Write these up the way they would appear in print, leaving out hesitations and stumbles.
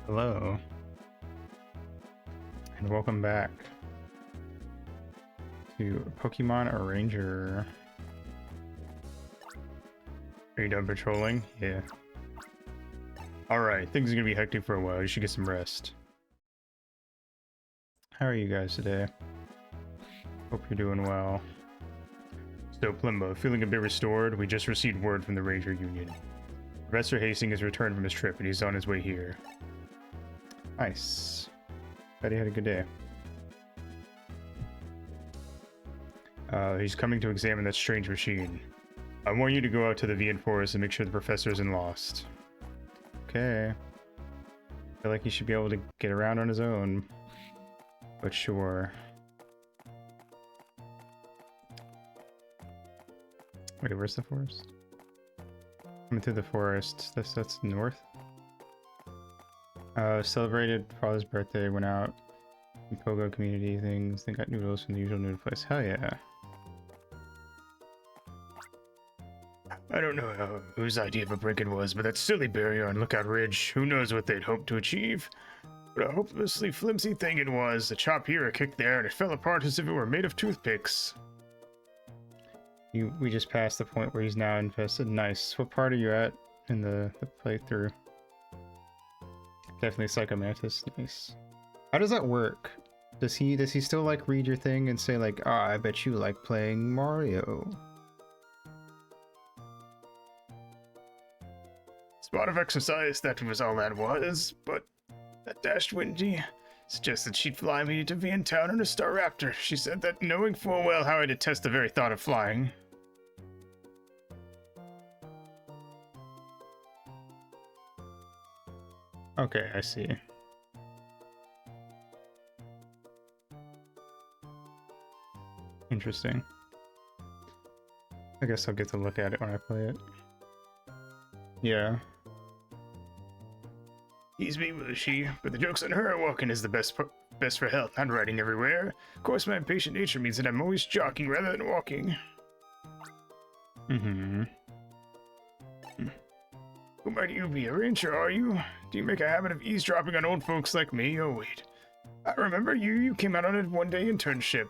Hello, and welcome back to Pokemon Ranger. Are you done patrolling? Yeah. Alright, things are gonna be hectic for a while. You should get some rest. How are you guys today? Hope you're doing well. So, Plimbo, feeling a bit restored? We just received word from the Ranger Union. Professor Hastings has returned from his trip and he's on his way here. Nice. Bet he had a good day. He's coming to examine that strange machine. I want you to go out to the VN Forest and make sure the professor isn't lost. Okay. I feel like he should be able to get around on his own. But sure. Wait, where's the forest? Coming through the forest. That's north. Celebrated father's birthday, went out. Pogo community things. They got noodles from the usual noodle place. Hell yeah. I don't know whose idea of a break it was, but that silly barrier on Lookout Ridge, who knows what they'd hoped to achieve? But a hopelessly flimsy thing it was. A chop here, a kick there, and it fell apart as if it were made of toothpicks. We just passed the point where he's now infested. Nice. What part are you at in the playthrough? Definitely Psycho Mantis. Nice. How does that work? Does he still like read your thing and say like, "Ah, I bet you like playing Mario"? Spot of exercise, that was all that was, but that dashed Windy suggested she'd fly me to VN Town in a Star Raptor. She said that knowing full well how I detest the very thought of flying. Okay, I see. Interesting. I guess I'll get to look at it when I play it. Yeah. Tease me, will she? But the joke's on her. Walking is the best for health, not riding everywhere. Of course, my impatient nature means that I'm always jogging rather than walking. Mm-hmm. Who might you be? A ranger, are you? Do you make a habit of eavesdropping on old folks like me? Oh, wait. I remember you came out on a one-day internship.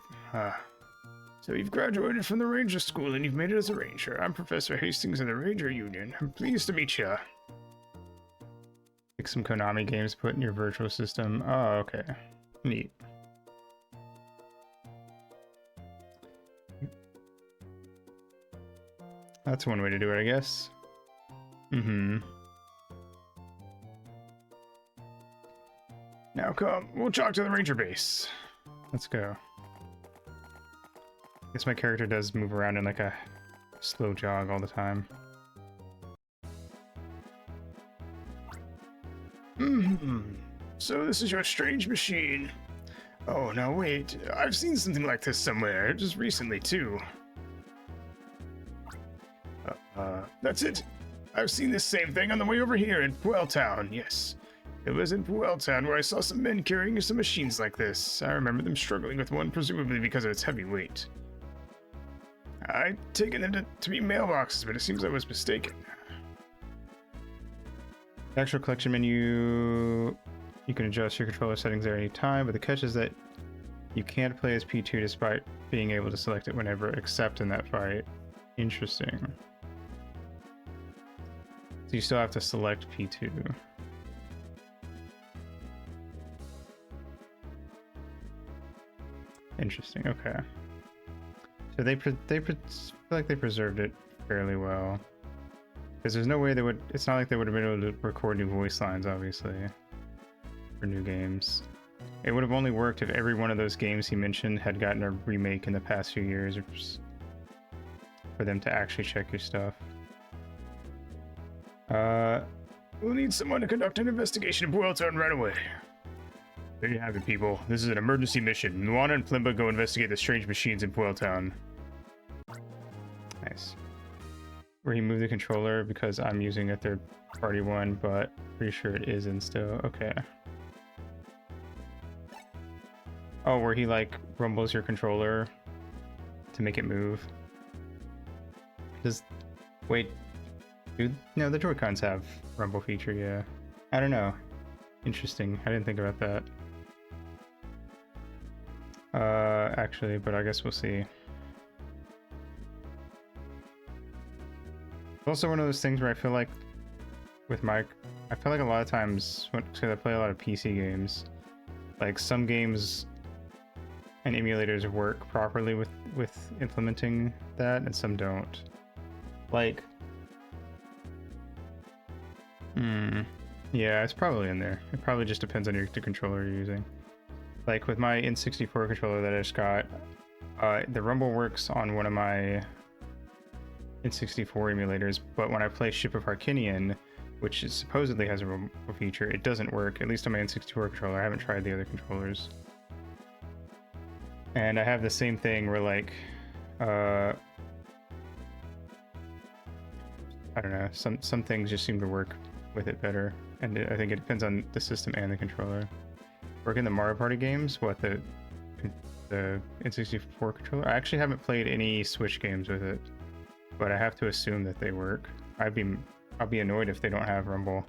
So you've graduated from the ranger school and you've made it as a ranger. I'm Professor Hastings in the Ranger Union. I'm pleased to meet ya. Pick some Konami games put in your virtual system. Oh, okay. Neat. That's one way to do it, I guess. Mm-hmm. Now come, we'll jog to the ranger base. Let's go. I guess my character does move around in like a slow jog all the time. So this is your strange machine. Oh, now wait. I've seen something like this somewhere, just recently too. That's it. I've seen this same thing on the way over here in Puel Town, yes. It was in Puel Town where I saw some men carrying some machines like this. I remember them struggling with one, presumably because of its heavy weight. I'd taken them to be mailboxes, but it seems I was mistaken. The actual collection menu, you can adjust your controller settings there any time, but the catch is that you can't play as P2 despite being able to select it whenever, except in that fight. Interesting. So you still have to select P2. Interesting, okay. So they feel like they preserved it fairly well. Because there's no way they would, it's not like they would have been able to record new voice lines, obviously, for new games. It would have only worked if every one of those games he mentioned had gotten a remake in the past few years, or for them to actually check your stuff. We'll need someone to conduct an investigation in Puel Town right away. There you have it, people. This is an emergency mission. Nuana and Plimba go investigate the strange machines in Puel Town. Nice. Where he moved the controller because I'm using a third-party one, but pretty sure it is in still. Okay. Oh, where he like rumbles your controller to make it move. Wait. Dude, no, the Joy-Cons have rumble feature, yeah. I don't know. Interesting. I didn't think about that. Actually, but I guess we'll see. It's also one of those things where I feel like with my, I feel like a lot of times because I play a lot of PC games, like some games and emulators work properly with implementing that, and some don't. Like, yeah, it's probably in there. It probably just depends on the controller you're using. Like with my N64 controller that I just got, the rumble works on one of my N64 emulators, but when I play Ship of Harkinian, which is supposedly has a rumble feature, it doesn't work, at least on my N64 controller. I haven't tried the other controllers. And I have the same thing where, like, I don't know, some things just seem to work with it better, and I think it depends on the system and the controller. Work in the Mario Party games, the N64 controller. I actually haven't played any Switch games with it, but I have to assume that they work. I'll be annoyed if they don't have rumble.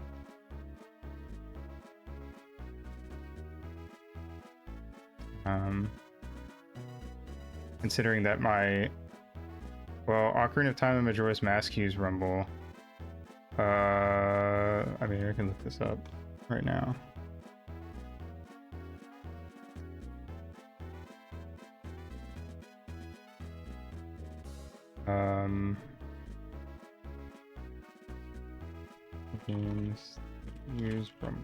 Considering that Ocarina of Time and Majora's Mask use rumble. I mean, I can look this up right now. Games use rumble.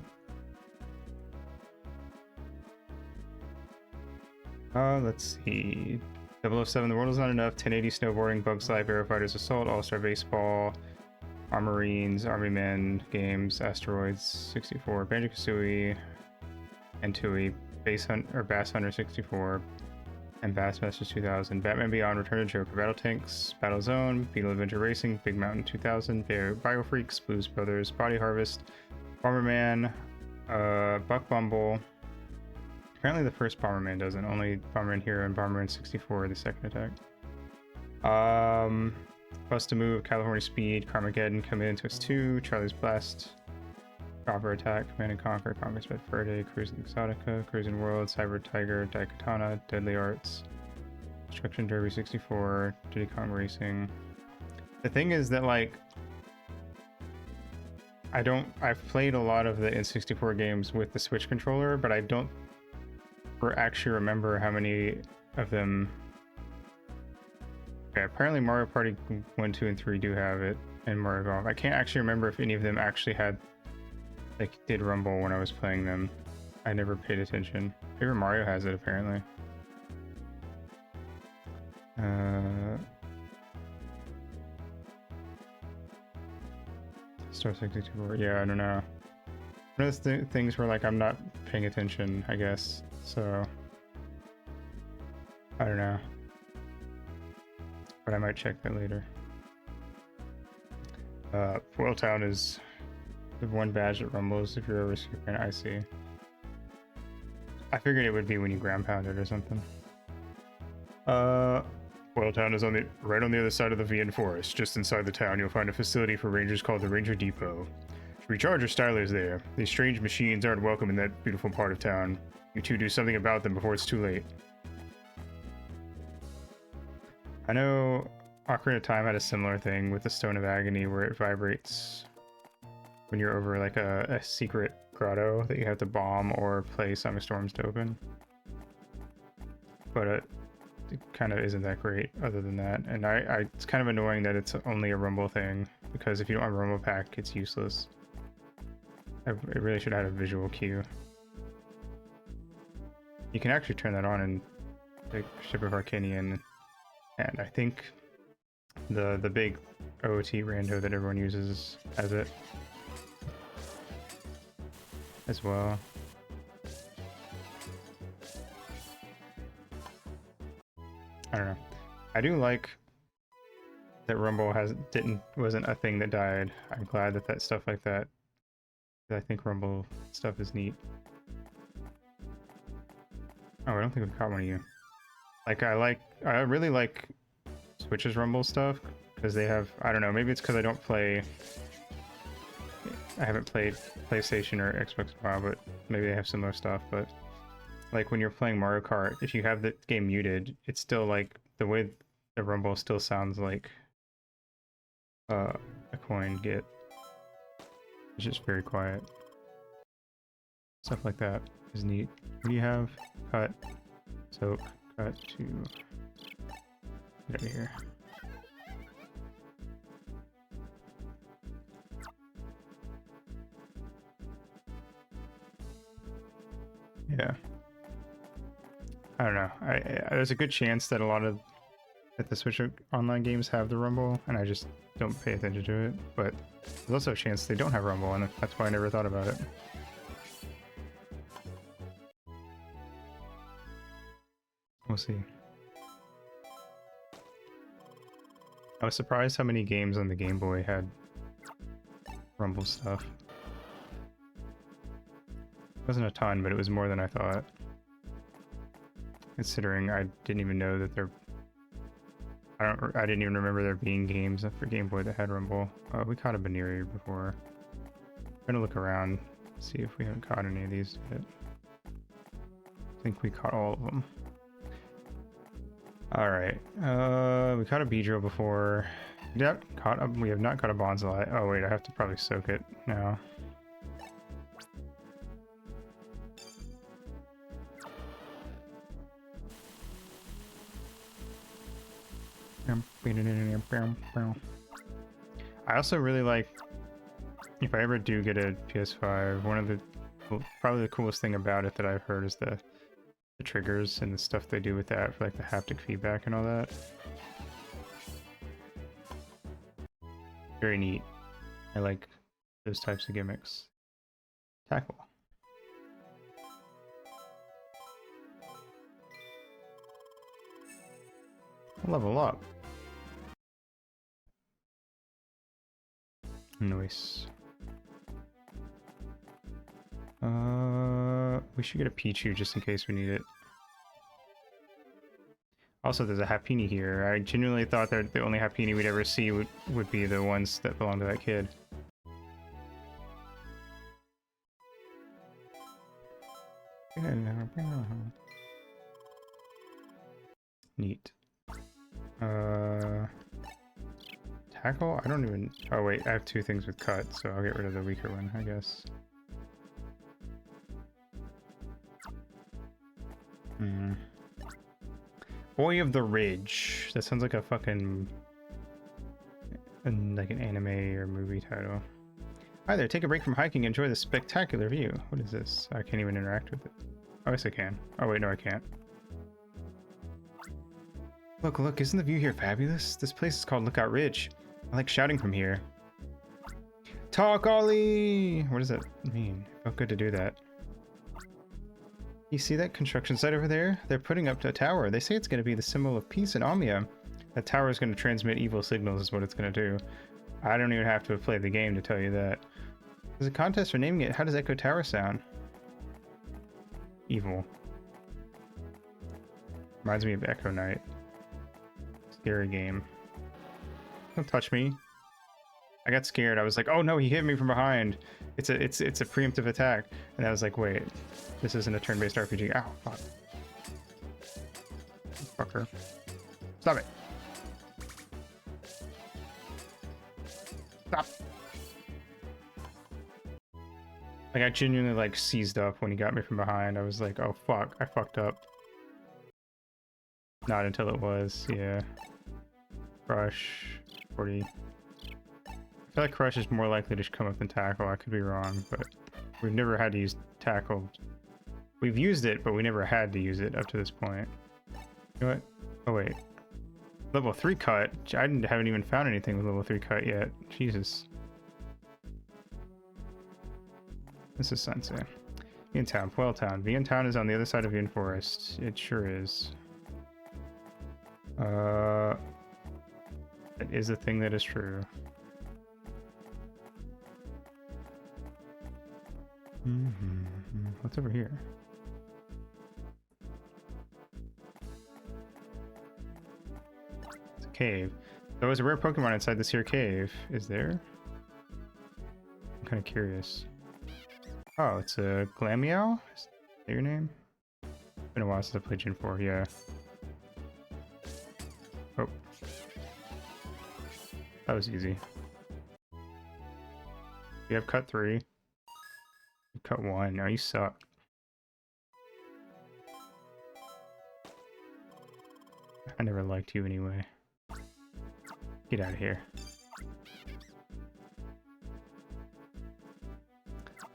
Let's see. 007, The World Is Not Enough, 1080 Snowboarding, Bugs Life, Aero Fighters Assault, All-Star Baseball, Armorines, Army Men, Games, Asteroids 64, Banjo-Kazooie, and Tui, Bass Hunter 64, and Bassmasters 2000, Batman Beyond, Return of Joker, Battle Tanks, Battle Zone, Beetle Adventure Racing, Big Mountain 2000, Biofreaks, Blues Brothers, Body Harvest, Bomberman, Buck Bumble. Apparently the first Bomberman doesn't, only Bomberman Hero and Bomberman 64 are the second attack. Bust a Move, California Speed, Carmageddon, Command Twist 2, Charlie's Blast, Chopper Attack, Command and Conquer, Conquest by Verde, Cruising Exotica, Cruising World, Cyber Tiger, Daikatana, Deadly Arts, Destruction Derby 64, Diddy Kong Racing. The thing is that, like, I've played a lot of the N64 games with the Switch controller, but I don't actually remember how many of them. Okay, apparently Mario Party 1, 2, and 3 do have it, and Mario Golf. I can't actually remember if any of them actually did rumble when I was playing them. I never paid attention. Paper Mario has it, apparently. Star 64, yeah, I don't know. One of those things where, like, I'm not paying attention, I guess, so I don't know. But I might check that later. Foil Town is the one badge that rumbles if you're over screen. I see. I figured it would be when you ground pound it or something. Foil Town is right on the other side of the VN Forest. Just inside the town, you'll find a facility for rangers called the Ranger Depot. Recharge your stylers there. These strange machines aren't welcome in that beautiful part of town. You two do something about them before it's too late. I know Ocarina of Time had a similar thing with the Stone of Agony where it vibrates when you're over, like, a secret grotto that you have to bomb or play Song of Storms to open. But it kind of isn't that great other than that. And it's kind of annoying that it's only a rumble thing, because if you don't have a rumble pack, it's useless. It really should have had a visual cue. You can actually turn that on in the Ship of Harkinian, and I think the big OOT rando that everyone uses has it as well. I don't know. I do like that rumble wasn't a thing that died. I'm glad that stuff like that. I think rumble stuff is neat. Oh, I don't think we've caught one of you. Like, I really like Switch's rumble stuff because they have, I don't know, maybe it's because I don't play I haven't played PlayStation or Xbox in a while, but maybe they have similar stuff. But like when you're playing Mario Kart, if you have the game muted, it's still like the way the rumble still sounds like a coin get. It's just very quiet. Stuff like that is neat. What do you have? Cut, soak, cut to get out of here. Yeah. I don't know. There's a good chance that a lot of the Switch online games have the rumble, and I just don't pay attention to it. But there's also a chance they don't have rumble, and that's why I never thought about it. We'll see. I was surprised how many games on the Game Boy had rumble stuff. It wasn't a ton, but it was more than I thought. Considering I didn't even know that there... I didn't even remember there being games for Game Boy that had rumble. We caught a Baneri before. I'm gonna look around, see if we haven't caught any of these yet. I think we caught all of them. Alright, we caught a Beedrill before. Yep, we have not caught a Bonsai. Oh wait, I have to probably soak it now. I also really like, if I ever do get a PS5, one of the, probably the coolest thing about it that I've heard is the triggers and the stuff they do with that for like the haptic feedback and all that. Very neat. I like those types of gimmicks. Tackle. Level up. Nice. We should get a Pichu just in case we need it. Also, there's a Happiny here. I genuinely thought that the only Happiny we'd ever see would be the ones that belong to that kid. Neat. Tackle? I don't even... Oh wait, I have two things with cut, so I'll get rid of the weaker one, I guess. Boy of the Ridge. That sounds like a fucking... like an anime or movie title. Hi there, take a break from hiking, enjoy the spectacular view. What is this? I can't even interact with it. Oh, yes I can. Oh wait, no I can't. Look, look, isn't the view here fabulous? This place is called Lookout Ridge. I like shouting from here. Talk, Ollie! What does that mean? It felt good to do that. You see that construction site over there? They're putting up a tower. They say it's going to be the symbol of peace in Almia. That tower is going to transmit evil signals is what it's going to do. I don't even have to have played the game to tell you that. There's a contest for naming it. How does Echo Tower sound? Evil. Reminds me of Echo Knight. Scary game. Don't touch me. I got scared. I was like, oh no, he hit me from behind. It's a preemptive attack. And I was like, wait, this isn't a turn-based RPG. Ow, fuck. Fucker. Stop it. Stop. Like, I genuinely, like, seized up when he got me from behind. I was like, oh fuck, I fucked up. Not until it was, yeah. Crush. 40. I feel like Crush is more likely to come up than Tackle. I could be wrong, but we've never had to use Tackle. We've used it, but we never had to use it up to this point. You know what? Oh wait. Level 3 cut? Haven't even found anything with level 3 cut yet. Jesus. This is Sensei. Vian Town, Puel Town. Vian Town is on the other side of Vian Forest. It sure is. That is a thing that is true. What's over here? It's a cave. There was a rare Pokemon inside this here cave. Is there? kind of curious. Oh, it's a Glammeow? Is that your name? Been a while since I played Gen 4, yeah. Oh. That was easy. You have cut 3. Cut 1. No, you suck. I never liked you anyway. Get out of here.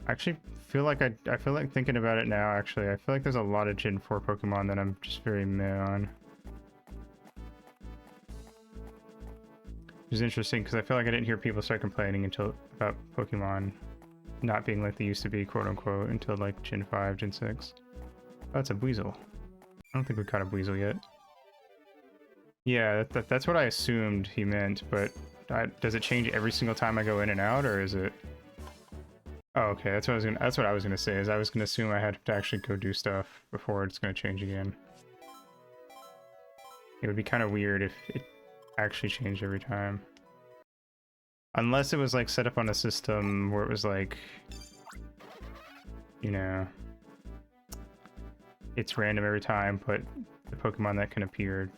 I actually feel like I feel like thinking about it now, actually. I feel like there's a lot of Gen 4 Pokemon that I'm just very meh on. Which is interesting, because I feel like I didn't hear people start complaining about Pokemon not being like they used to be, quote-unquote, until like Gen 5, Gen 6. Oh, that's a Weasel. I don't think we caught a Weasel yet. Yeah, that's what I assumed he meant, but does it change every single time I go in and out, or is it... Oh, okay, that's what I was gonna say, is I was gonna assume I had to actually go do stuff before it's gonna change again. It would be kind of weird if it actually changed every time. Unless it was like set up on a system where it was like, you know, it's random every time, but the Pokemon that can appear,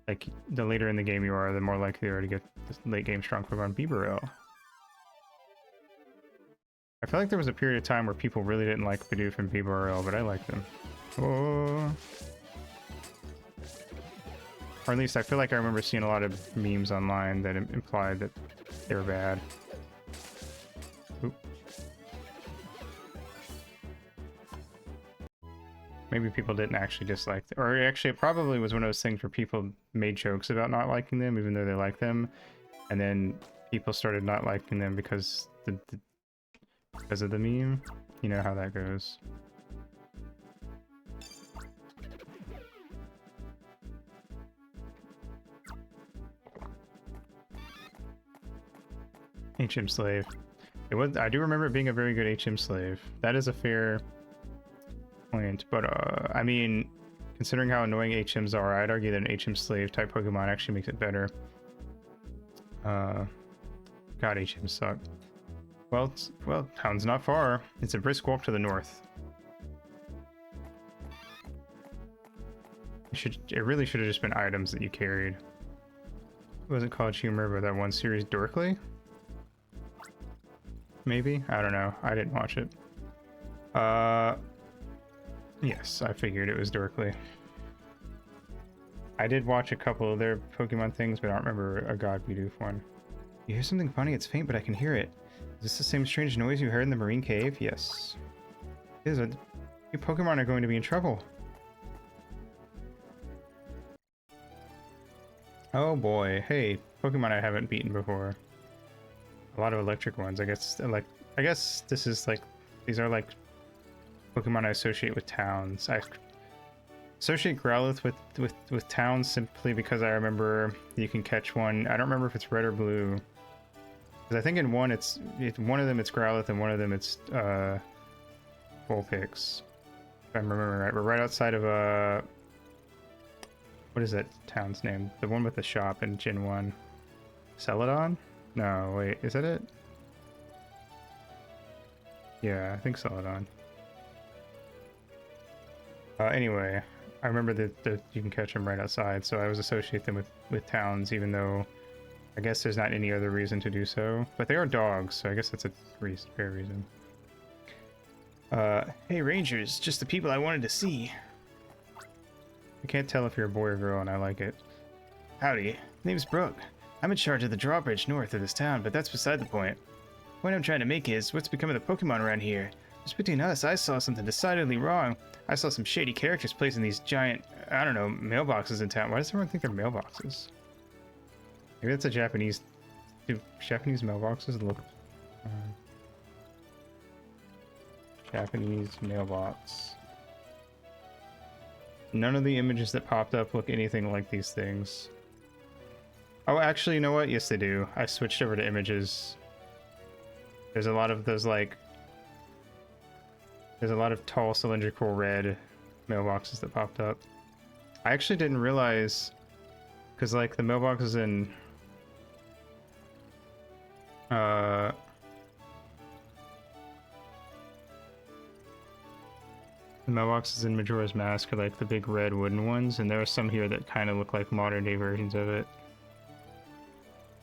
like the later in the game you are, the more likely you are to get the late game strong Pokemon. Bibarel. I feel like there was a period of time where people really didn't like Bidoof and Bibarel, but I liked them. Oh. Or at least I feel like I remember seeing a lot of memes online that implied that they were bad. Oop. Maybe people didn't actually dislike them. Or actually it probably was one of those things where people made jokes about not liking them even though they liked them. And then people started not liking them because of the meme. You know how that goes. HM Slave. It was. I do remember it being a very good HM Slave. That is a fair point, but I mean, considering how annoying HMs are, I'd argue that an HM Slave type Pokemon actually makes it better. God, HMs suck. Well, town's not far. It's a brisk walk to the north. It really should have just been items that you carried. It wasn't College Humor, but that one series, Dorkly? Maybe? I don't know. I didn't watch it. Yes, I figured it was Dorkly. I did watch a couple of their Pokemon things, but I don't remember a God Bidoof one. You hear something funny? It's faint, but I can hear it. Is this the same strange noise you heard in the marine cave? Yes. It is. Your Pokemon are going to be in trouble. Oh boy. Hey, Pokemon I haven't beaten before. A lot of electric ones. I guess this is like, these are like Pokemon I associate with towns. I associate Growlithe with towns simply because I remember you can catch one. I don't remember if it's red or blue. Because I think in one it's one of them it's Growlithe and one of them it's Vulpix. If I'm remembering right. We're right outside of what is that town's name? The one with the shop in Gen 1. Celadon? No, wait, is that it? Yeah, I think Celadon. Anyway, I remember that you can catch them right outside, so I always associate them with towns, even though I guess there's not any other reason to do so. But they are dogs, so I guess that's a fair reason. Hey Rangers, just the people I wanted to see. I can't tell if you're a boy or girl, and I like it. Howdy, name's Brooke. I'm in charge of the drawbridge north of this town, but that's beside the point. The point I'm trying to make is, what's become of the Pokemon around here? Just between us, I saw something decidedly wrong. I saw some shady characters placing these giant, I don't know, mailboxes in town. Why does everyone think they're mailboxes? Maybe that's a Japanese... Do Japanese mailboxes look... Japanese mailbox. None of the images that popped up look anything like these things. Oh, actually, you know what? Yes, they do. I switched over to images. There's a lot of those, like... There's a lot of tall, cylindrical red mailboxes that popped up. I actually didn't realize... Because, like, the mailboxes in... The mailboxes in Majora's Mask are like the big red wooden ones, and there are some here that kind of look like modern day versions of it.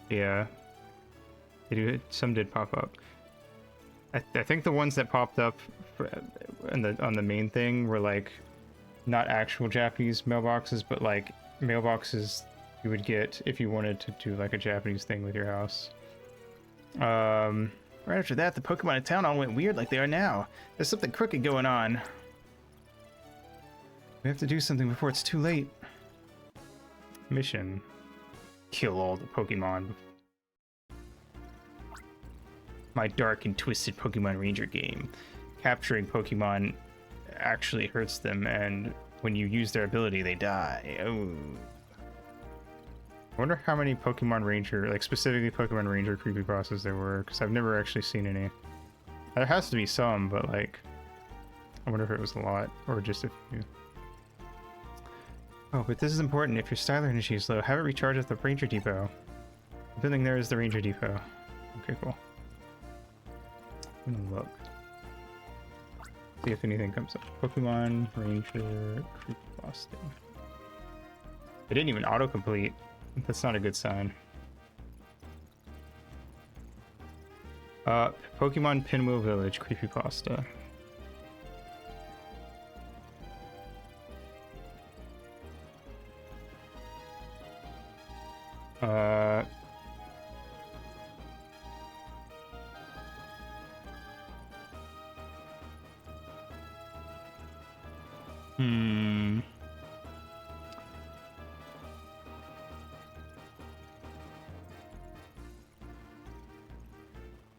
Yeah, they do. Some did pop up. I think the ones that popped up on the main thing were like not actual Japanese mailboxes, but like mailboxes you would get if you wanted to do like a Japanese thing with your house. Right after that, the Pokemon in town all went weird like they are now. There's something crooked going on. We have to do something before it's too late. Mission. Kill all the Pokemon. My dark and twisted Pokemon Ranger game. Capturing Pokemon actually hurts them, and when you use their ability, they die. Oh. I wonder how many Pokemon Ranger, like specifically Pokemon Ranger creepypastas there were, because I've never actually seen any. There has to be some, but like, I wonder if it was a lot, or just a few. Oh, but this is important. If your Styler energy is low, have it recharge at the Ranger Depot. The building there is the Ranger Depot. Okay, cool. I'm gonna look. See if anything comes up. Pokemon Ranger creepypasta. It didn't even autocomplete. That's not a good sign. Pokemon Pinwheel Village creepypasta.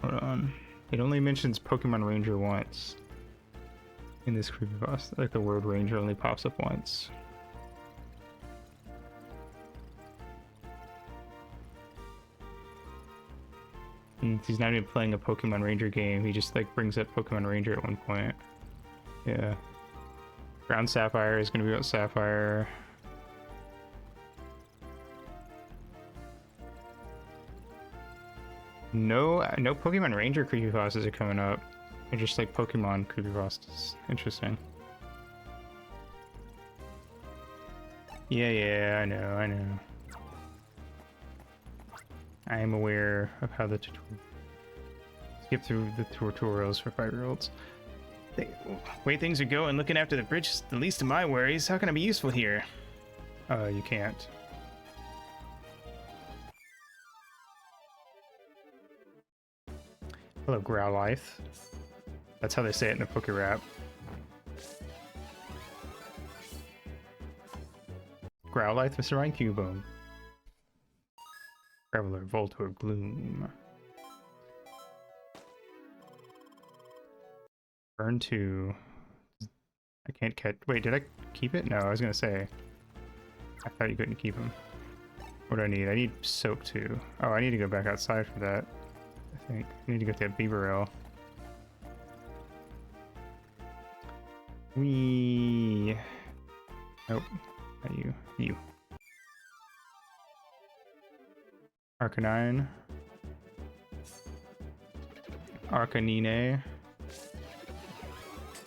Hold on. It only mentions Pokemon Ranger once in this creepypasta. Like the word Ranger only pops up once. And he's not even playing a Pokemon Ranger game. He just like brings up Pokemon Ranger at one point. Yeah. Ground Sapphire is gonna be about Sapphire. No Pokemon Ranger creepypastas are coming up. They're just like Pokemon creepypastas. Interesting. Yeah, I know. I am aware of how the skip through the tutorials for 5-year-olds. Way things are going, looking after the bridge is the least of my worries. How can I be useful here? You can't. Hello, Growlithe. That's how they say it in the Poke Rap. Growlithe, Mr. Ryan Cubone. Traveler, Voltor, Gloom. Burn 2. I can't catch. Wait, did I keep it? No, I was gonna say. I thought you couldn't keep him. What do I need? I need Soap 2. Oh, I need to go back outside for that. I think. I need to go to that Beaverell. Wee. Nope. Not you. You. Arcanine. Arcanine.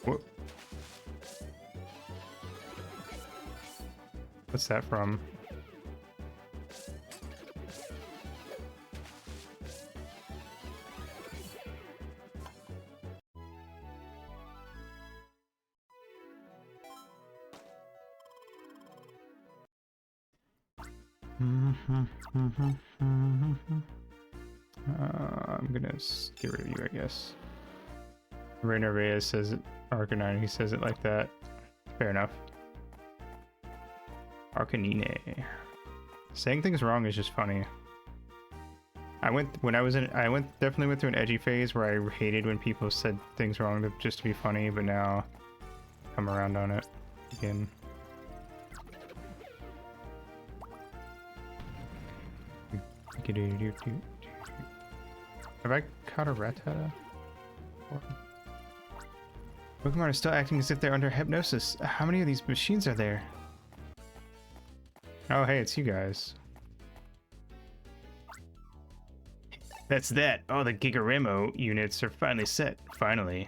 What? What's that from? I'm gonna get rid of you, I guess. Rainer Reyes says it, Arcanine, he says it like that. Fair enough. Arcanine. Saying things wrong is just funny. I definitely went through an edgy phase where I hated when people said things wrong just to be funny, but now I'm around on it again. Have I caught a Retta? Pokemon are still acting as if they're under hypnosis. How many of these machines are there? Oh, hey, it's you guys. That's that. All the Gigaremo units are finally set. Finally.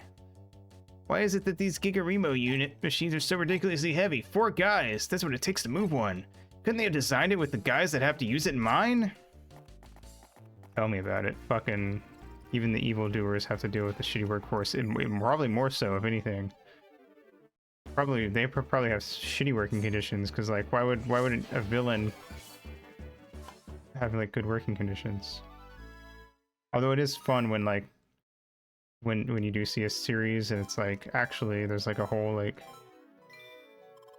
Why is it that these Gigarimo unit machines are so ridiculously heavy? 4 guys, that's what it takes to move one. Couldn't they have designed it with the guys that have to use it in mind? Tell me about it. Fucking, even the evildoers have to deal with the shitty workforce, and probably more so, if anything. They probably have shitty working conditions, because like, why would a villain have like good working conditions? Although it is fun when like when you do see a series and it's like actually there's like a whole like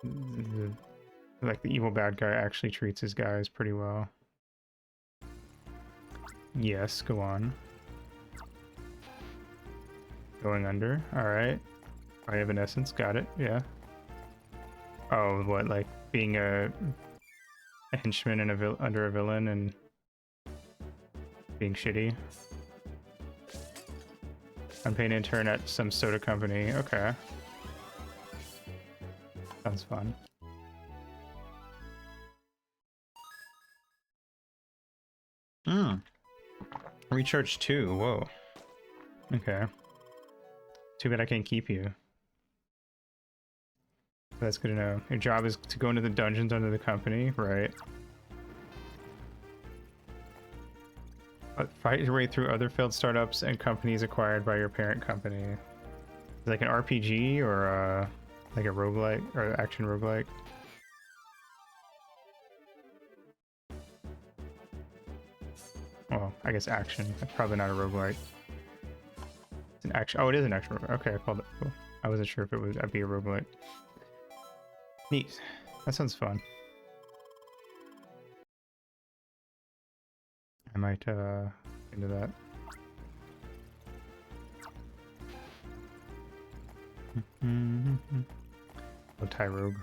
the evil bad guy actually treats his guys pretty well. Yes, go on. Going under. All right. I have an essence. Got it. Yeah. Oh, what, like being a henchman and under a villain and being shitty. Unpaid intern at some soda company. Okay. Sounds fun. Recharge 2. Whoa. Okay. Too bad I can't keep you. That's good to know. Your job is to go into the dungeons under the company, right? Fight your way through other failed startups and companies acquired by your parent company. Like an RPG or like a roguelike or action roguelike. Well, I guess action. Probably not a roguelike. It's an action. Oh, it is an action roguelike. Okay, I called it. Cool. I wasn't sure if it would be a roguelike. Neat. That sounds fun. I might into that. Oh, Thai Rogue.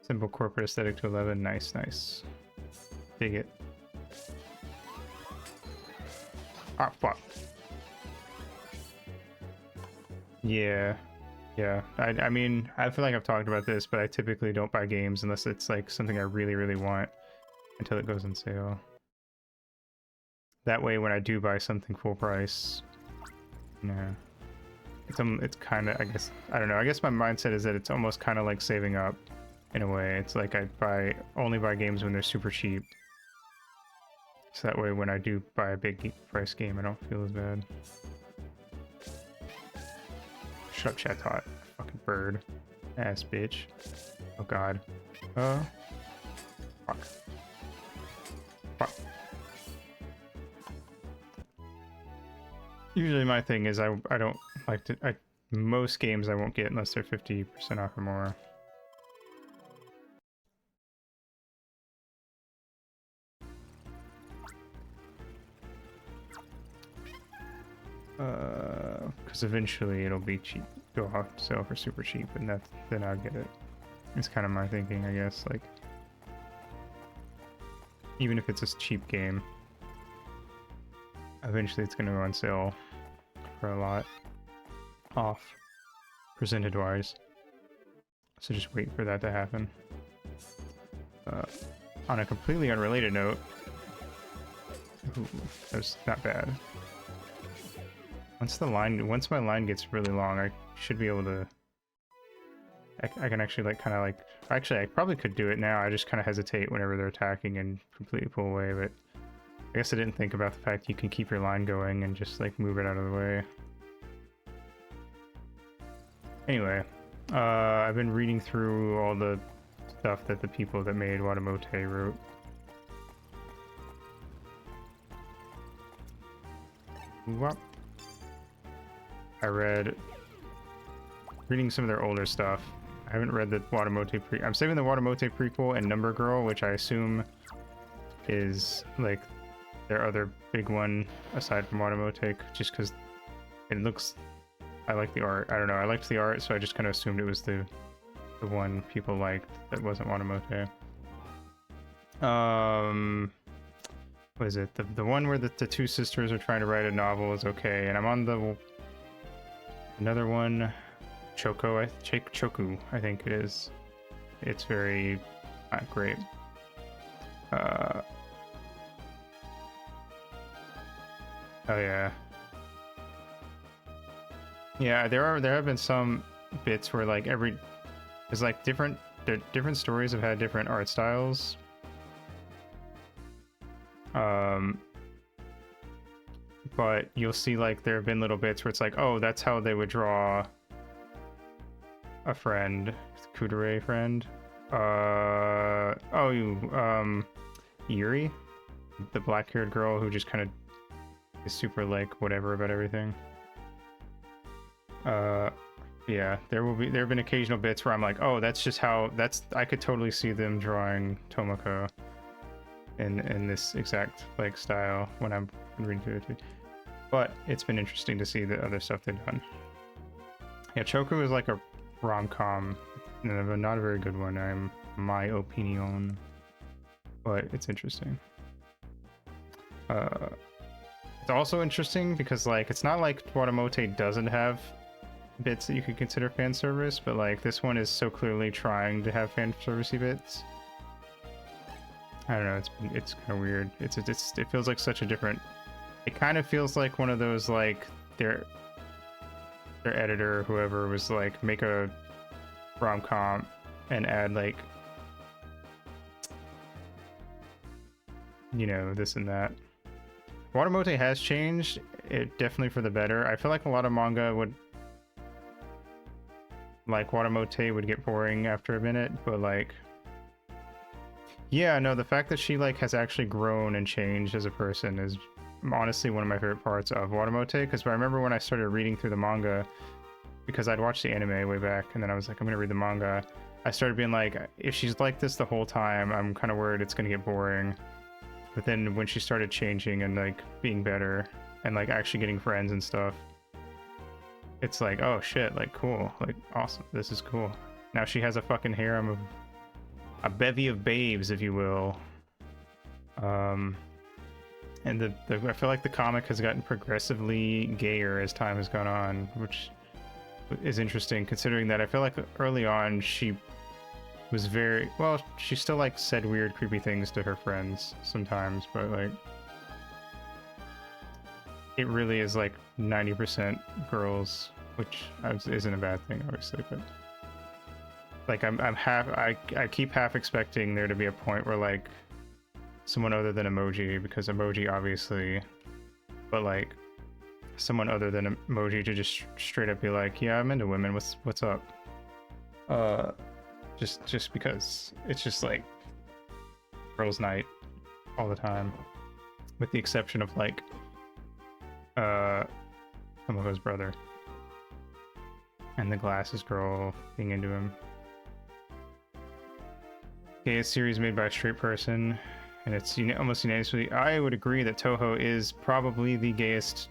Simple corporate aesthetic to 11. Nice, nice. Dig it. Ah, fuck. Yeah. Yeah. I mean, I feel like I've talked about this, but I typically don't buy games unless it's like something I really, really want until it goes on sale. That way, when I do buy something full price, no. It's kind of, I guess, I don't know. I guess my mindset is that it's almost kind of like saving up in a way. It's like I only buy games when they're super cheap. So that way when I do buy a big price game, I don't feel as bad. Shut up, chat tot. Fucking bird. Ass bitch. Oh god. Fuck. Fuck. Usually my thing is I don't like to, most games I won't get unless they're 50% off or more. Because eventually it'll be cheap, go off sale for super cheap, and then I'll get it. It's kind of my thinking, I guess. Like, even if it's a cheap game, eventually it's gonna go on sale for a lot off, percentage wise. So just wait for that to happen. On a completely unrelated note, ooh, that's not bad. Once my line gets really long, I should be able to. I can actually actually I probably could do it now. I just kind of hesitate whenever they're attacking and completely pull away. But I guess I didn't think about the fact you can keep your line going and just like move it out of the way. Anyway, I've been reading through all the stuff that the people that made Watamote wrote. Whoop. I reading some of their older stuff. I haven't read the Watamote I'm saving the Watamote prequel and Number Girl, which I assume is like their other big one aside from Watamote, just because it looks. I like the art. I don't know. I liked the art, so I just kind of assumed it was the one people liked that wasn't Watamote. What is it? The one where the two sisters are trying to write a novel is okay, and I'm on the another one, Choku, I think it is. It's very not great. Oh yeah. Yeah, there have been some bits where like there's like different stories have had different art styles. But you'll see like there have been little bits where it's like, oh, that's how they would draw a friend, Kudere friend. Yuri, the black-haired girl who just kind of is super like whatever about everything. Yeah, there have been occasional bits where I'm like, oh, that's just how I could totally see them drawing Tomoko in this exact like style when I'm reading through it too. But it's been interesting to see the other stuff they've done. Yeah, Choku is like a rom-com, not a very good one, I'm my opinion, but it's interesting. It's also interesting because like it's not like Watamote doesn't have bits that you could consider fan service, but like this one is so clearly trying to have fan servicey bits. I don't know, it's kind of weird. It feels like such a different. It kind of feels like one of those like their editor or whoever was like make a rom-com and add like, you know, this and that. Watamote has changed, it definitely for the better. I feel like a lot of manga would like Watamote would get boring after a minute, but like yeah, no, the fact that she like has actually grown and changed as a person is honestly one of my favorite parts of Watamote, because I remember when I started reading through the manga, because I'd watched the anime way back and then I was like, I'm gonna read the manga. I started being like, if she's like this the whole time, I'm kind of worried it's gonna get boring. But then when she started changing and like being better and like actually getting friends and stuff, it's like, oh shit, like cool, like awesome, this is cool. Now she has a fucking harem of a bevy of babes, if you will. And I feel like the comic has gotten progressively gayer as time has gone on, which is interesting considering that I feel like early on she was very, well, she still like said weird creepy things to her friends sometimes, but like it really is like 90% girls, which isn't a bad thing obviously, but like I keep half expecting there to be a point where like someone other than Emoji, because Emoji obviously, but like someone other than Emoji to just straight up be like, yeah, I'm into women, what's up? Just because it's just like girls' night all the time, with the exception of like Tomoko's brother and the glasses girl being into him. Gayest series made by a straight person, and it's almost unanimously. I would agree that Toho is probably the gayest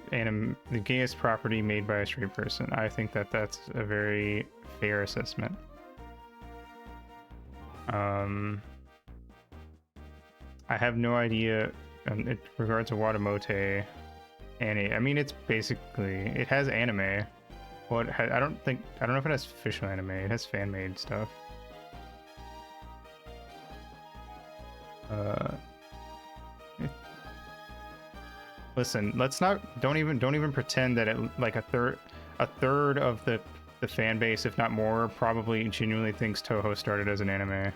property made by a straight person. I think that that's a very fair assessment. I have no idea in regards to Watamote. I mean, it's basically, it has anime. Well, I don't know if it has official anime. It has fan-made stuff. Listen, don't even pretend that it like a third of the fan base, if not more, probably genuinely thinks Toho started as an anime.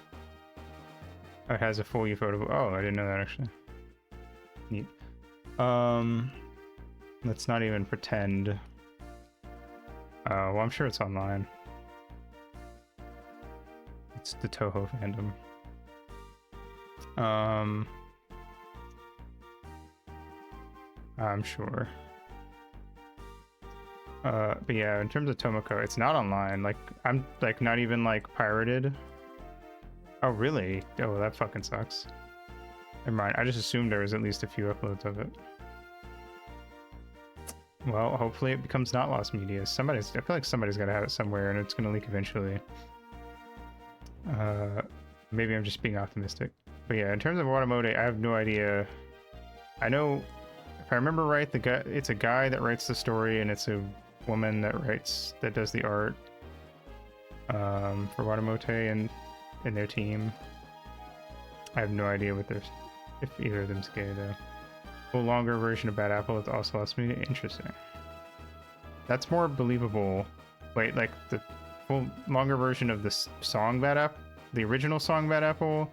It has a full photo. Oh, I didn't know that actually. Neat. Let's not even pretend. Well, I'm sure it's online. It's the Toho fandom. I'm sure. But yeah, in terms of Tomoko, it's not online. Like, I'm like not even like pirated. Oh, really? Oh, that fucking sucks. Never mind. I just assumed there was at least a few uploads of it. Well, hopefully it becomes not lost media. I feel like somebody's got to have it somewhere, and it's going to leak eventually. Maybe I'm just being optimistic. But yeah, in terms of Watamote, I have no idea. I know, if I remember right, it's a guy that writes the story, and it's a woman that does the art for Watamote and their team. I have no idea if either of them's gay though. Full longer version of Bad Apple is also lost media. Interesting. That's more believable. Wait, like the full longer version of this song Bad Apple, the original song Bad Apple,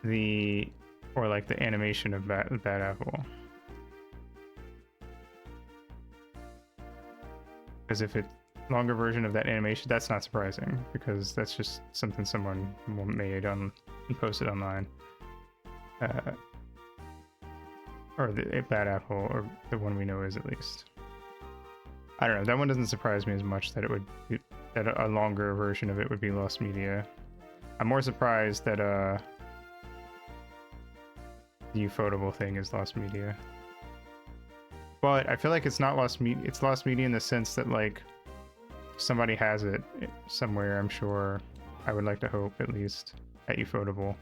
or like the animation of Bad Apple. Because if it's longer version of that animation, that's not surprising because that's just something someone made on and posted online. Or the Bad Apple, or the one we know is at least. I don't know. That one doesn't surprise me as much that it would be, that a longer version of it would be Lost Media. I'm more surprised that the Ufotable thing is Lost Media. But I feel like it's not Lost Media. It's Lost Media in the sense that like somebody has it somewhere. I'm sure. I would like to hope at least at Ufotable,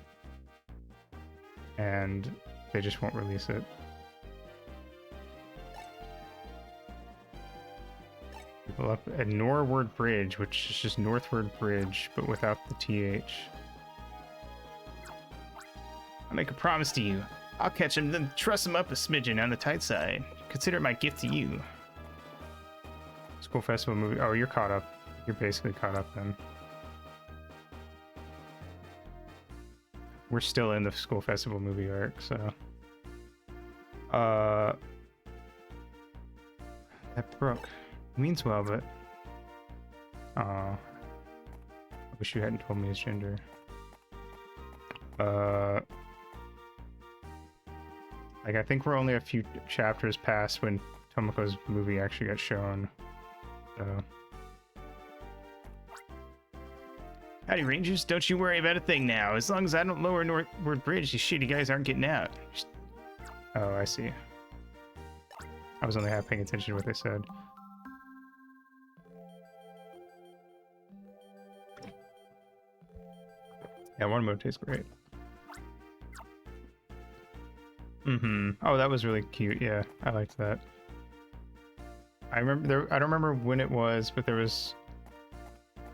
and they just won't release it. People up at Norward Bridge, which is just Northward Bridge, but without the TH. I'll make a promise to you. I'll catch him, then truss him up a smidgen on the tight side. Consider it my gift to you. School Festival movie. Oh, you're caught up. You're basically caught up then. We're still in the School Festival movie arc, so. That Brooke means well, but. I wish you hadn't told me his gender. Like, I think we're only a few chapters past when Tomoko's movie actually got shown. So. Howdy, Rangers. Don't you worry about a thing now. As long as I don't lower Northward Bridge, these shitty guys aren't getting out. Oh, I see. I was only half paying attention to what they said. Yeah, one mode tastes great. Oh, that was really cute. Yeah, I liked that. I remember there. I don't remember when it was, but there was.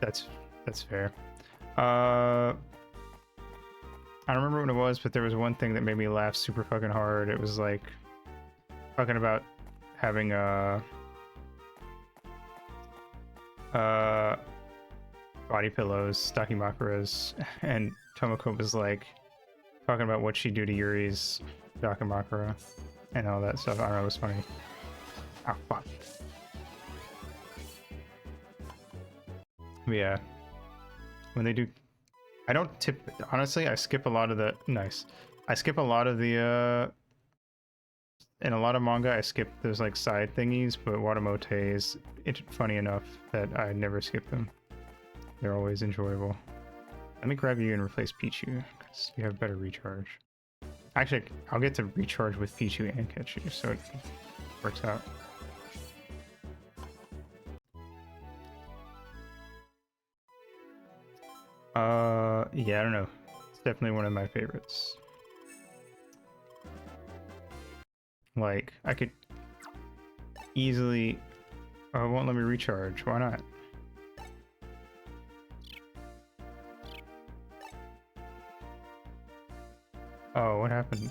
That's fair. I don't remember when it was, but there was one thing that made me laugh super fucking hard. It was like talking about having body pillows, Dakimakuras, and Tomoko was like talking about what she'd do to Yuri's Dakimakura and all that stuff. I don't know, it was funny. Oh, fuck. But yeah. When they do... I don't tip... Honestly, I skip a lot of the... Nice. I skip a lot of the... In a lot of manga, I skip those like side thingies, but Watamote is funny enough that I never skip them. They're always enjoyable. Let me grab you and replace Pichu, because you have better recharge. Actually, I'll get to recharge with Pichu and catch you, so it works out. Yeah, I don't know. It's definitely one of my favorites. Like, I could easily... Oh, it won't let me recharge. Why not? Oh, what happened?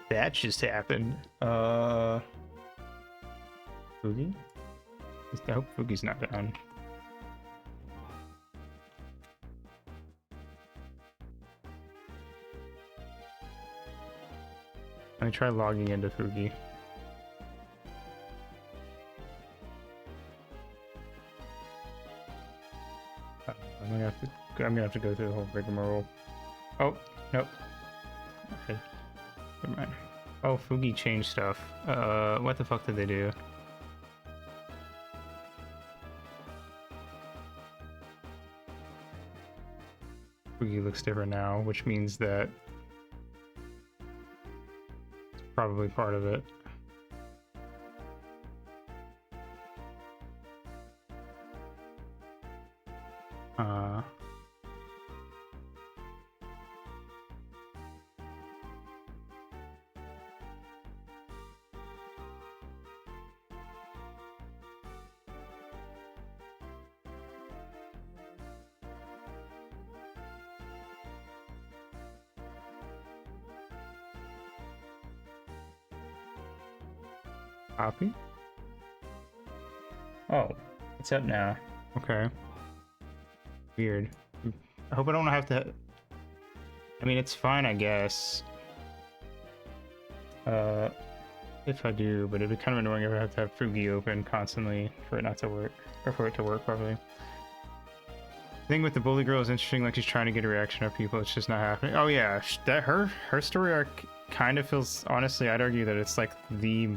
That just happened. Fugi? I hope Fugi's not down. Let me try logging into Fugi. I'm gonna have to go through the whole rigmarole. Oh, nope. Okay. Never mind. Oh, Fugi changed stuff. What the fuck did they do? Fugi looks different now, which means that it's probably part of it. Copy? Oh, it's up now. Okay. Weird. I hope I don't have to... I mean, it's fine, I guess. If I do, but it'd be kind of annoying if I have to have Fugi open constantly for it not to work, or for it to work properly. The thing with the bully girl is interesting, like she's trying to get a reaction of people, it's just not happening. Oh yeah, that her story arc kind of feels, honestly, I'd argue that it's like the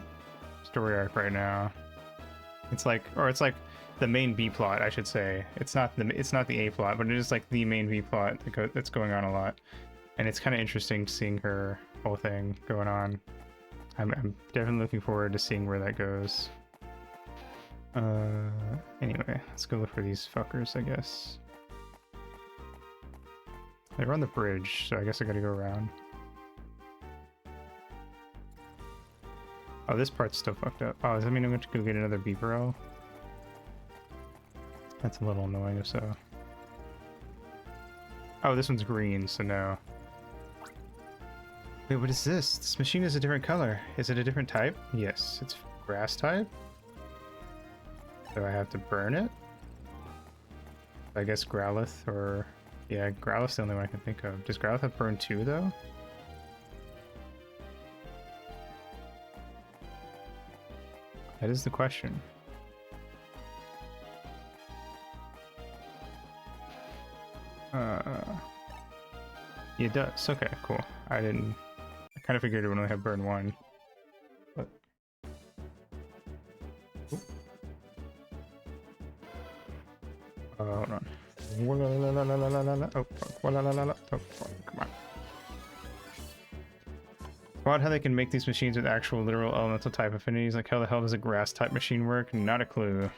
story arc right now. It's like, or it's like the main B plot, I should say. It's not the A plot, but it is like the main B plot that's going on a lot, and it's kind of interesting seeing her whole thing going on. I'm definitely looking forward to seeing where that goes. Anyway, let's go look for these fuckers, I guess. They're on the bridge, so I guess I gotta go around. Oh, this part's still fucked up. Oh, does that mean I'm going to go get another beeper? That's a little annoying if so. Oh, this one's green, so no. Wait, what is this? This machine is a different color. Is it a different type? Yes, it's grass type. So I have to burn it? I guess Growlithe or... Yeah, Growlithe's the only one I can think of. Does Growlithe have burn 2 though? That is the question. Yeah, it does. Okay, cool. I kind of figured it would only have burn 1. But... hold on. Oh, fuck. Oh, fuck. Come on. Odd how they can make these machines with actual literal elemental type affinities. Like, how the hell does a grass type machine work? Not a clue.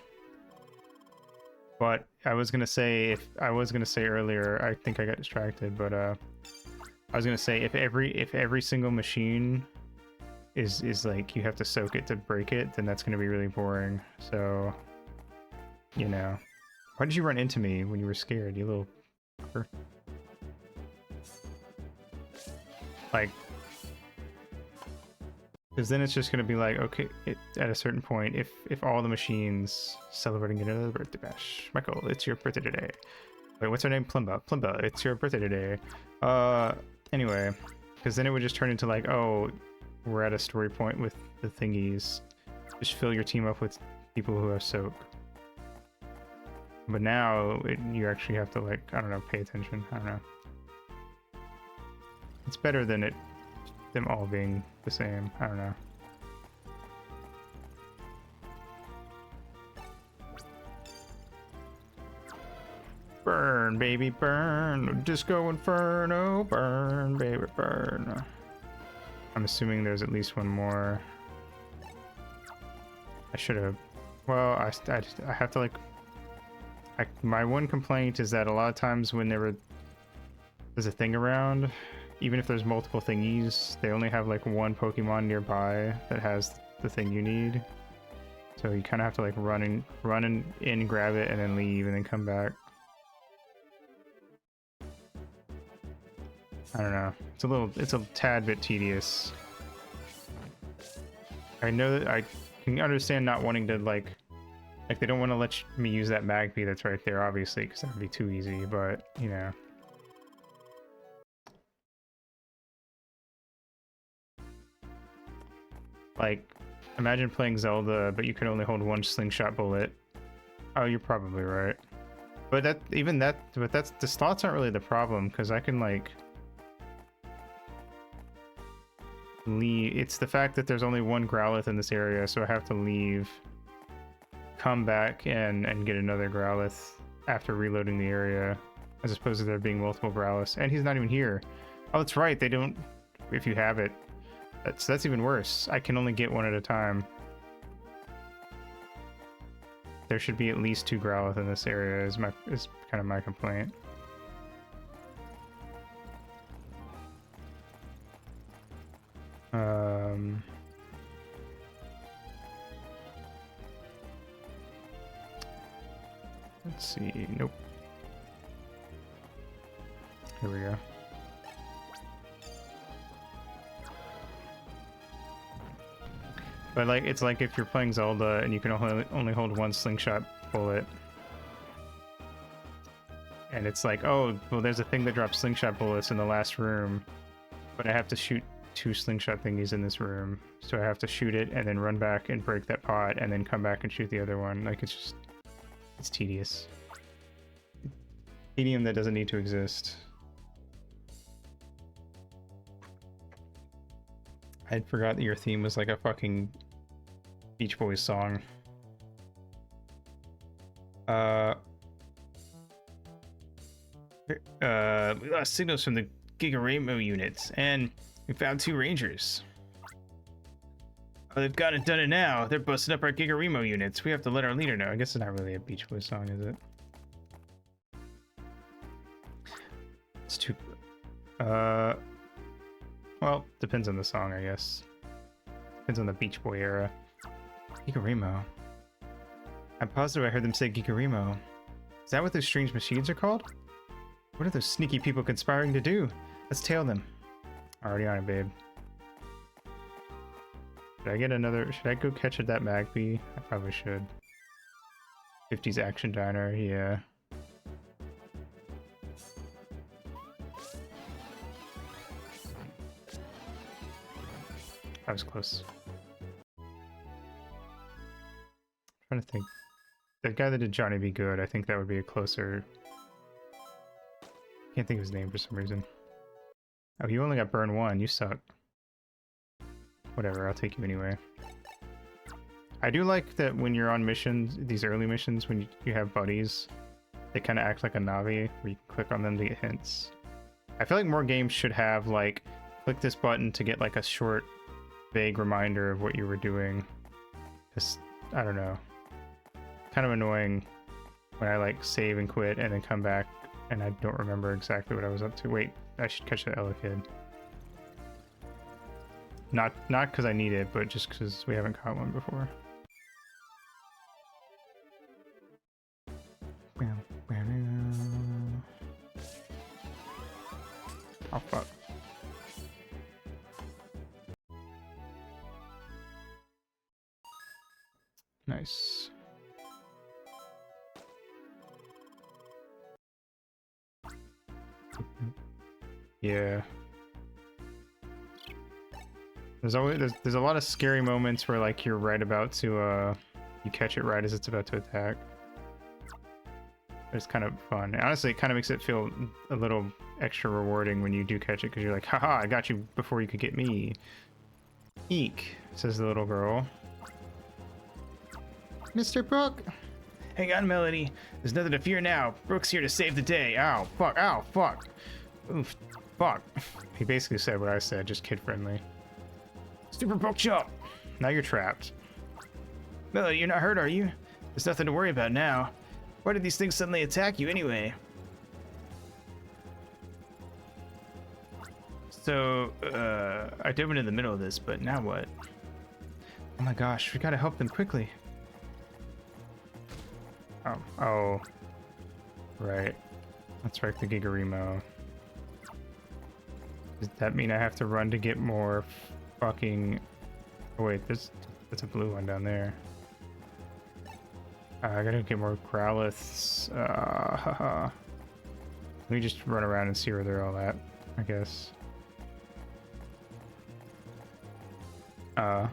But I was gonna say, earlier, I think I got distracted, but I was gonna say if every single machine is like you have to soak it to break it, then that's gonna be really boring. So, you know. Why did you run into me when you were scared, you little fucker? Like, because then it's just gonna be like, okay, at a certain point, if all the machines celebrating another birthday bash, Michael, it's your birthday today. Wait, what's her name? Plimba, it's your birthday today. Anyway, because then it would just turn into like, oh, we're at a story point with the thingies. Just fill your team up with people who have soak. But now you actually have to, like, I don't know, pay attention. I don't know. It's better than them all being the same. I don't know. Burn, baby, burn. Disco Inferno, burn, baby, burn. I'm assuming there's at least one more. I should have. Well, I have to, like. My one complaint is that a lot of times when there's a thing around, even if there's multiple thingies, they only have like one Pokemon nearby that has the thing you need. So you kind of have to like run in, grab it, and then leave, and then come back. I don't know. It's a tad bit tedious. I know that I can understand not wanting to like they don't want to let me use that Magpie that's right there, obviously, because that would be too easy, but, you know. Like, imagine playing Zelda, but you can only hold one slingshot bullet. Oh, you're probably right. But the slots aren't really the problem, because I can, like, leave. It's the fact that there's only one Growlithe in this area, so I have to leave, come back and get another Growlithe after reloading the area, as opposed to there being multiple Growliths. And he's not even here. Oh, that's right, they don't, if you have it. That's even worse. I can only get one at a time. There should be at least 2 Growlithe in this area is kind of my complaint. Let's see. Nope. Here we go. But like, it's like if you're playing Zelda and you can only hold one slingshot bullet. And it's like, oh, well, there's a thing that drops slingshot bullets in the last room, but I have to shoot 2 slingshot thingies in this room. So I have to shoot it and then run back and break that pot and then come back and shoot the other one. Like, it's just, it's tedious. Tedium that doesn't need to exist. I'd forgot that your theme was like a fucking Beach Boys song. We lost signals from the Gigaramo units, and we found 2 rangers. Oh, they've got it done it now. They're busting up our Gigaramo units. We have to let our leader know. I guess it's not really a Beach Boys song, is it? It's too... Well, depends on the song, I guess. Depends on the Beach Boy era. Gigaramo. I'm positive I heard them say Gigaramo. Is that what those strange machines are called? What are those sneaky people conspiring to do? Let's tail them. Already on it, babe. Should I get another... Should I go catch that Magpie? I probably should. 50's Action Diner, yeah. I was close. I'm trying to think. The guy that did Johnny Be Good, I think that would be a closer... Can't think of his name for some reason. Oh, you only got burn 1. You suck. Whatever, I'll take you anyway. I do like that when you're on missions, these early missions, when you have buddies, they kind of act like a Navi, where you click on them to get hints. I feel like more games should have, like, click this button to get, like, a short, vague reminder of what you were doing. Just, I don't know. Kind of annoying when I, like, save and quit and then come back and I don't remember exactly what I was up to. Wait, I should catch the Ella Kid. Not because I need it, but just because we haven't caught one before. Oh, fuck. Nice. Yeah. There's a lot of scary moments where like you're right about to you catch it right as it's about to attack. It's kind of fun. Honestly, it kind of makes it feel a little extra rewarding when you do catch it because you're like, haha, I got you before you could get me. Eek, says the little girl. Mr. Brook! Hang on, Melody. There's nothing to fear now. Brook's here to save the day. Ow, fuck, ow, fuck. Oof, fuck. He basically said what I said, just kid-friendly. Super Brook jump! Now you're trapped. Melody, you're not hurt, are you? There's nothing to worry about now. Why did these things suddenly attack you anyway? So, I dove into the middle of this, but now what? Oh my gosh, we gotta help them quickly. Oh. Right. That's right, the Gigaramo. Does that mean I have to run to get more fucking... Oh wait, that's a blue one down there. I gotta get more Growliths. Haha. Let me just run around and see where they're all at, I guess. Hold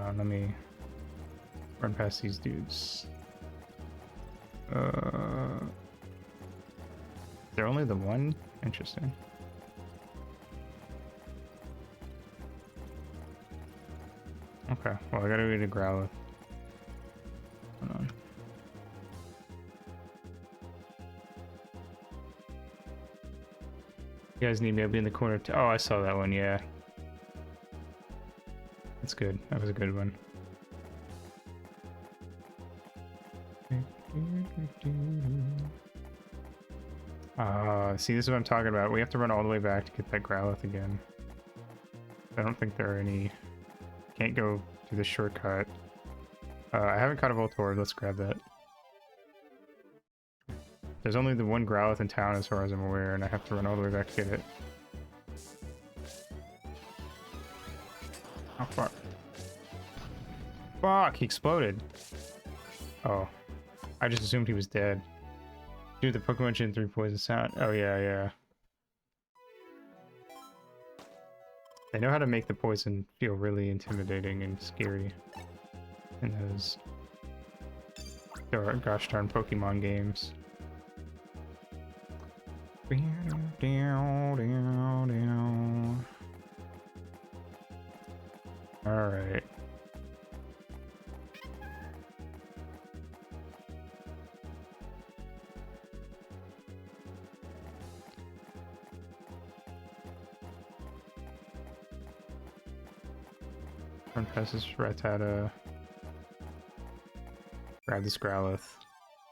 on, let me run past these dudes. They're only the one? Interesting. Okay, well I gotta go to Growlith. Hold on. You guys need me to be in the corner too. Oh, I saw that one, yeah. That's good. That was a good one. See, this is what I'm talking about. We have to run all the way back to get that Growlith again. I don't think there are any... Can't go through the shortcut. I haven't caught a Voltorb. Let's grab that. There's only the one Growlith in town as far as I'm aware, and I have to run all the way back to get it. Oh, fuck. Fuck, he exploded. Oh. I just assumed he was dead. Dude, the Pokemon Gen 3 poison sound. Oh, yeah, yeah. They know how to make the poison feel really intimidating and scary in those gosh darn Pokemon games. Alright. Run past this Rattata. Grab this Growlithe.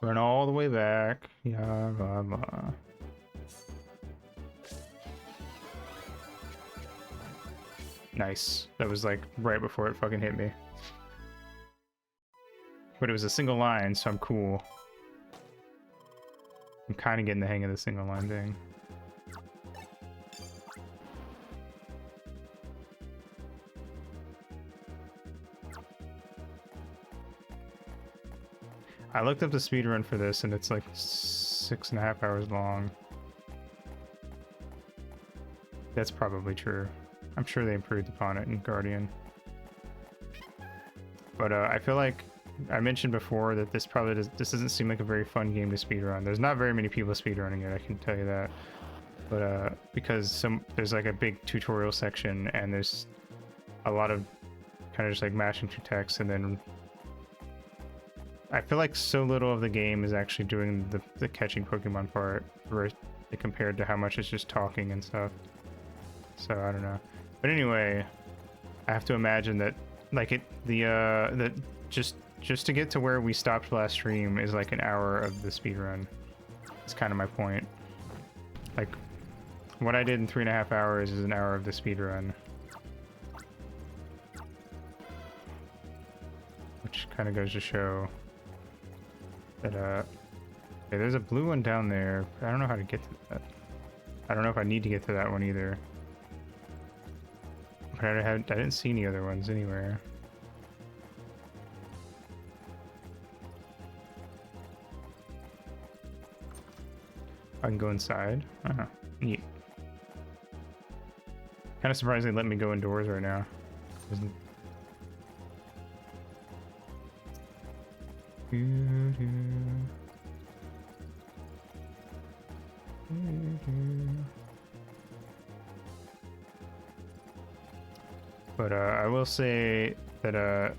Run all the way back. Yeah, blah, blah. Nice. That was like right before it fucking hit me. But it was a single line, so I'm cool. I'm kind of getting the hang of the single line thing. I looked up the speedrun for this and it's like 6.5 hours long. That's probably true. I'm sure they improved upon it in Guardian. But I feel like I mentioned before that this doesn't seem like a very fun game to speedrun. There's not very many people speedrunning it, I can tell you that. But because there's like a big tutorial section and there's a lot of kind of just like mashing through text, and then I feel like so little of the game is actually doing the catching Pokemon part compared to how much it's just talking and stuff. So I don't know. But anyway, I have to imagine that like that just to get to where we stopped last stream is like an hour of the speedrun. It's kind of my point. Like what I did in 3.5 hours is an hour of the speedrun. Which kind of goes to show that okay, there's a blue one down there. I don't know how to get to that. I don't know if I need to get to that one either. But I didn't see any other ones anywhere. I can go inside. Neat. Kind of surprised they let me go indoors right now. But I will say that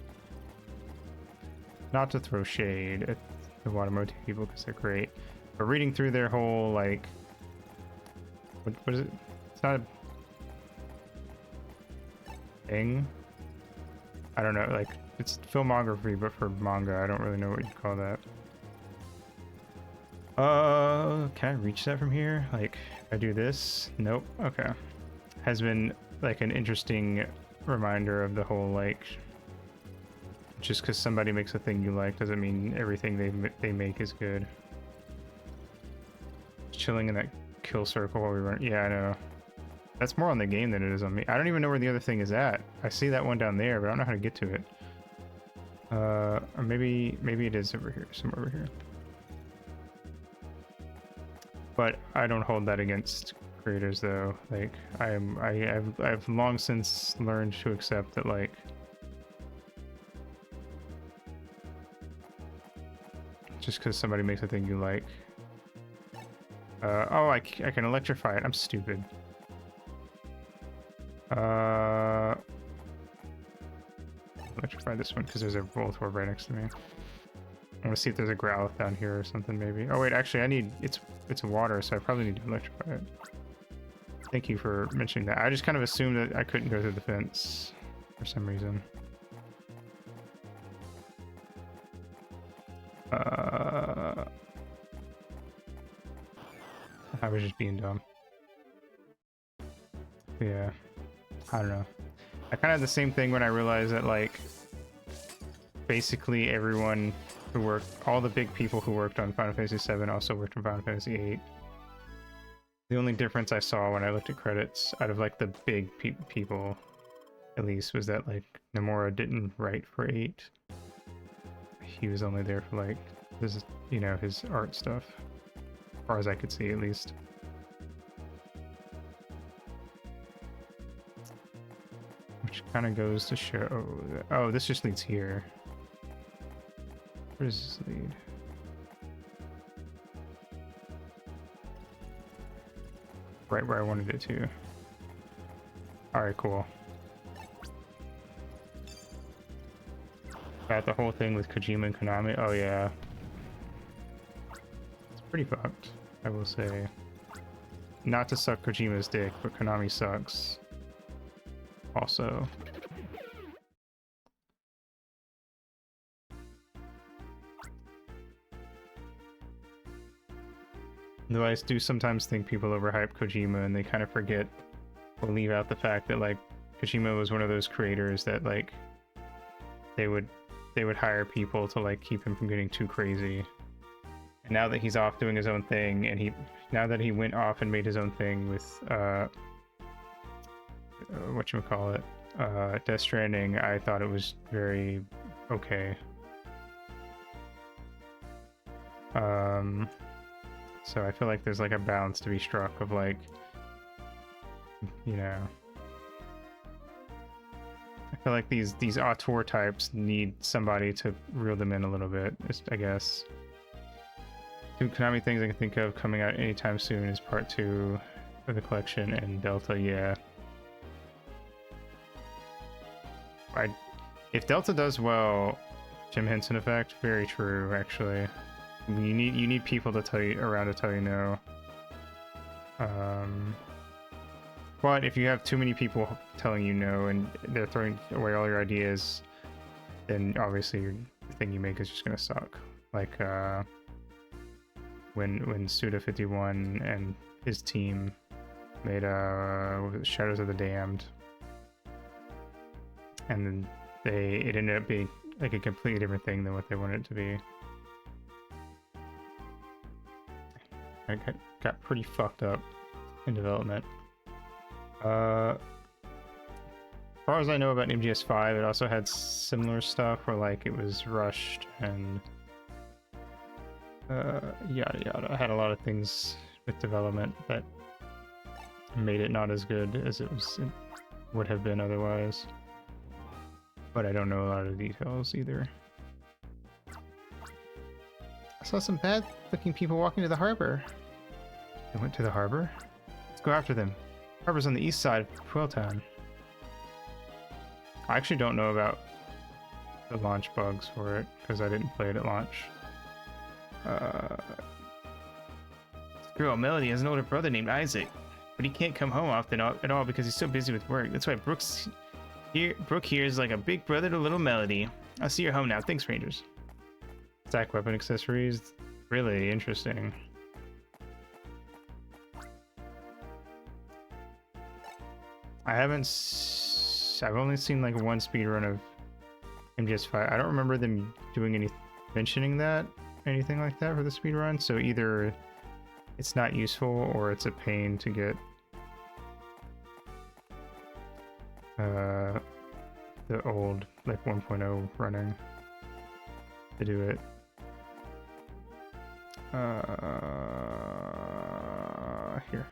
not to throw shade at the Watamote people because they're great, but reading through their whole like what is it? It's not a thing. I don't know, like it's filmography but for manga. I don't really know what you'd call that. Can I reach that from here? Like I do this? Nope. Okay. Has been like an interesting reminder of the whole like just because somebody makes a thing you like doesn't mean everything they make is good. Chilling in that kill circle while we run. Yeah, I know. That's more on the game than it is on me. I don't even know where the other thing is at. I see that one down there, but I don't know how to get to it. Or maybe it is over here, somewhere over here. But I don't hold that against creators though. Like I've long since learned to accept that like just because somebody makes a thing you like. Oh, I can electrify it. I'm stupid. Electrify this one because there's a Voltorb right next to me. I want to see if there's a Growlithe down here or something maybe. Oh wait, actually it's water, so I probably need to electrify it. Thank you for mentioning that. I just kind of assumed that I couldn't go through the fence for some reason. I was just being dumb. Yeah. I don't know. I kind of had the same thing when I realized that, like, basically everyone who worked, all the big people who worked on Final Fantasy VII also worked on Final Fantasy VIII. The only difference I saw when I looked at credits out of, like, the big people, at least, was that like Nomura didn't write for 8. He was only there for like his, you know, his art stuff, as far as I could see at least. Which kind of goes to show that, oh, this just leads here. Where does this lead? Right where I wanted it to. Alright, cool. Got the whole thing with Kojima and Konami. Oh yeah. It's pretty fucked, I will say. Not to suck Kojima's dick, but Konami sucks. Also. Though I do sometimes think people overhype Kojima and they kind of forget or leave out the fact that like Kojima was one of those creators that like they would hire people to like keep him from getting too crazy. And now that he's off doing his own thing, and now that he went off and made his own thing with whatchamacallit, Death Stranding, I thought it was very okay. So I feel like there's like a balance to be struck of like, you know, I feel like these auteur types need somebody to reel them in a little bit, I guess. 2 Konami things I can think of coming out anytime soon is Part 2 of the collection and Delta, yeah. If Delta does well, Jim Henson effect, very true actually. You need people to tell you around to tell you no. But if you have too many people telling you no and they're throwing away all your ideas, then obviously the thing you make is just gonna suck. Like when Suda51 and his team made what was it, Shadows of the Damned, and then it ended up being like a completely different thing than what they wanted it to be. I got pretty fucked up in development. As far as I know about MGS5, it also had similar stuff where like it was rushed and yada yada. I had a lot of things with development that made it not as good as it would have been otherwise. But I don't know a lot of the details either. I saw some bad looking people walking to the harbor. They went to the harbor? Let's go after them. Harbor's on the east side of Quilltown. I actually don't know about the launch bugs for it, because I didn't play it at launch. This girl, Melody, has an older brother named Isaac, but he can't come home often at all because he's so busy with work. That's why Brooke here is like a big brother to little Melody. I'll see you home now. Thanks, Rangers. Stack weapon accessories. Really interesting. I've only seen like one speedrun of MGS5. I don't remember them doing mentioning that, anything like that for the speedrun. So either it's not useful or it's a pain to get the old like 1.0 running to do it. Here.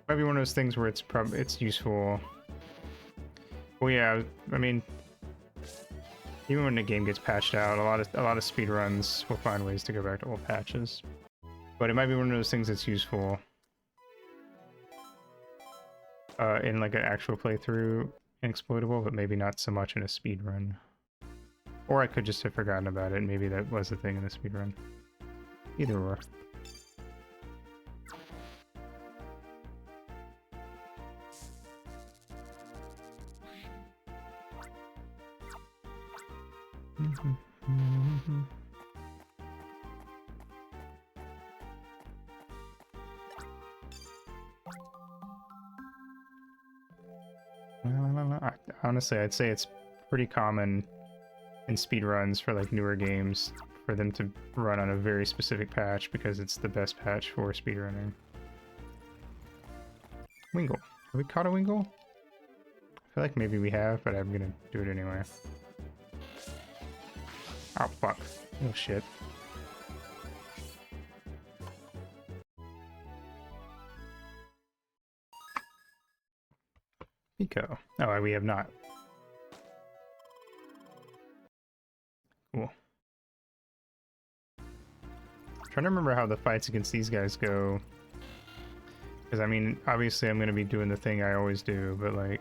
Might be one of those things where it's useful. Well, yeah, I mean, even when the game gets patched out, a lot of speedruns will find ways to go back to old patches. But it might be one of those things that's useful in like an actual playthrough in Exploitable, but maybe not so much in a speedrun. Or I could just have forgotten about it, and maybe that was the thing in the speedrun. Either or. Honestly, I'd say it's pretty common in speedruns for like newer games for them to run on a very specific patch because it's the best patch for speedrunning. Wingle, Have we caught a Wingull? I feel like maybe we have, but I'm gonna do it anyway. Oh, fuck. Oh, shit. Pico. Oh, we have not. Cool. Trying to remember how the fights against these guys go. Because, I mean, obviously I'm going to be doing the thing I always do, but, like...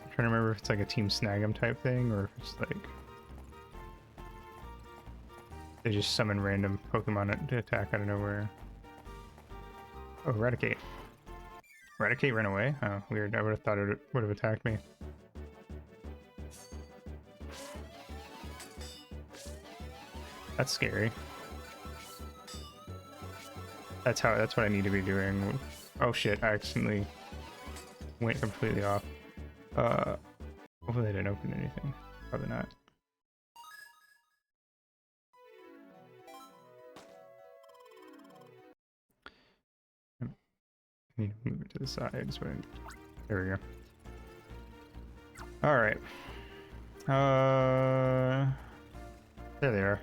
I'm trying to remember if it's like a Team Snag 'em type thing, or if it's like... They just summon random Pokemon to attack out of nowhere. Oh, Eradicate. Eradicate ran away? Oh, weird. I would have thought it would have attacked me. That's scary. That's what I need to be doing. Oh shit, I accidentally went completely off. Hopefully they didn't open anything. Probably not. I need to move it to the side. So there we go. Alright. There they are.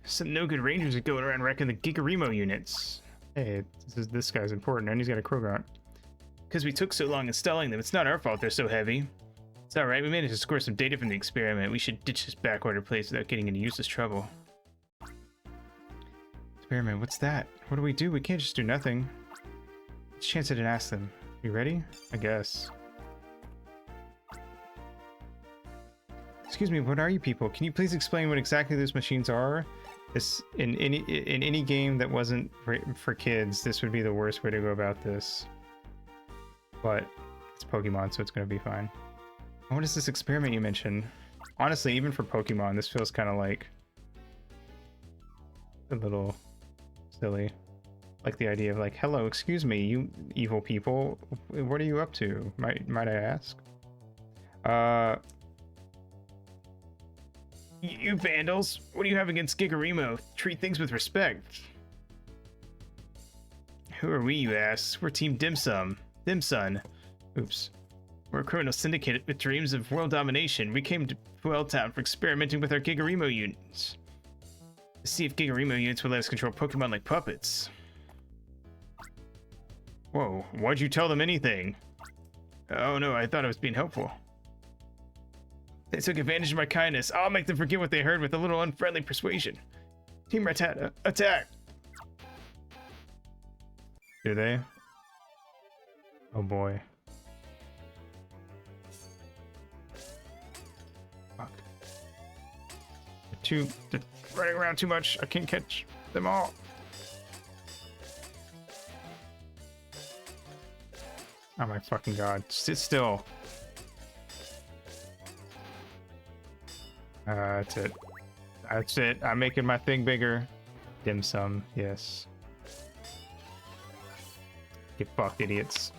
Some no-good rangers are going around wrecking the Gigarimo units. Hey, this guy's important, and he's got a Krogant. Because we took so long installing them, it's not our fault they're so heavy. It's alright, we managed to score some data from the experiment. We should ditch this backorder place without getting into useless trouble. Experiment, what's that? What do? We can't just do nothing. It's a chance I didn't ask them. You ready? I guess. Excuse me, what are you people? Can you please explain what exactly those machines are? This in any game that wasn't for kids, this would be the worst way to go about this. But it's Pokemon, so it's gonna be fine. What is this experiment you mentioned? Honestly, even for Pokemon, this feels kind of like a little silly. Like the idea of like, hello, excuse me, you evil people, what are you up to? Might I ask? You vandals, what do you have against Gigarimo? Treat things with respect. Who are we, you ask? We're Team Dimsum. Dimsun. Oops. We're a criminal syndicate with dreams of world domination. We came to Fueltown for experimenting with our Gigarimo units. To see if Gigarimo units would let us control Pokemon like puppets. Whoa, why'd you tell them anything? Oh no, I thought I was being helpful. They took advantage of my kindness. I'll make them forget what they heard with a little unfriendly persuasion. Team Rattata, attack! Do they? Oh boy. Fuck. They're running around too much. I can't catch them all. Oh my fucking god. Sit still. That's it. That's it. I'm making my thing bigger. Dim sum, yes. Get fucked, idiots.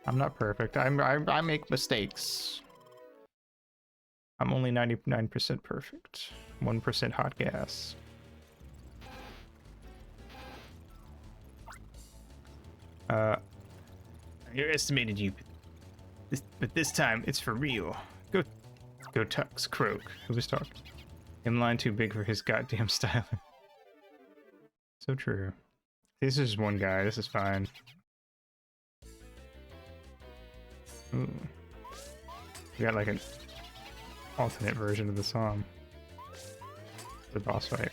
I'm not perfect. I make mistakes. I'm only 99% perfect. 1% hot gas. I underestimated you. But this time, it's for real. Go Tux, Croak. Who was talking? Inline too big for his goddamn styling. So true. This is just one guy. This is fine. Ooh. We got like an alternate version of the song. The boss fight.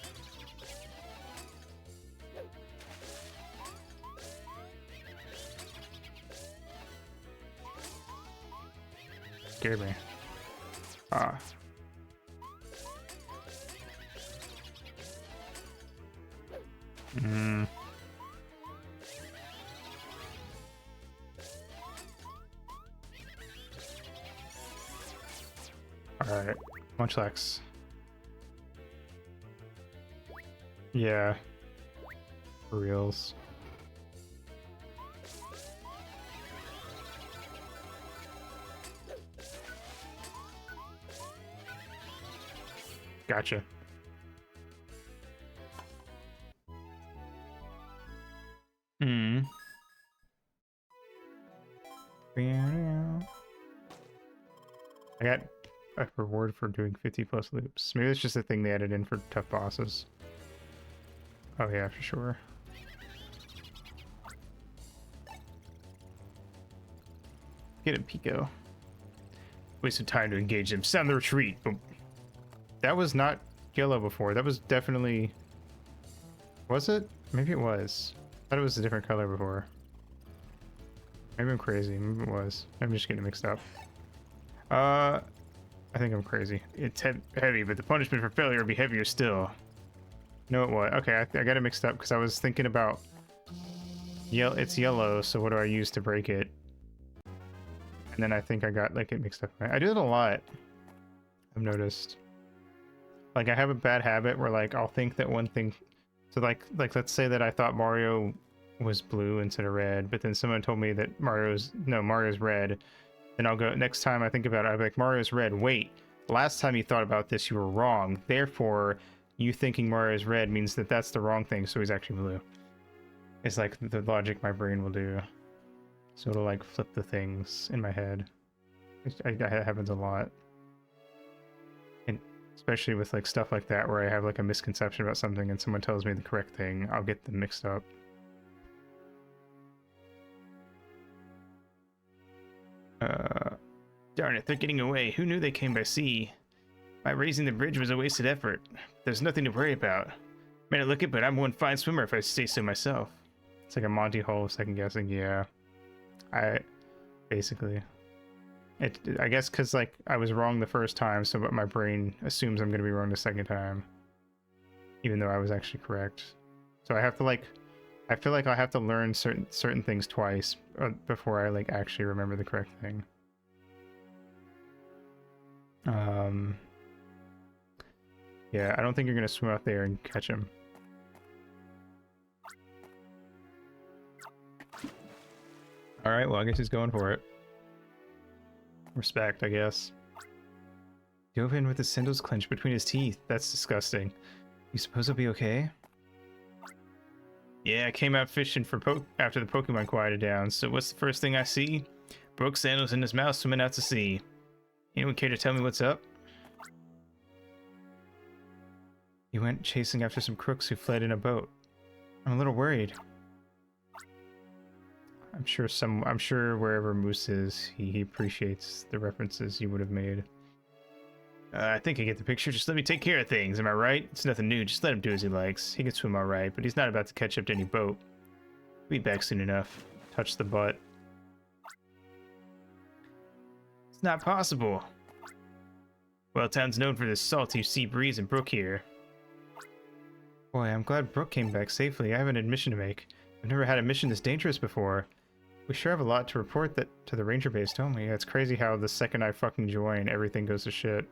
Scared me. Ah. Hmm. Alright. Munchlax. Yeah. For reals. Gotcha. Hmm. I got a reward for doing 50 plus loops. Maybe it's just a thing they added in for tough bosses. Oh yeah, for sure. Get him, Pico. Wasted time to engage them. Sound the retreat. Boom. That was not yellow before. That was definitely... Was it? Maybe it was. I thought it was a different color before. Maybe I'm crazy. Maybe it was. I'm just getting mixed up. I think I'm crazy. It's heavy, but the punishment for failure will be heavier still. No, it was. Okay, I got it mixed up because I was thinking about... It's yellow, so what do I use to break it? And then I think I got like it mixed up. I do it a lot. I've noticed. Like I have a bad habit where like I'll think that one thing... So like let's say that I thought Mario was blue instead of red, but then someone told me that Mario's red. Then I'll go, next time I think about it, I'll be like, Mario's red. Wait, last time you thought about this, you were wrong. Therefore, you thinking Mario's red means that that's the wrong thing, so he's actually blue. It's like the logic my brain will do. So it'll like flip the things in my head. It happens a lot. And especially with like stuff like that where I have like a misconception about something and someone tells me the correct thing, I'll get them mixed up. Darn it, they're getting away. Who knew they came by sea? My raising the bridge was a wasted effort. There's nothing to worry about. May not look it, but I'm one fine swimmer if I say so myself. It's like a Monty Hall second guessing, yeah. Basically. I guess because like I was wrong the first time, so but my brain assumes I'm gonna be wrong the second time. Even though I was actually correct. So I have to like, I feel like I have to learn certain things twice before I like actually remember the correct thing. Yeah, I don't think you're gonna swim out there and catch him. Alright, well I guess he's going for it. Respect, I guess. Dove in with his sandals clenched between his teeth. That's disgusting. You suppose he'll be okay? Yeah, I came out fishing for after the Pokemon quieted down, so what's the first thing I see? Broke sandals in his mouth swimming out to sea. Anyone care to tell me what's up? He went chasing after some crooks who fled in a boat. I'm a little worried. I'm sure wherever Moose is, he appreciates the references you would have made. I think I get the picture. Just let me take care of things, am I right? It's nothing new, just let him do as he likes. He can swim alright, but he's not about to catch up to any boat. He'll be back soon enough. Touch the butt. It's not possible. Well, town's known for this salty sea breeze and brook here. Boy, I'm glad Brooke came back safely. I have an admission to make. I've never had a mission this dangerous before. We sure have a lot to report that to the ranger base, don't we? It's crazy how the second I fucking join, everything goes to shit.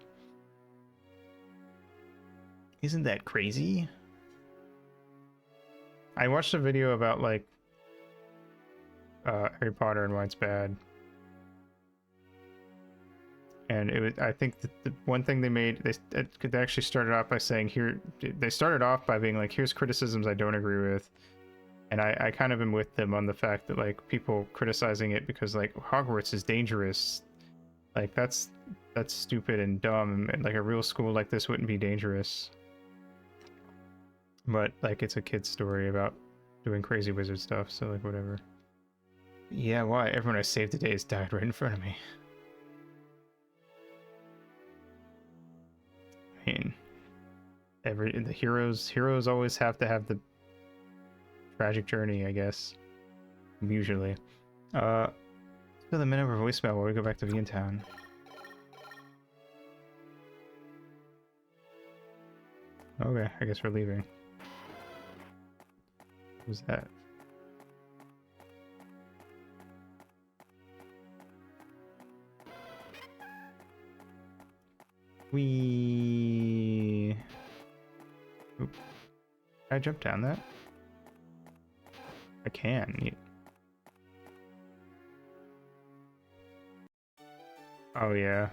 Isn't that crazy? I watched a video about like Harry Potter and why it's bad. And it was, I think the one thing they made, they actually started off by saying they started off by being like, here's criticisms I don't agree with. And I kind of am with them on the fact that like people criticizing it because like Hogwarts is dangerous. Like that's stupid and dumb, and like a real school like this wouldn't be dangerous. But like it's a kid's story about doing crazy wizard stuff, so like whatever. Yeah, why? Everyone I saved today has died right in front of me. I mean, the heroes always have to have the tragic journey, I guess. Usually. Let's go the minute of voicemail while we go back to Vegan Town. Okay, I guess we're leaving. Who's that? We... Oop. Can I jump down that? I can. Oh yeah.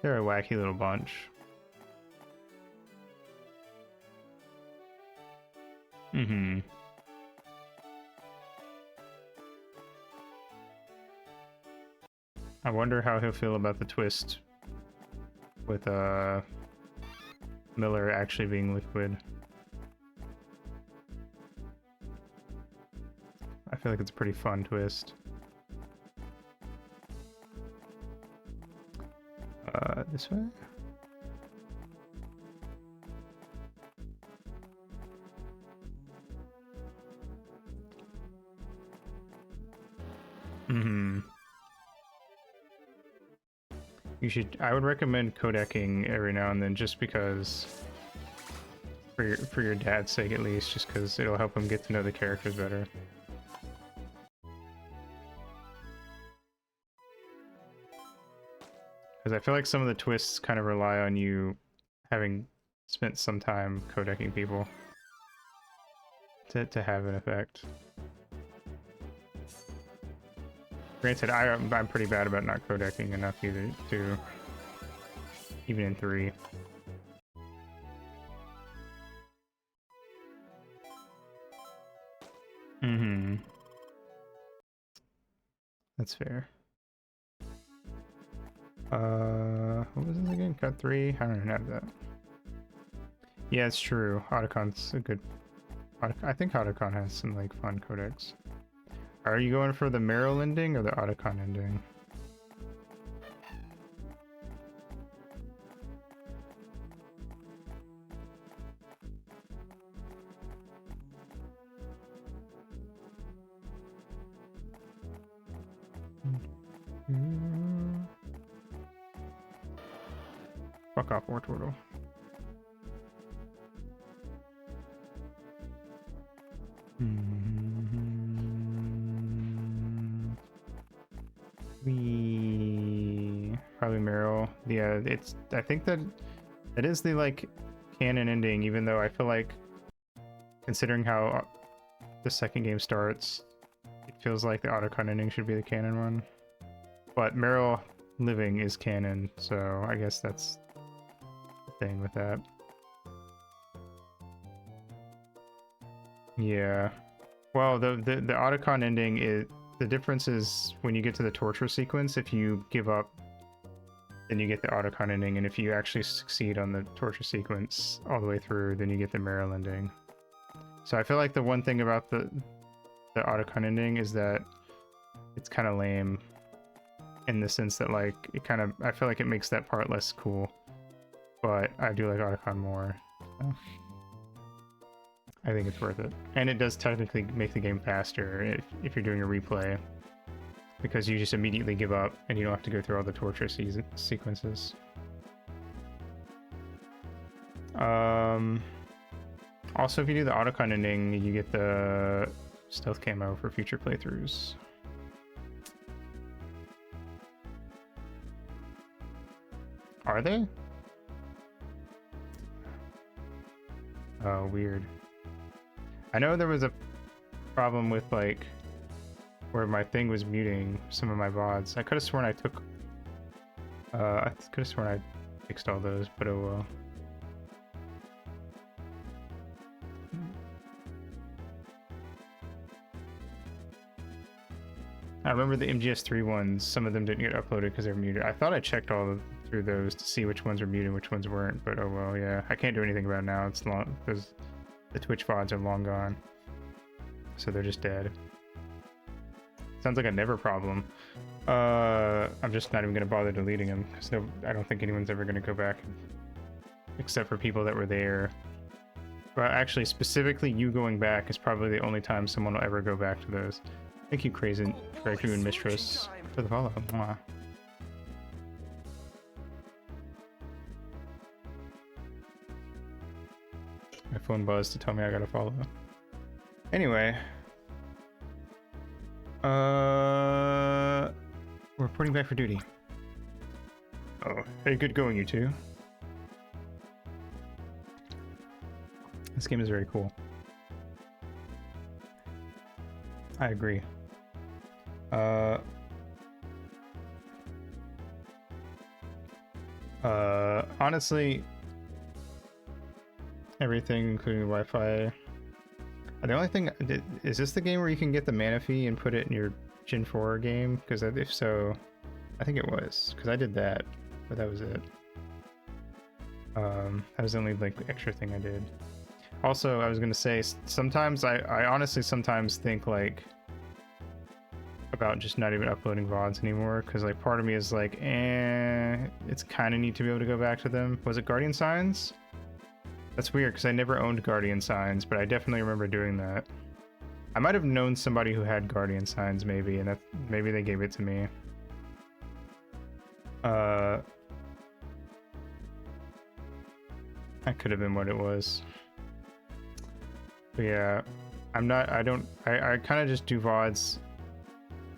They're a wacky little bunch. Mm-hmm. I wonder how he'll feel about the twist with Miller actually being liquid. I feel like it's a pretty fun twist. This way? Mm-hmm. I would recommend codecking every now and then just because, for your dad's sake at least, just because it'll help him get to know the characters better. Because I feel like some of the twists kind of rely on you having spent some time codecking people to have an effect. Granted, I'm pretty bad about not codecking enough either, too. Even in 3. Mm-hmm. That's fair. What was this again? Cut 3? I don't even have that. Yeah, it's true. Otacon's a good... I think Otacon has some, like, fun codecs. Are you going for the Meryl ending or the Otacon ending? Fuck off, War Turtle. Probably Meryl. Yeah, I think that it is the, like, canon ending, even though I feel like, considering how the second game starts, it feels like the Otacon ending should be the canon one. But Meryl living is canon, so I guess that's the thing with that. Yeah. Well, the Otacon ending is... The difference is when you get to the torture sequence, if you give up, then you get the Otacon ending, and if you actually succeed on the torture sequence all the way through, then you get the Meryl ending. So I feel like the one thing about the Otacon ending is that it's kind of lame in the sense that, like, it kind of... I feel like it makes that part less cool. But I do like Otacon more. So I think it's worth it. And it does technically make the game faster if you're doing a replay, because you just immediately give up and you don't have to go through all the torture sequences. Also, if you do the Otacon ending, you get the stealth camo for future playthroughs. Are they? Oh, weird. I know there was a problem with, like, where my thing was muting some of my VODs. I could have sworn I took... I could have sworn I fixed all those, but oh well. I remember the MGS3 ones, some of them didn't get uploaded because they were muted. I thought I checked through those to see which ones were muted and which ones weren't, but oh well, yeah. I can't do anything about it now. It's long, because the Twitch VODs are long gone. So they're just dead. Sounds like a never problem. I'm just not even going to bother deleting them, because I don't think anyone's ever going to go back, except for people that were there. Well, actually, specifically you going back is probably the only time someone will ever go back to those. Thank you, Crazy Director and Mistress, for the follow. Mwah. My phone buzzed to tell me I gotta follow. Anyway. We're reporting back for duty. Oh, hey, good going, you two. This game is very cool. I agree. Honestly, everything including Wi-Fi. The only thing is this the game where you can get the mana fee and put it in your Gen 4 game? Because if so, I think it was, because I did that, but that was it. That was the only like extra thing I did. Also, I was gonna say, sometimes I honestly sometimes think like about just not even uploading VODs anymore, because like part of me is like, it's kind of neat to be able to go back to them. Was it Guardian Signs? That's weird because I never owned Guardian Signs, but I definitely remember doing that. I might have known somebody who had Guardian Signs maybe, and maybe they gave it to me. That could have been what it was. But yeah, I kind of just do VODs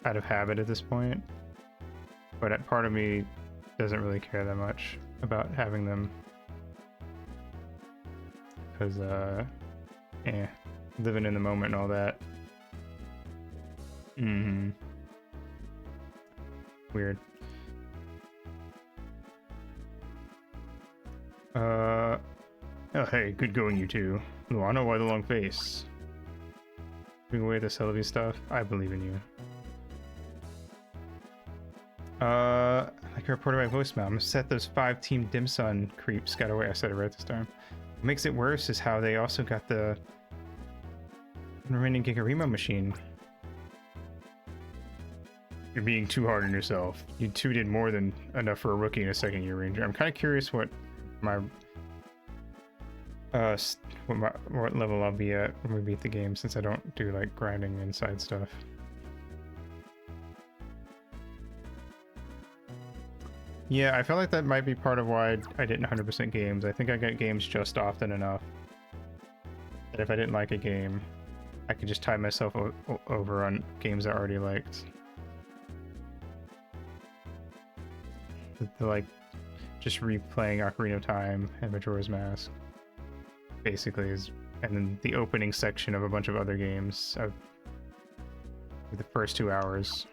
out of habit at this point. But part of me doesn't really care that much about having them. Because, living in the moment and all that. Weird. Oh hey, good going you two. Luana, why the long face? Giving away the Celebi stuff? I believe in you. Like I reported by voicemail, I'm gonna set those 5 Team Dimsun creeps got away. I said it right this time. What makes it worse is how they also got the remaining Gigarimo machine. You're being too hard on yourself. You two did more than enough for a rookie and a second year ranger. I'm kind of curious what my what level I'll be at when we beat the game, since I don't do like grinding inside stuff. Yeah, I feel like that might be part of why I didn't 100% games. I think I get games just often enough that if I didn't like a game, I could just tie myself over on games I already liked. Like just replaying Ocarina of Time and Majora's Mask basically is, and then the opening section of a bunch of other games of the first 2 hours.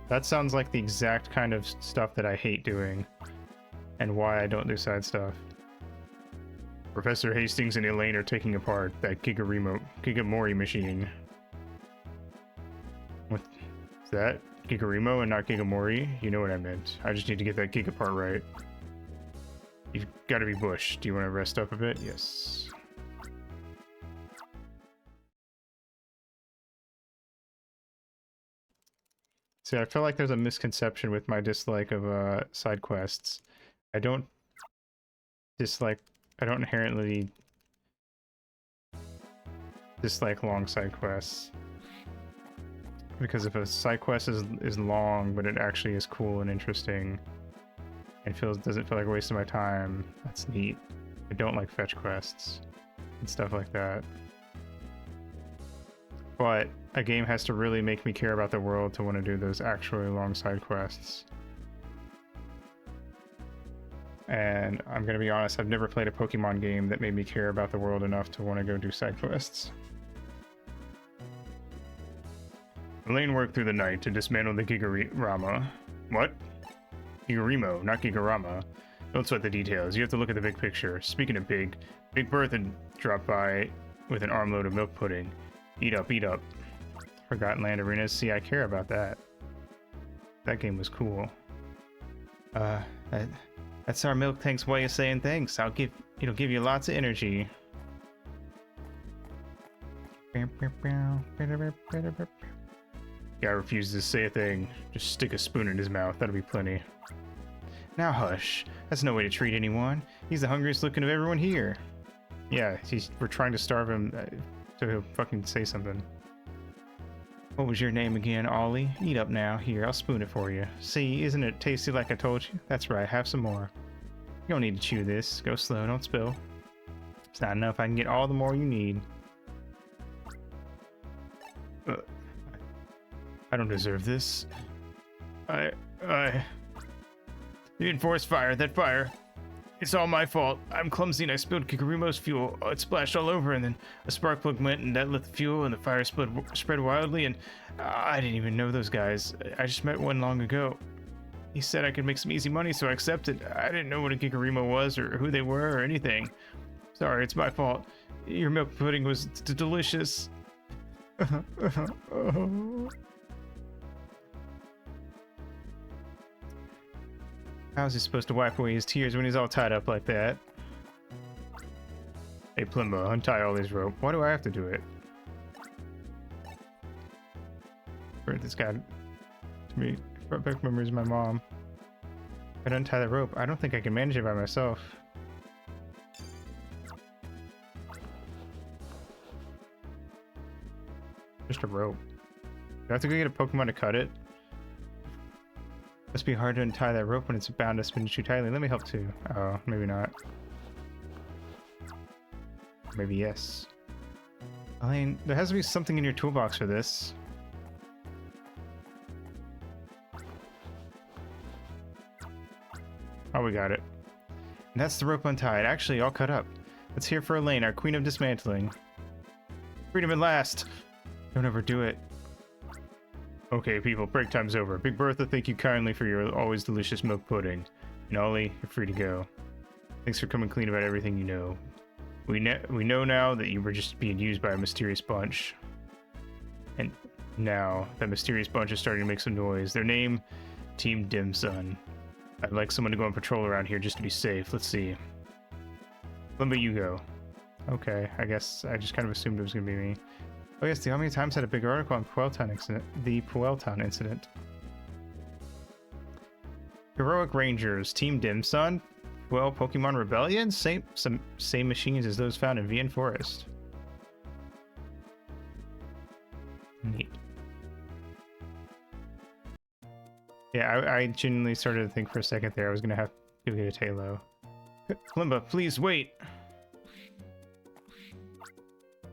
That sounds like the exact kind of stuff that I hate doing and why I don't do side stuff. Professor Hastings and Elaine are taking apart that Gigamori machine. What is that? Gigarimo and not Gigamori? You know what I meant. I just need to get that Giga part right. You've got to be Bush. Do you want to rest up a bit? Yes. See, I feel like there's a misconception with my dislike of side quests. I don't inherently dislike long side quests. Because if a side quest is long, but it actually is cool and interesting, and doesn't feel like a waste of my time, that's neat. I don't like fetch quests and stuff like that. But a game has to really make me care about the world to want to do those actually long side quests. And I'm gonna be honest, I've never played a Pokemon game that made me care about the world enough to want to go do side quests. Elaine worked through the night to dismantle the Gigarama. What? Gigarimo, not Gigarama. Don't sweat the details. You have to look at the big picture. Speaking of big, Big Bertha dropped by with an armload of milk pudding. Eat up, eat up. Forgotten Land Arenas. See, I care about that. That game was cool. That's our milk tank's way of saying thanks. It'll give you lots of energy. Guy refuses to say a thing. Just stick a spoon in his mouth. That'll be plenty. Now hush. That's no way to treat anyone. He's the hungriest looking of everyone here. Yeah, we're trying to starve him so he'll fucking say something. What was your name again, Ollie? Eat up now. Here, I'll spoon it for you. See, isn't it tasty like I told you? That's right, have some more. You don't need to chew this. Go slow, don't spill. It's not enough. I can get all the more you need. I don't deserve this. You didn't force fire. That fire. It's all my fault. I'm clumsy and I spilled Gigarimo's fuel. It splashed all over, and then a spark plug went and that lit the fuel, and the fire spread wildly, and I didn't even know those guys. I just met one long ago. He said I could make some easy money, so I accepted. I didn't know what a Gigarimo was or who they were or anything. Sorry, it's my fault. Your milk pudding was delicious. How's he supposed to wipe away his tears when he's all tied up like that? Hey, Plimbo, untie all these rope. Why do I have to do it? This guy, to me, brought back memories of my mom. I'd untie the rope. I don't think I can manage it by myself. Just a rope. Do I have to go get a Pokemon to cut it? Must be hard to untie that rope when it's bound to spin too tightly. Let me help too. Oh, maybe not. Maybe yes. Elaine, there has to be something in your toolbox for this. Oh, we got it. And that's the rope untied. Actually, all cut up. Let's hear for Elaine, our queen of dismantling. Freedom at last! Don't overdo it. Okay, people, break time's over. Big Bertha, thank you kindly for your always delicious milk pudding. And Ollie, you're free to go. Thanks for coming clean about everything you know. We know now that you were just being used by a mysterious bunch. And now, that mysterious bunch is starting to make some noise. Their name, Team Dimsun. I'd like someone to go on patrol around here just to be safe. Let's see. Limbo, you go. Okay, I guess I just kind of assumed it was going to be me. Oh yes, the Almia Times had a big article on the Puelton incident. Heroic Rangers, Team Dimsun. Well, Pokemon Rebellion? Same machines as those found in Vian Forest. Neat. Yeah, I genuinely started to think for a second there I was gonna have to get a Tailo. Limba, please wait!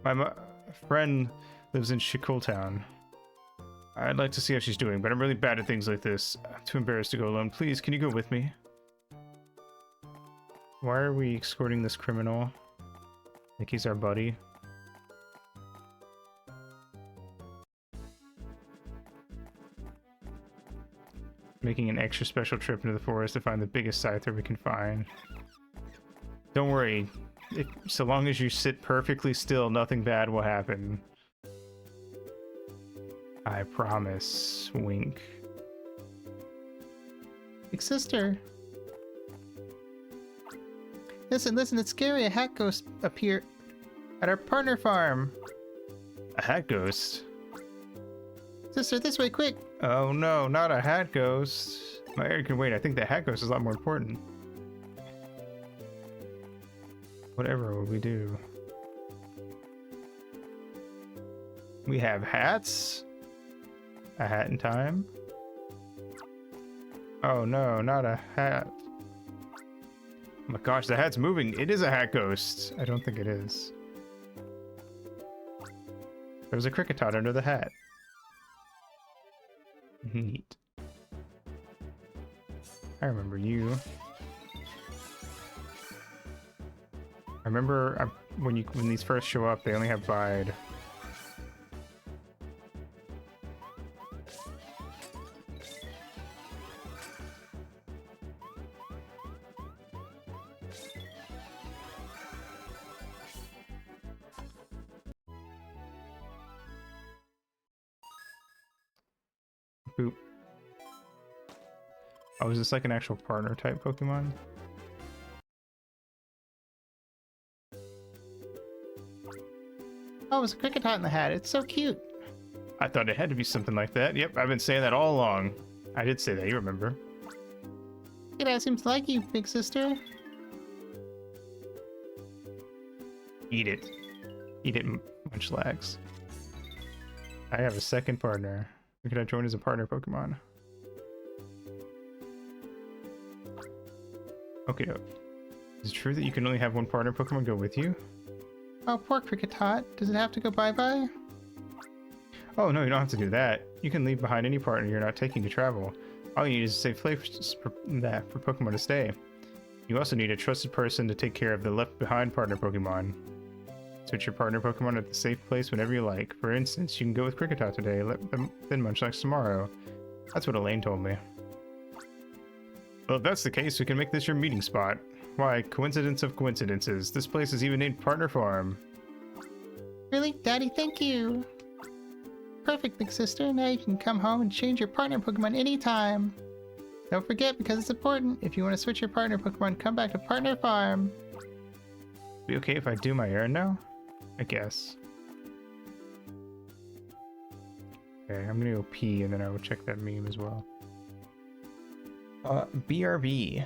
My friend lives in Shikultown. I'd like to see how she's doing, but I'm really bad at things like this. I'm too embarrassed to go alone. Please, can you go with me? Why are we escorting this criminal? Like he's our buddy. Making an extra special trip into the forest to find the biggest Scyther we can find. Don't worry. So long as you sit perfectly still, nothing bad will happen. I promise. Wink. Big sister. Listen, it's scary. A hat ghost appeared at our partner farm. A hat ghost? Sister, this way, quick. Oh no, not a hat ghost. My area can wait. I think the hat ghost is a lot more important. Whatever will we do? We have hats? A hat in time? Oh no, not a hat. Oh my gosh, the hat's moving. It is a hat ghost. I don't think it is. There's a Kricketot under the hat. Neat. I remember you. I remember when these first show up, they only have Bide. Boop. Oh, is this like an actual partner type Pokemon? Oh, it's a Kricketot in the hat. It's so cute. I thought it had to be something like that. Yep, I've been saying that all along. I did say that, you remember. It seems to like you, big sister. Eat it. Eat it, Munchlax. I have a second partner. Who could I join as a partner Pokemon? Okay, is it true that you can only have one partner Pokemon go with you? Oh, poor Kricketot. Does it have to go bye-bye? Oh no, you don't have to do that. You can leave behind any partner you're not taking to travel. All you need is a safe place for Pokemon to stay. You also need a trusted person to take care of the left behind partner Pokemon. Switch your partner Pokemon at the safe place whenever you like. For instance, you can go with Kricketot today, then Munchlax tomorrow. That's what Elaine told me. Well, if that's the case, we can make this your meeting spot. Why, coincidence of coincidences. This place is even named Partner Farm. Really? Daddy, thank you. Perfect, big sister. Now you can come home and change your partner Pokemon anytime. Don't forget, because it's important, if you want to switch your partner Pokemon, come back to Partner Farm. Be okay if I do my errand now? I guess. Okay, I'm gonna go pee and then I will check that meme as well. BRB.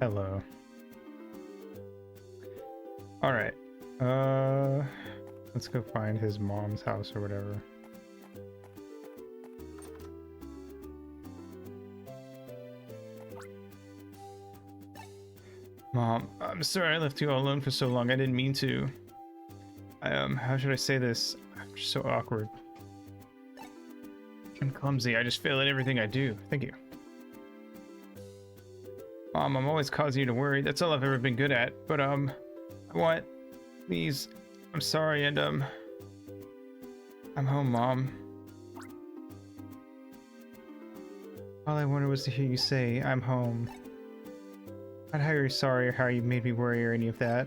Hello. Alright. Let's go find his mom's house or whatever. Mom, I'm sorry I left you all alone for so long. I didn't mean to. How should I say this? I'm just so awkward. I'm clumsy. I just fail at everything I do. Thank you. Mom, I'm always causing you to worry. That's all I've ever been good at. But, please, I'm sorry, and, I'm home, Mom. All I wanted was to hear you say, I'm home. Not how you're sorry or how you made me worry or any of that.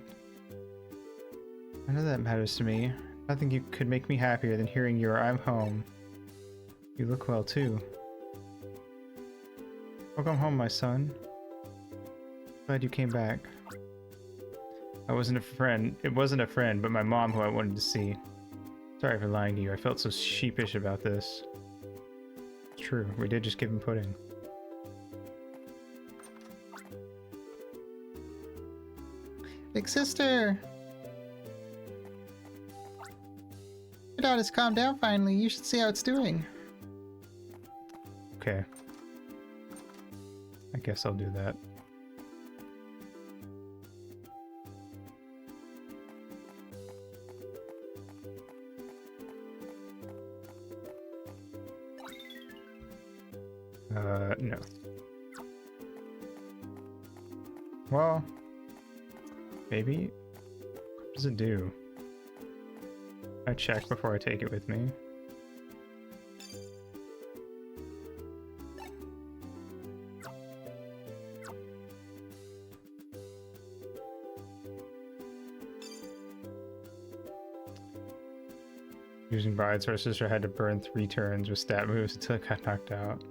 None of that matters to me. Nothing you could make me happier than hearing your I'm home. You look well, too. Welcome home, my son. Glad you came back. I wasn't a friend. It wasn't a friend, but my mom who I wanted to see. Sorry for lying to you. I felt so sheepish about this. It's true. We did just give him pudding. Big sister! Your daughter's calmed down finally. You should see how it's doing. Okay. I guess I'll do that. No. Well, maybe. What does it do? I check before I take it with me. Using brides, our sister had to burn 3 turns with stat moves until it got knocked out.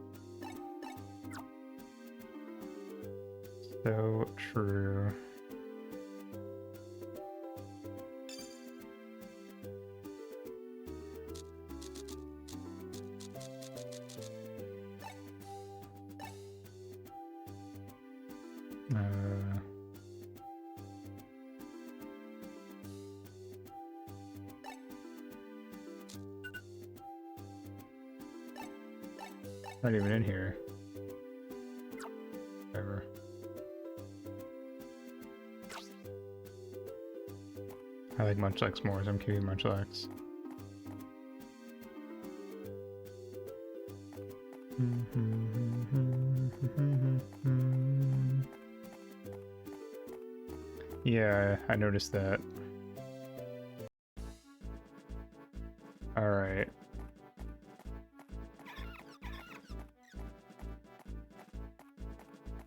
So true. Not even in here. Whatever. I like Munchlax more, so I'm keeping Munchlax. Yeah, I noticed that. Alright.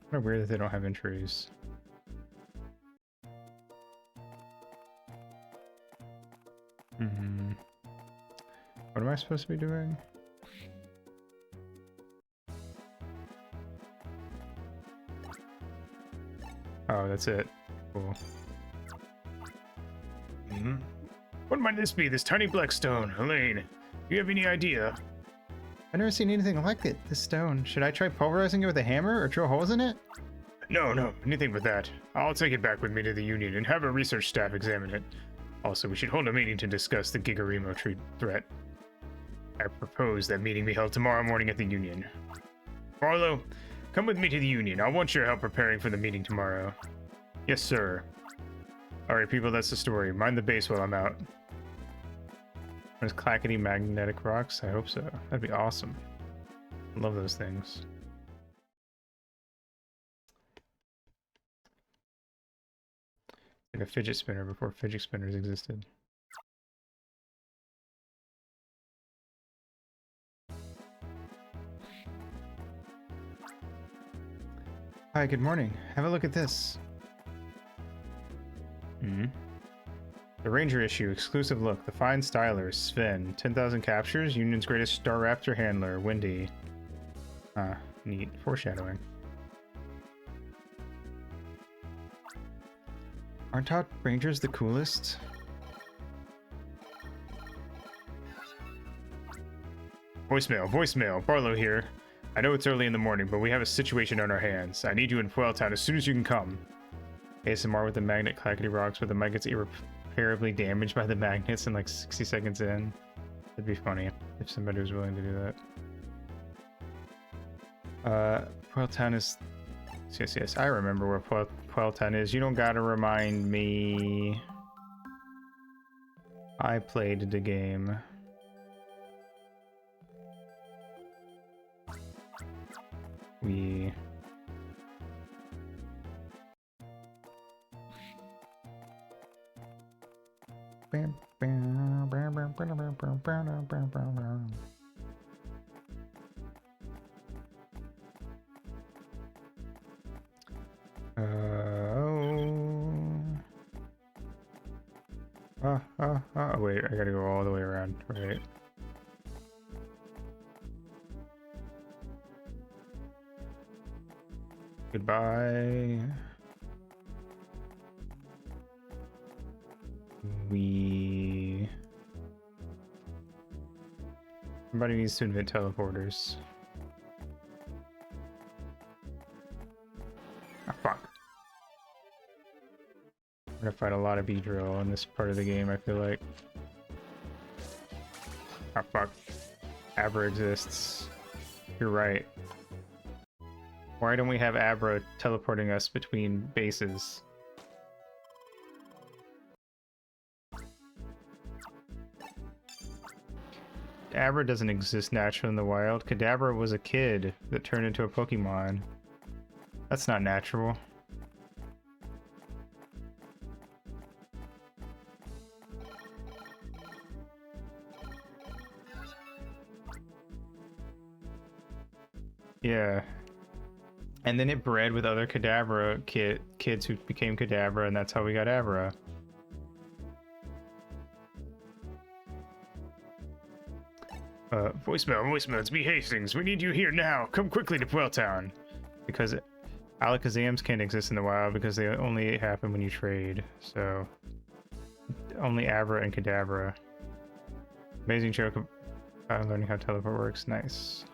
Kind of weird that they don't have entries. What am I supposed to be doing? Oh, that's it. Cool. What might this be? This tiny black stone? Elaine, do you have any idea? I've never seen anything like it. This stone. Should I try pulverizing it with a hammer or drill holes in it? No, anything but that. I'll take it back with me to the Union and have a research staff examine it. Also, we should hold a meeting to discuss the Gigarimo threat. I propose that meeting be held tomorrow morning at the Union. Barlow, come with me to the Union. I want your help preparing for the meeting tomorrow. Yes, sir. Alright, people, that's the story. Mind the base while I'm out. There's clackety magnetic rocks? I hope so. That'd be awesome. I love those things. Like a fidget spinner before fidget spinners existed. Hi, good morning. Have a look at this. The Ranger issue, exclusive look. The Fine Styler, Sven. 10,000 captures, Union's greatest Staraptor handler, Windy. Ah, neat. Foreshadowing. Aren't top Rangers the coolest? Voicemail. Barlow here. I know it's early in the morning, but we have a situation on our hands. I need you in Puel Town as soon as you can come. ASMR with the magnet clackety rocks, where the mic gets irreparably damaged by the magnets in like 60 seconds in. That'd be funny if somebody was willing to do that. Puel Town is... Yes, I remember where Puel Town is. You don't gotta remind me. I played the game. We... wait, I gotta go all the way around, right? Goodbye. Somebody needs to invent teleporters. Ah, fuck. I'm gonna fight a lot of Beedrill in this part of the game, I feel like. Ah, fuck. Abra exists. You're right. Why don't we have Abra teleporting us between bases? Abra doesn't exist naturally in the wild. Kadabra was a kid that turned into a Pokemon. That's not natural. Yeah. And then it bred with other Kadabra kids who became Kadabra, and that's how we got Abra. Voicemail, it's me, Hastings. We need you here now. Come quickly to Puel Town. Because Alakazams can't exist in the wild because they only happen when you trade. So, only Abra and Kadabra. Amazing joke about learning how teleport works. Nice.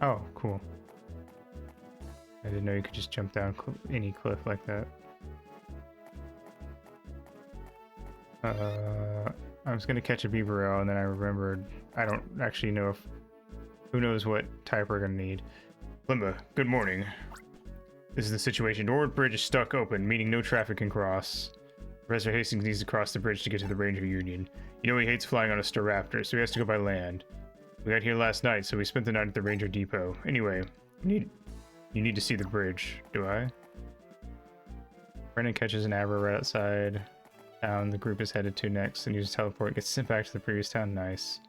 Oh, cool. I didn't know you could just jump down any cliff like that. I was gonna catch a Beaverell and then I remembered I don't actually know if... Who knows what type we're gonna need. Limba, good morning. This is the situation. Norwood Bridge is stuck open, meaning no traffic can cross. Professor Hastings needs to cross the bridge to get to the Ranger Union. You know he hates flying on a Staraptor, so he has to go by land. We got here last night, so we spent the night at the Ranger Depot. Anyway, you need to see the bridge. Do I? Brennan catches an Abra right outside town the group is headed to next and uses teleport, gets sent back to the previous town. Nice.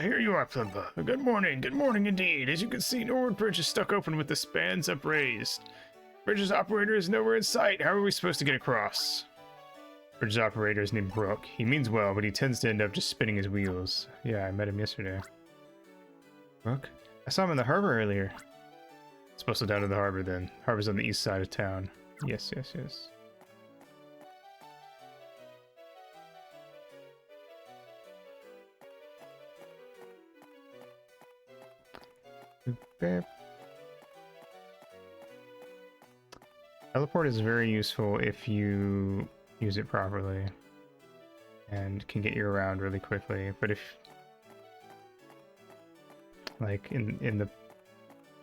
Here you are, Plimpa. Good morning indeed. As you can see, Norwood Bridge is stuck open with the spans upraised. Bridge's operator is nowhere in sight. How are we supposed to get across? Bridge's operator is named Brooke. He means well, but he tends to end up just spinning his wheels. Yeah, I met him yesterday. Brooke? I saw him in the harbor earlier. Supposed to down to the harbor then. Harbor's on the east side of town. Yes. Teleport is very useful if you use it properly and can get you around really quickly, but if like in the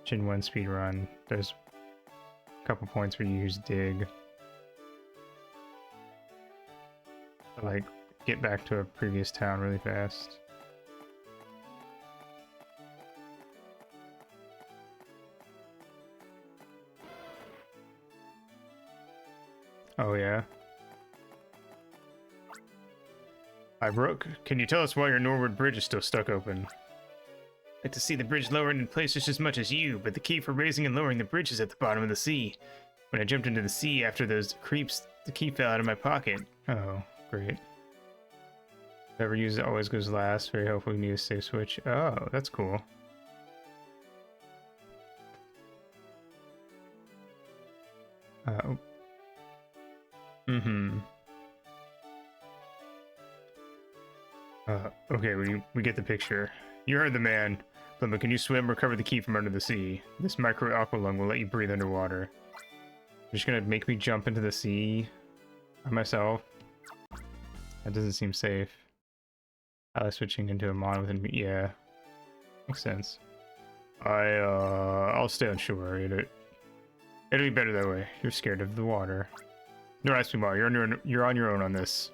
Gen 1 speedrun, there's a couple points where you use dig to like get back to a previous town really fast. Oh yeah. Hi Brooke, can you tell us why your Norwood Bridge is still stuck open? I'd like to see the bridge lowered in place just as much as you, but the key for raising and lowering the bridge is at the bottom of the sea. When I jumped into the sea after those creeps, the key fell out of my pocket. Oh, great. Whoever uses it always goes last. Very helpful. We need a safe switch. Oh, that's cool. Oh. Mm-hmm. Okay, we get the picture. You heard the man. But can you swim or recover the key from under the sea? This micro aqua lung will let you breathe underwater. You're just gonna make me jump into the sea by myself? That doesn't seem safe. I like switching into a mon within me. Yeah. Makes sense. I'll stay on shore. It'll be better that way. You're scared of the water. No, ask me more. You're on your own on this.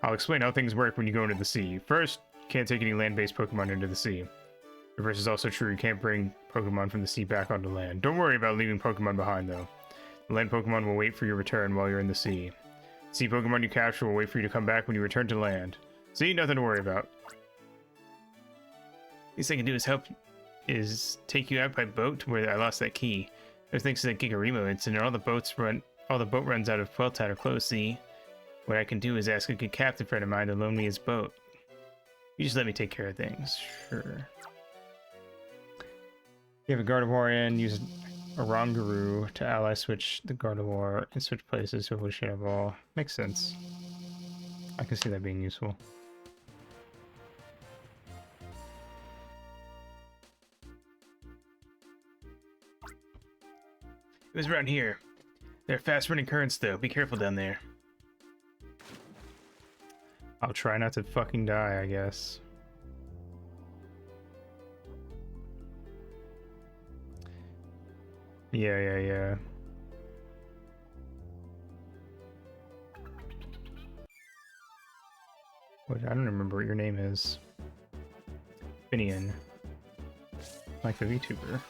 I'll explain how things work when you go into the sea. First, you can't take any land-based Pokemon into the sea. The reverse is also true. You can't bring Pokemon from the sea back onto land. Don't worry about leaving Pokemon behind, though. The land Pokemon will wait for your return while you're in the sea. Sea Pokemon you capture will wait for you to come back when you return to land. See? Nothing to worry about. Least I can do is take you out by boat to where I lost that key. There's thanks to that Gigarimo incident, all the boat runs out of Pueltat are closed, see? What I can do is ask a good captain friend of mine to loan me his boat. You just let me take care of things. Sure. You have a Gardevoir in, use a Rongaroo to ally switch the Gardevoir and switch places to avoid Shadow Ball. Makes sense. I can see that being useful. It was around here. There are fast running currents though. Be careful down there. I'll try not to fucking die, I guess. Yeah. What? I don't remember what your name is. Finian. Like the VTuber.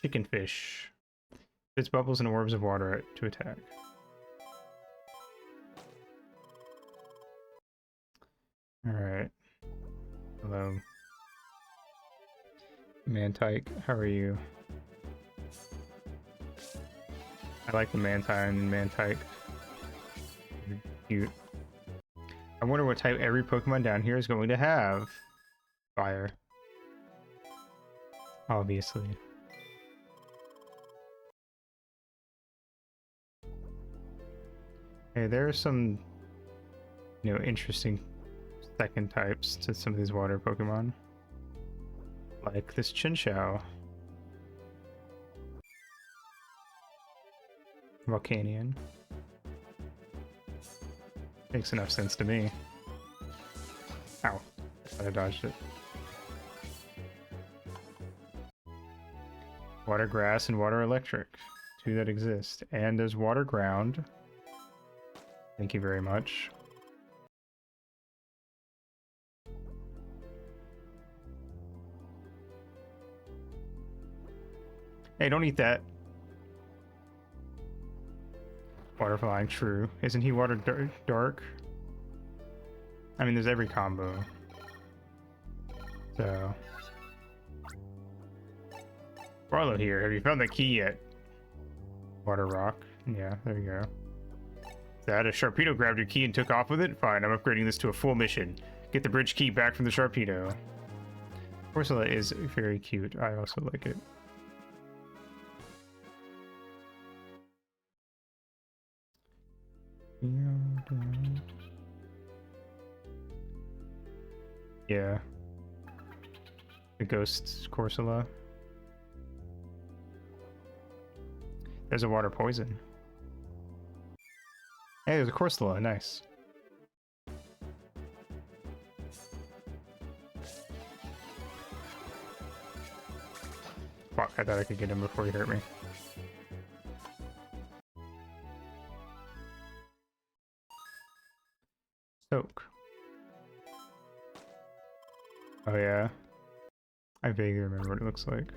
Chicken fish. Spits bubbles and orbs of water to attack. Alright. Hello. Mantike, how are you? I like the Mantine and Mantike. They're cute. I wonder what type every Pokemon down here is going to have. Fire. Obviously. Hey, there are some, interesting second types to some of these water Pokemon. Like this Chinchou. Volcanion. Makes enough sense to me. Ow. I dodged it. Water grass and water electric. Two that exist. And there's water ground. Thank you very much. Hey, don't eat that. Water flying, true. Isn't he water dark? I mean, there's every combo. So. Barlow here. Have you found the key yet? Water rock. Yeah, there you go. That a Sharpedo grabbed your key and took off with it? Fine, I'm upgrading this to a full mission. Get the bridge key back from the Sharpedo. Corsola is very cute. I also like it. Yeah. The ghost Corsola. There's a water poison. Hey, there's a Corsola. Nice. Fuck, I thought I could get him before he hurt me. Soak. Oh yeah. I vaguely remember what it looks like.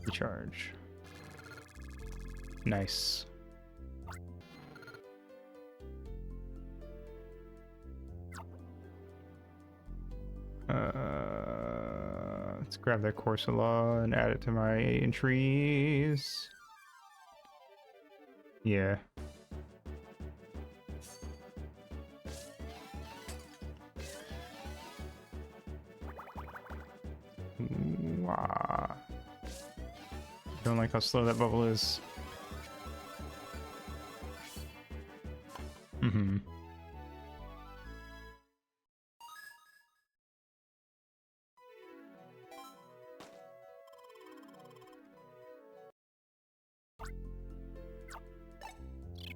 Recharge. Nice. Let's grab that Corsola and add it to my entries. Yeah. Wow. Don't like how slow that bubble is. Mm-hmm.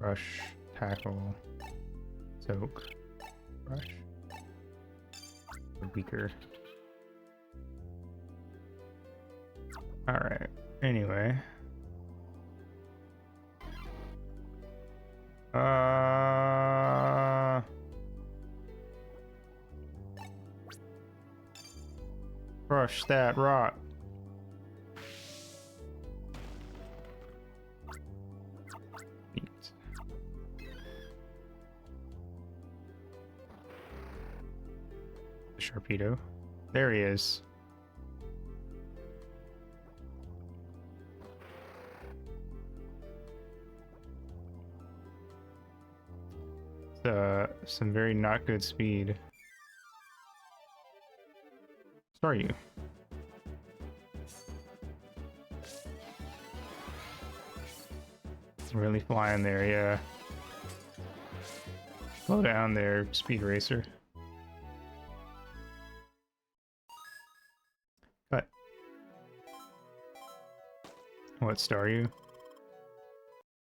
Rush, tackle, soak, rush. Weaker. Alright. Anyway. Crush that rock. Neat. The Sharpedo. There he is. Some very not good speed. So are you? Really flying there, yeah. Slow down there, Speed Racer. Cut. What star are you?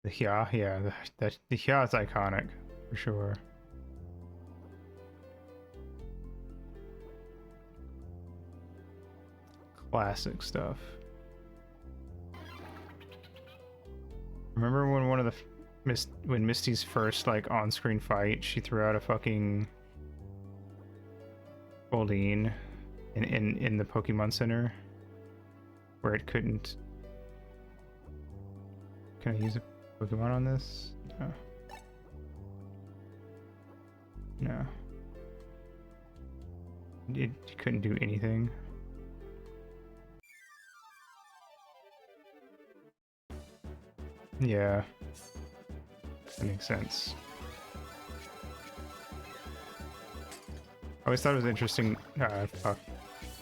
The Hya, yeah, the Hya is iconic for sure. Classic stuff. Remember when one of the when Misty's first like on-screen fight, she threw out a fucking Goldeen in the Pokemon Center where it couldn't. Can I use a Pokemon on this? No. No. It couldn't do anything. Yeah. That makes sense. I always thought it was interesting. Fuck.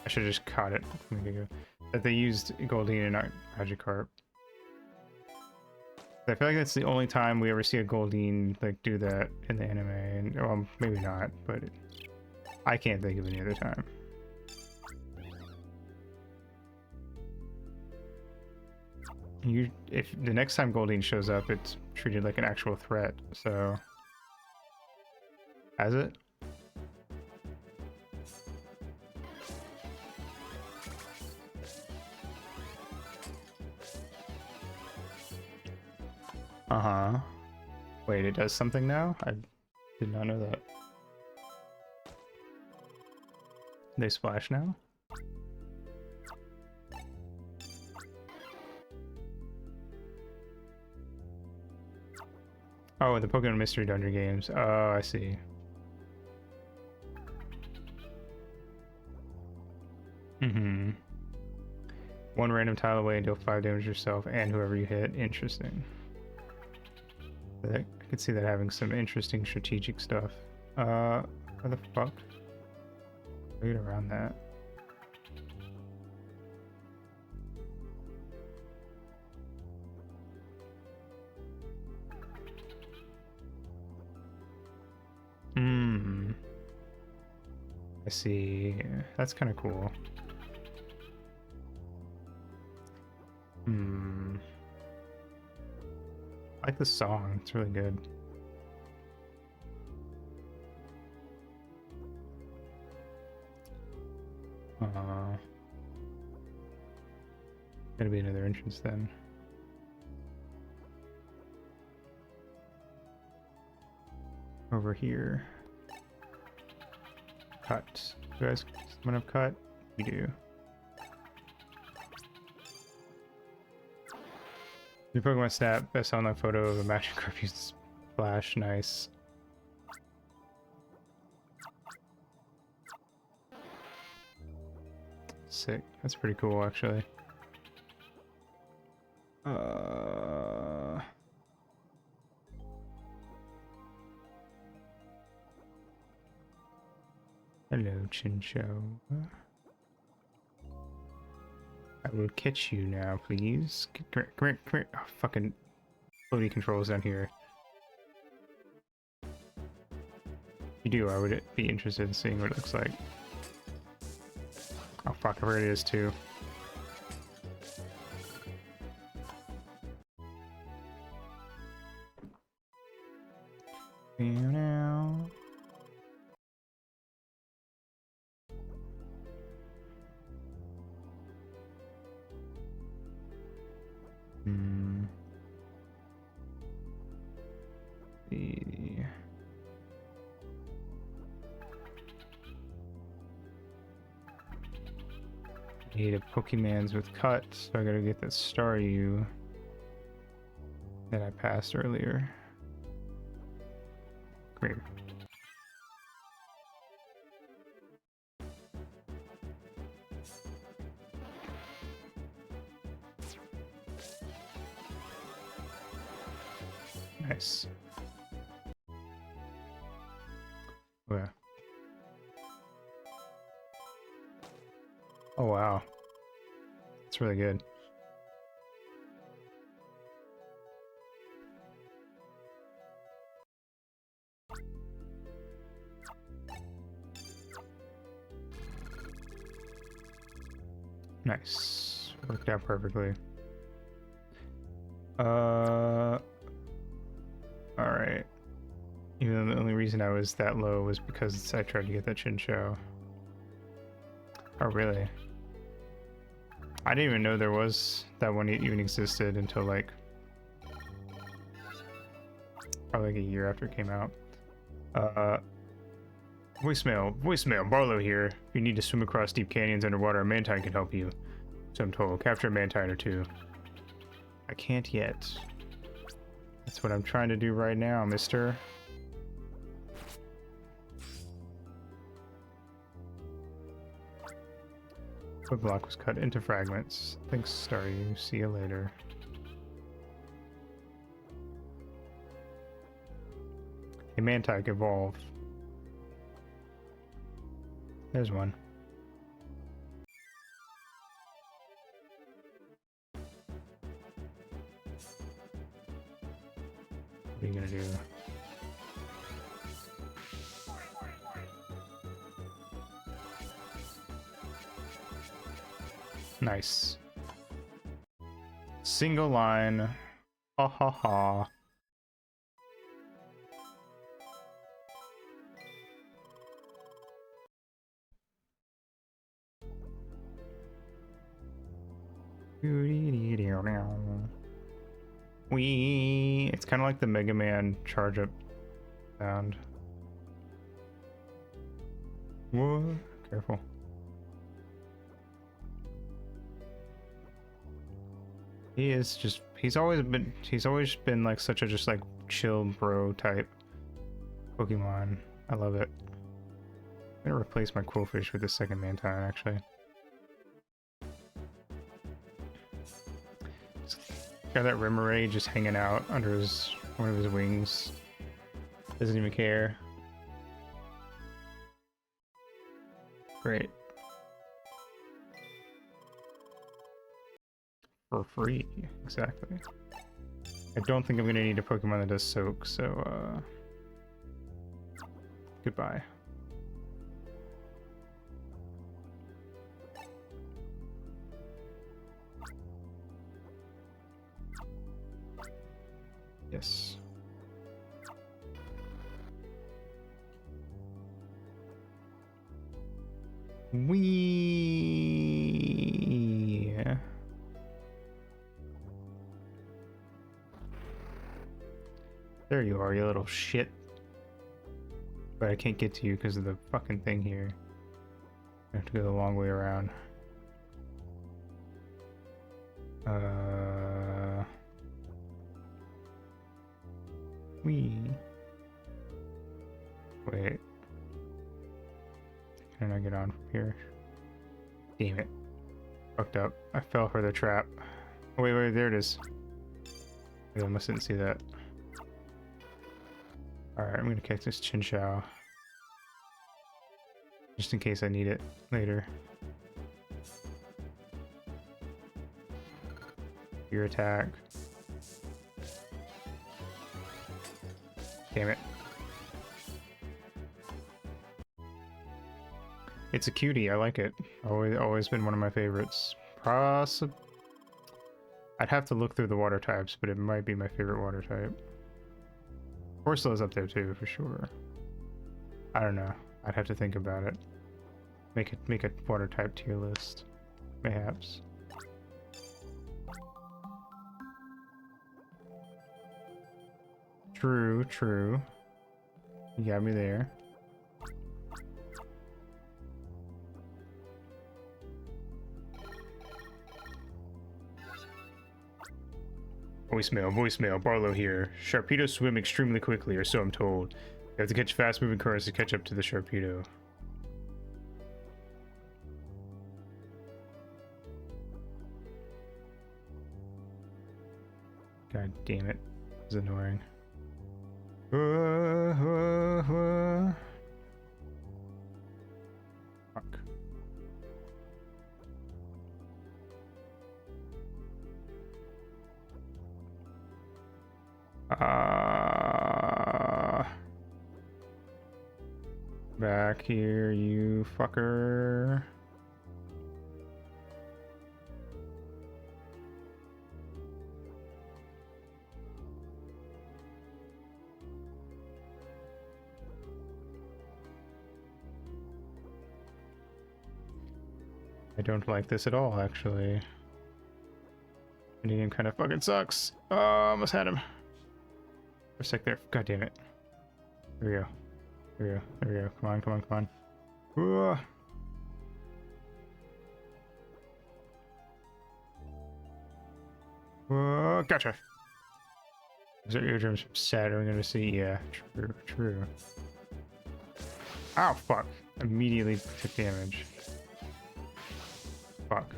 I should have just caught it a minute ago. That they used Goldeen and Magikarp. I feel like that's the only time we ever see a Goldeen like do that in the anime, and well, maybe not, but I can't think of any other time. If the next time Goldeen shows up, it's treated like an actual threat. So, has it? Uh-huh. Wait, it does something now? I did not know that. They splash now? Oh, the Pokemon Mystery Dungeon games. Oh, I see. Mm-hmm. One random tile away and deal 5 damage yourself and whoever you hit. Interesting. I could see that having some interesting strategic stuff. Where the fuck? Get around that. Hmm. I see. That's kind of cool. Hmm. I like the song. It's really good. Gonna be another entrance then. Over here. Cut. You guys someone have cut? You do. Your Pokemon Snap, best online photo of a Magikarp used splash. Nice. Sick. That's pretty cool, actually. Hello, Chincho. I will catch you now, please. Come here, come here, come here. Oh, fucking floaty controls down here. If you do, I would be interested in seeing what it looks like. Oh fuck, I forgot it is too. Now. The need a Pokemans with cut, so I gotta get that Staryu that I passed earlier. Great. Nice. Oh, yeah. Oh wow. That's really good. Nice. Worked out perfectly. Alright. Even though the only reason I was that low was because I tried to get that Chinchou. Oh, really? I didn't even know there was that one even existed until like probably like a year after it came out. Voicemail, Barlow here. If you need to swim across deep canyons underwater, a Mantine can help you. So I'm told. Capture a Mantine or two. I can't yet. That's what I'm trying to do right now, mister. The block was cut into fragments. Thanks, Staryu. See you later. A Mantine evolve. There's one. What are you gonna do? Nice. Single line. Ha ha ha. It's kind of like the Mega Man charge up sound. Whoa, careful. He's always been like such a just like chill bro type Pokemon. I love it. I'm gonna replace my Quillfish with the second Mantine actually. Got that Remoraid just hanging out under one of his wings. Doesn't even care. Great. For free, exactly. I don't think I'm gonna need a Pokemon that does soak, so goodbye. Yes. There you are, you little shit. But I can't get to you because of the fucking thing here. I have to go the long way around. Wait. Can I get on from here? Damn it. Fucked up. I fell for the trap. Oh, wait, there it is. Wait, I must didn't see that. Alright, I'm gonna catch this Chinchou. Just in case I need it later. your attack. Damn it. It's a cutie, I like it. Always been one of my favorites. I'd have to look through the water types, but it might be my favorite water type. Corso's up there too, for sure. I don't know. I'd have to think about it. Make a water type tier list. Mayhaps. True, true. You got me there. Voicemail, Barlow here. Sharpedos swim extremely quickly, or so I'm told. You have to catch fast-moving currents to catch up to the Sharpedo. God damn it. This is annoying. Fuck. Back here, you fucker. I don't like this at all, actually. The game kind of fucking sucks. Oh, almost had him. For a sec there. God damn it. There we go. There we go. There we go. Come on, come on, come on. Whoa, gotcha. Is there eardrums from Saturn gonna see? Yeah, true, true. Ow, fuck. Immediately took damage. Fuck.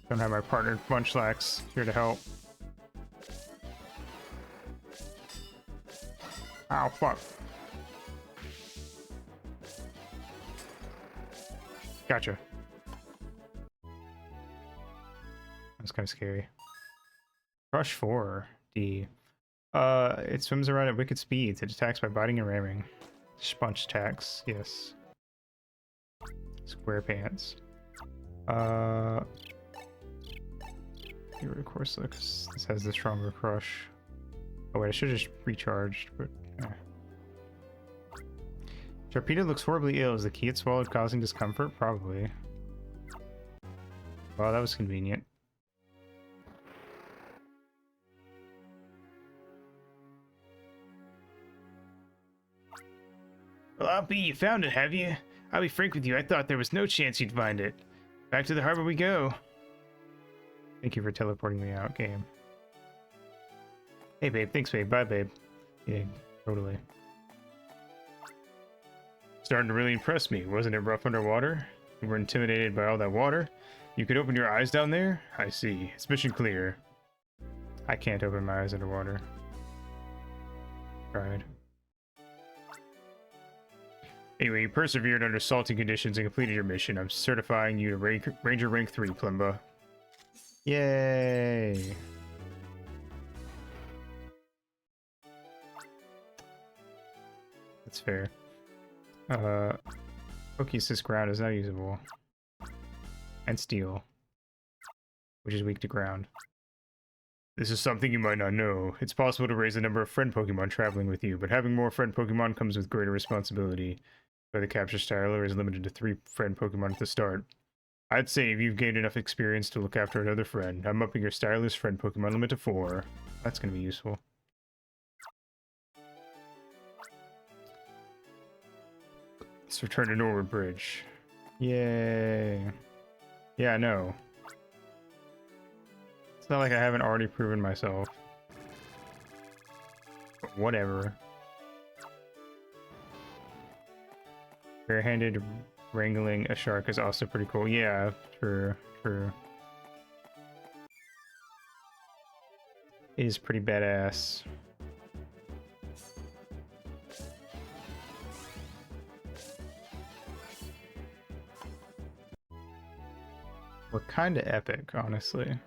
Don't have my partner Munchlax here to help. Ow, fuck. Gotcha. That's kind of scary. Crush 4, D. It swims around at wicked speeds. It attacks by biting and ramming. Sponge attacks, yes. Square pants. Get rid of Corsola because this has the stronger crush. Oh wait, I should have just recharged, but Sharpedo looks horribly ill. Is the key it swallowed causing discomfort? Probably. Well, that was convenient. Well, Alpy, you found it, have you? I'll be frank with you, I thought there was no chance you'd find it. Back to the harbor we go. Thank you for teleporting me out, game. Hey, babe. Thanks, babe. Bye, babe. Yeah, totally. Starting to really impress me. Wasn't it rough underwater? You were intimidated by all that water? You could open your eyes down there? I see. It's mission clear. I can't open my eyes underwater. Tried. Anyway, you persevered under salty conditions and completed your mission. I'm certifying you to Ranger Rank 3, Plumba. Yay! That's fair. Pokesis ground is now usable. And steel. Which is weak to ground. This is something you might not know. It's possible to raise the number of friend Pokemon traveling with you, but having more friend Pokemon comes with greater responsibility. But the capture styler is limited to 3 friend Pokemon at the start. I'd say if you've gained enough experience to look after another friend, I'm upping your styler's friend Pokemon limit to 4. That's gonna be useful. Let's return to Norwood Bridge. Yay. Yeah, no. It's not like I haven't already proven myself. But whatever. Barehanded wrangling a shark is also pretty cool. Yeah, true, true. is pretty badass. We're kind of epic, honestly.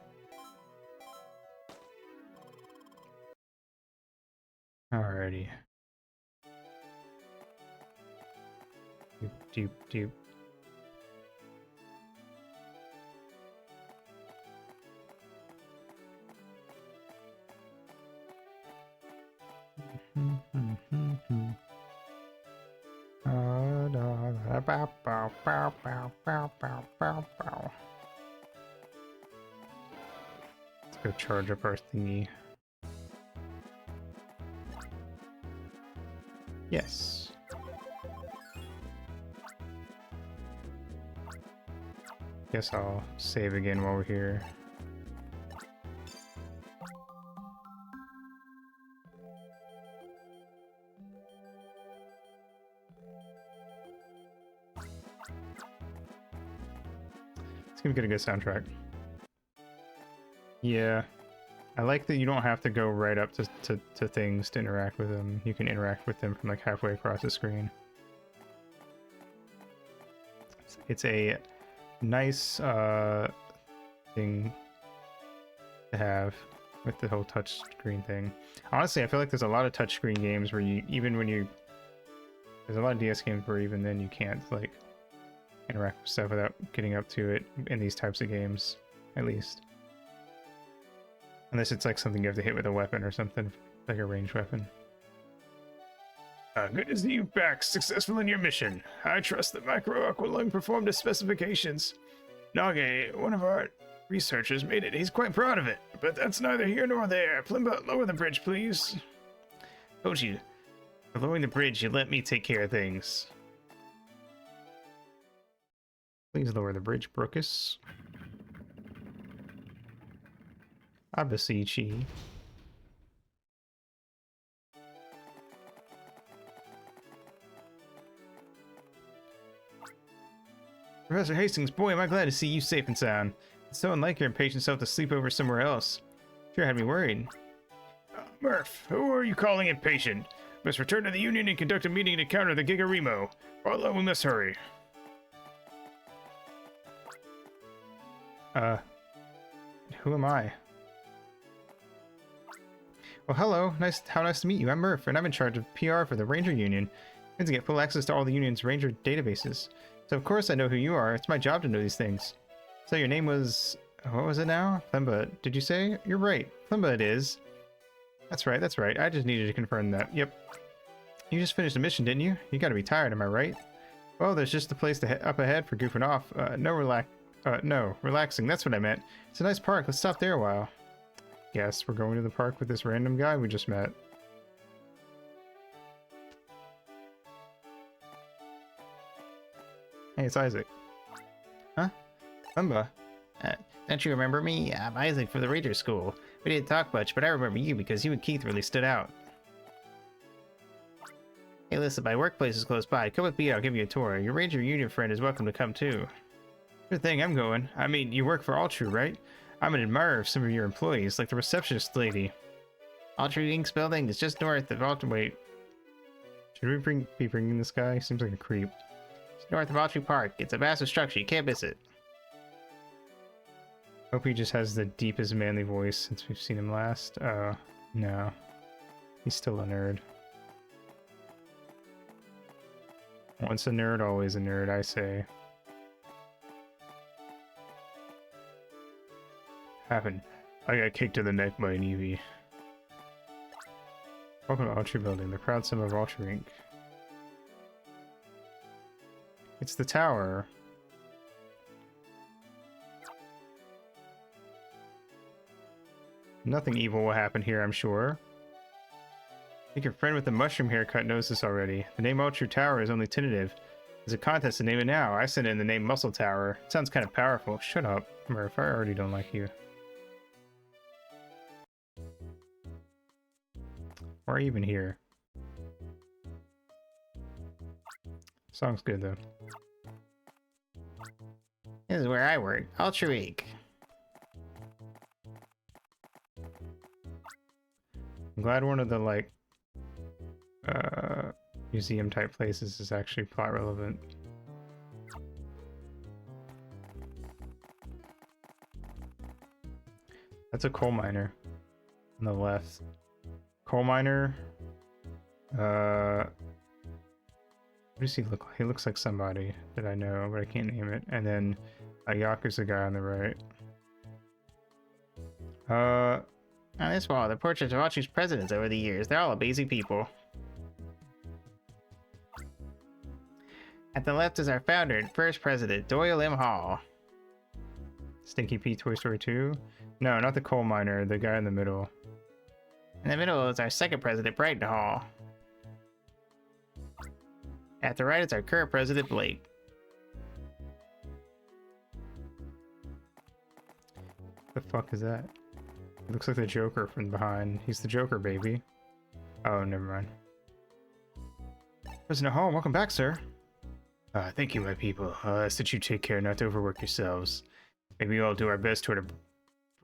Alrighty. Doop, doop, doop. Let's go charge up our thingy. Yes. Guess I'll save again while we're here. It's gonna get a good soundtrack. Yeah. I like that you don't have to go right up to things to interact with them. You can interact with them from like halfway across the screen. It's a nice thing to have with the whole touch screen thing. Honestly, I feel like there's a lot of touchscreen games where you, even when you, there's a lot of DS games where even then you can't like interact with stuff without getting up to it in these types of games, at least. Unless it's like something you have to hit with a weapon or something, like a ranged weapon. Good to see you back, successful in your mission. I trust that Micro Aqualung performed to specifications. Nage, one of our researchers, made it. He's quite proud of it, but that's neither here nor there. Plimba, lower the bridge, please. Told you, for lowering the bridge, you let me take care of things. Please lower the bridge, Brookus. I beseech ye. Professor Hastings, boy, am I glad to see you safe and sound. It's so unlike your impatient self to sleep over somewhere else. Sure had me worried. Murph, who are you calling impatient? Must return to the Union and conduct a meeting to counter the Gigaremo. Although we must hurry. Who am I? Well, hello. How nice to meet you. I'm Murph, and I'm in charge of PR for the Ranger Union. I to get full access to all the Union's Ranger databases. So of course I know who you are. It's my job to know these things. So your name was... what was it now? Plimba, did you say? You're right. Plimba it is. That's right, that's right. I just needed to confirm that. Yep. You just finished a mission, didn't you? You gotta be tired, am I right? Well, there's just a place to up ahead for goofing off. No, relaxing. That's what I meant. It's a nice park. Let's stop there a while. Yes, we're going to the park with this random guy we just met. Hey, it's Isaac. Huh? Plimba. Don't you remember me? I'm Isaac from the Ranger School. We didn't talk much, but I remember you because you and Keith really stood out. Hey, listen, my workplace is close by. Come with me, I'll give you a tour. Your Ranger Union friend is welcome to come too. Sure thing, I'm going. I mean, you work for Altru, right? I'm an admirer of some of your employees, like the receptionist lady. Altru Inc.'s building is just north of Altru... Wait. Should we be bringing this guy? Seems like a creep. It's north of Altru Park. It's a massive structure. You can't miss it. Hope he just has the deepest manly voice since we've seen him last. No. He's still a nerd. Once a nerd, always a nerd, I say. Happened. I got kicked in the neck by an Eevee. Welcome to Altru Building, the proud symbol of Altru Inc. It's the tower. Nothing evil will happen here, I'm sure. I think your friend with the mushroom haircut knows this already. The name Altru Tower is only tentative. There's a contest to name it now. I sent in the name Muscle Tower. It sounds kind of powerful. Shut up, Murph. I already don't like you. Why are you even here? Song's good, though. This is where I work. Altru Inc. I'm glad one of the like museum type places is actually plot relevant. That's a coal miner on the left. Coal miner. What does he look like? He looks like somebody that I know, but I can't name it. And then a Yakuza guy on the right. On this wall, the portraits of all these presidents over the years. They're all amazing people. At the left is our founder and first president, Doyle M. Hall. Stinky Pete, Toy Story 2? No, not the coal miner, the guy in the middle. In the middle is our second president, Brighton Hall. At the right is our current president, Blake. The fuck is that? It looks like the Joker from behind. He's the Joker, baby. Oh, never mind. President Hall, welcome back, sir. Thank you, my people. I ask that you take care not to overwork yourselves. Maybe we'll all do our best toward a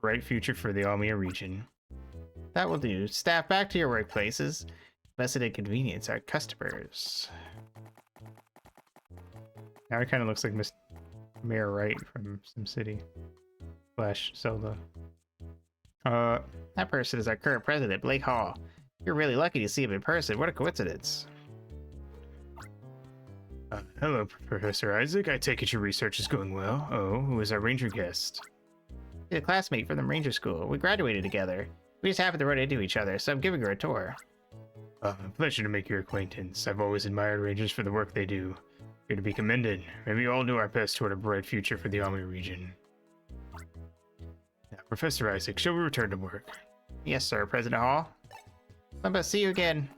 bright future for the Almia region. That will do. Staff, back to your workplaces. Invested in convenience our customers. Now he kind of looks like Mayor Wright from SimCity. Slash Zelda. That person is our current president, Blake Hall. You're really lucky to see him in person. What a coincidence. Hello, Professor Isaac. I take it your research is going well. Oh, who is our ranger guest? He's a classmate from the ranger school. We graduated together. We just happened to run into each other, so I'm giving her a tour. Pleasure to make your acquaintance. I've always admired rangers for the work they do. You're to be commended. Maybe we all do our best toward a bright future for the Almia region. Now, Professor Isaac, shall we return to work? Yes, sir, President Hall. I'm about to see you again.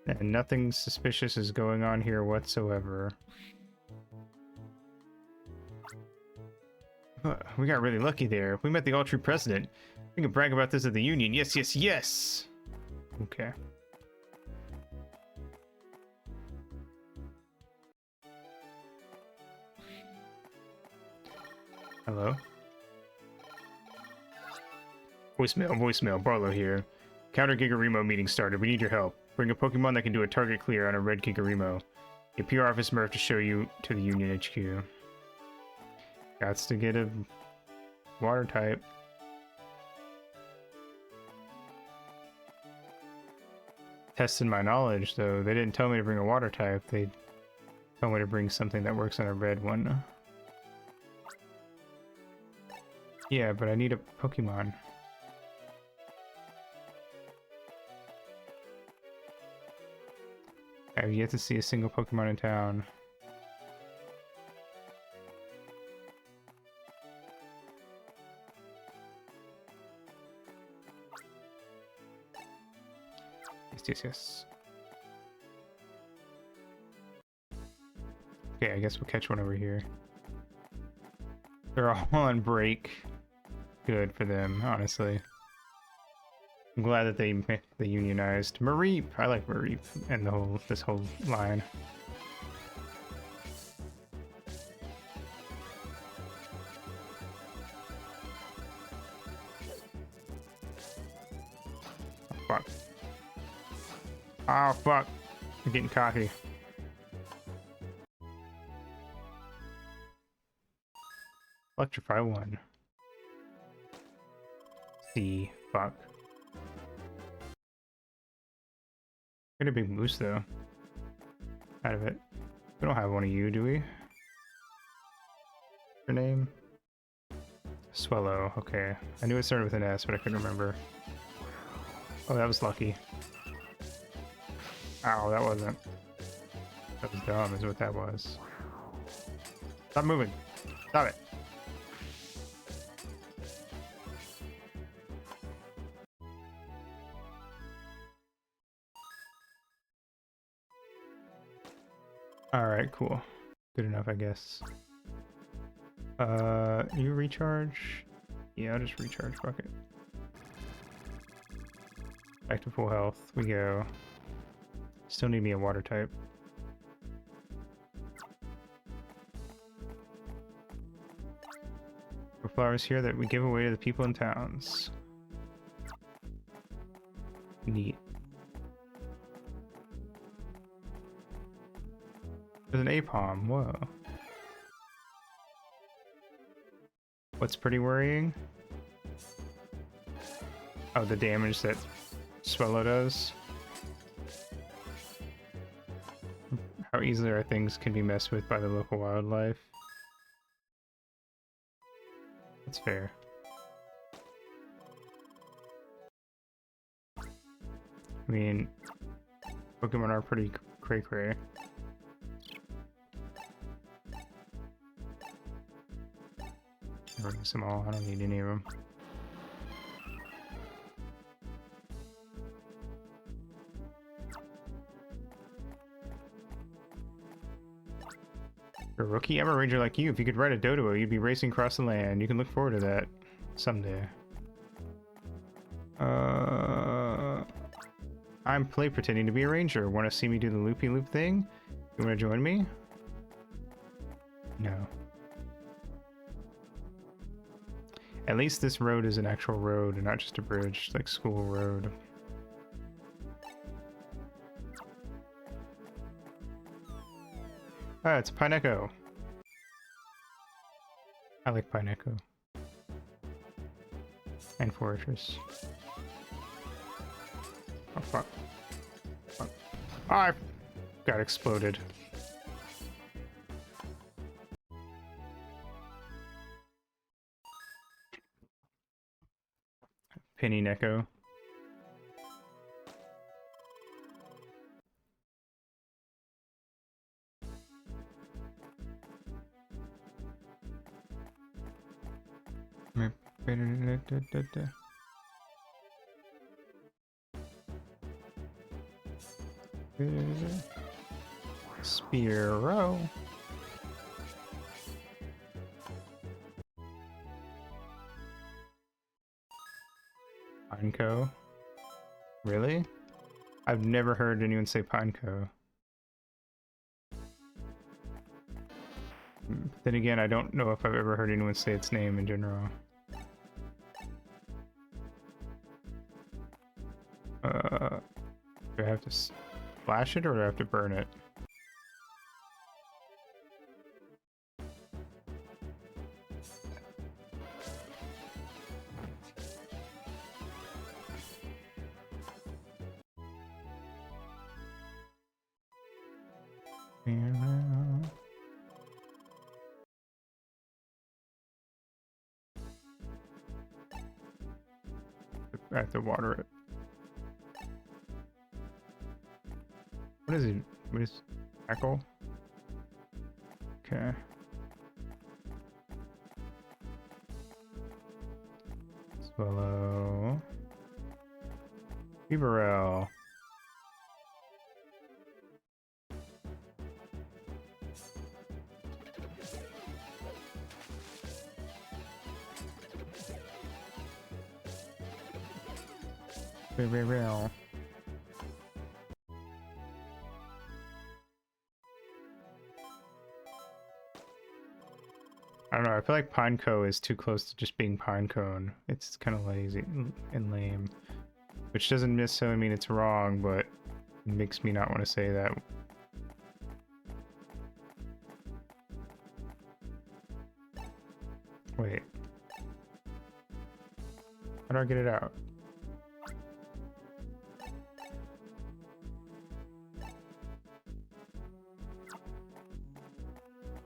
And nothing suspicious is going on here whatsoever. We got really lucky there. We met the all-true president. We can brag about this at the Union. Yes, yes, yes! Okay. Hello? Voicemail, Barlow here. Counter Gigarimo meeting started. We need your help. Bring a Pokemon that can do a target clear on a red Gigarimo. Get PR Office Murph to show you to the Union HQ. Gots to get a water type. Tested my knowledge, though. They didn't tell me to bring a water type. They told me to bring something that works on a red one. Yeah, but I need a Pokemon. I have yet to see a single Pokemon in town. Yes. Okay, I guess we'll catch one over here. They're all on break. Good for them, honestly. I'm glad that they unionized. Mareep! I like Mareep and this whole line. Oh, fuck. Oh, fuck. I'm getting cocky. Electrify one. C. Fuck. Get a big moose though. Out of it. We don't have one of you, do we? Your name? Swallow. Okay. I knew it started with an S, but I couldn't remember. Oh, that was lucky. Ow, that wasn't. That was dumb, is what that was. Stop moving. Stop it. Alright, cool. Good enough, I guess. You recharge? Yeah, I'll just recharge, fuck it. Back to full health, we go. Still need me a water type. Flowers here that we give away to the people in towns. Neat. There's an APOM. Whoa. What's pretty worrying? Oh, the damage that Swellow does. How easily our things can be messed with by the local wildlife. That's fair. I mean, Pokemon are pretty cray-cray. Release them all. I don't need any of them. For a rookie, I'm a ranger like you. If you could ride a Dodo, you'd be racing across the land. You can look forward to that someday. I'm play pretending to be a ranger. Want to see me do the loopy-loop thing? You want to join me? No. At least this road is an actual road and not just a bridge, like school road. Ah, it's Pineco. I like Pineco. And Fortress. Oh fuck. Fuck. Oh, I got exploded. Penny Neko. Spearow. Pineco. Really? I've never heard anyone say Pineco. Then again, I don't know if I've ever heard anyone say its name in general. Do I have to splash it or do I have to burn it? I have to water it. What is it? What is tackle? Okay. Swallow. Beaverell. Beaverell. I don't know, I feel like Pineco is too close to just being Pinecone. It's kind of lazy and lame. Which doesn't necessarily mean it's wrong, but it makes me not want to say that. Wait. How do I get it out?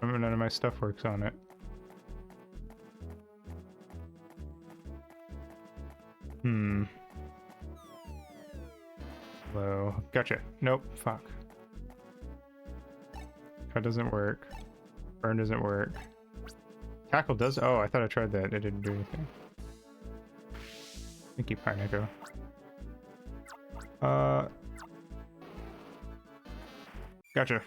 Remember, none of my stuff works on it. Hello. Gotcha. Nope. Fuck. That doesn't work. Burn doesn't work. Tackle does? Oh, I thought I tried that. It didn't do anything. Thank you, Pineco. Gotcha.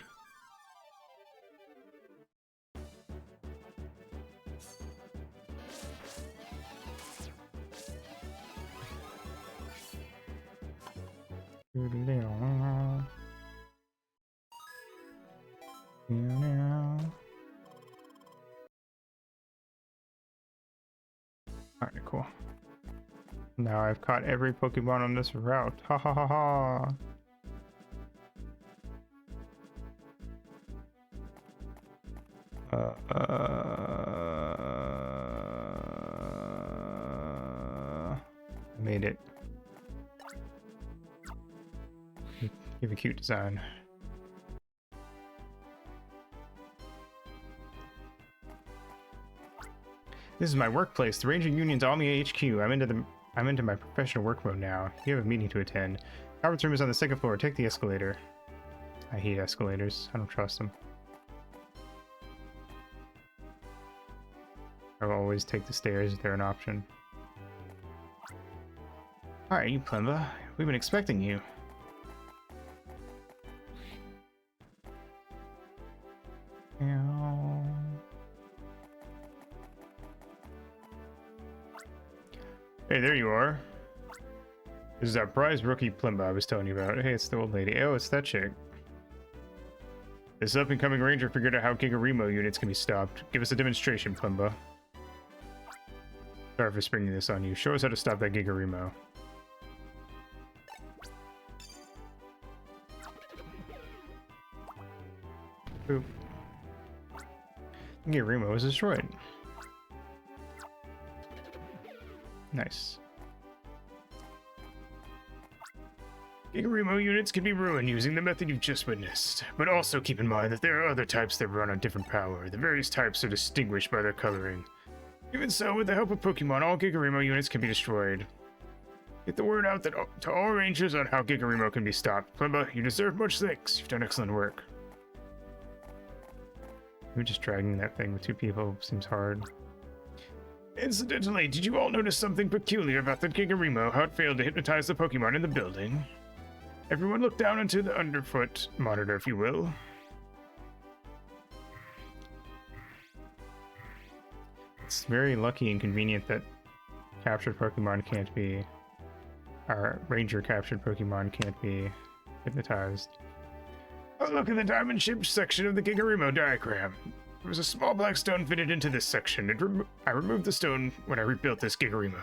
Alright, cool. Now I've caught every Pokemon on this route. Ha ha ha ha. Made it. Give a cute design. This is my workplace, the Ranger Union's Almia HQ. I'm into my professional work mode now. You have a meeting to attend. Robert's room is on the second floor. Take the escalator. I hate escalators. I don't trust them. I will always take the stairs if they're an option. Alright, you Plemba. We've been expecting you. Hey, there you are. This is our prize rookie Plemba I was telling you about. Hey, it's the old lady. Oh, it's that chick. This up-and-coming ranger figured out how Gigaremo units can be stopped. Give us a demonstration, Plemba. Sorry for springing this on you. Show us how to stop that Gigaremo. Boop. Gigaremo was destroyed. Nice. Gigaremo units can be ruined using the method you've just witnessed, but also keep in mind that there are other types that run on different power. The various types are distinguished by their coloring. Even so, with the help of Pokemon, all Gigaremo units can be destroyed. Get the word out to all rangers on how Gigaremo can be stopped. Plemba, you deserve much thanks. You've done excellent work. We're just dragging that thing with two people seems hard. Incidentally, did you all notice something peculiar about the Gigaremo, how it failed to hypnotize the Pokemon in the building? Everyone look down into the underfoot monitor, if you will. It's very lucky and convenient that captured Pokemon can't be... Our ranger captured Pokemon can't be hypnotized. Oh, look at the diamond shaped section of the Gigaremo diagram. There was a small black stone fitted into this section. I removed the stone when I rebuilt this Gigaremo.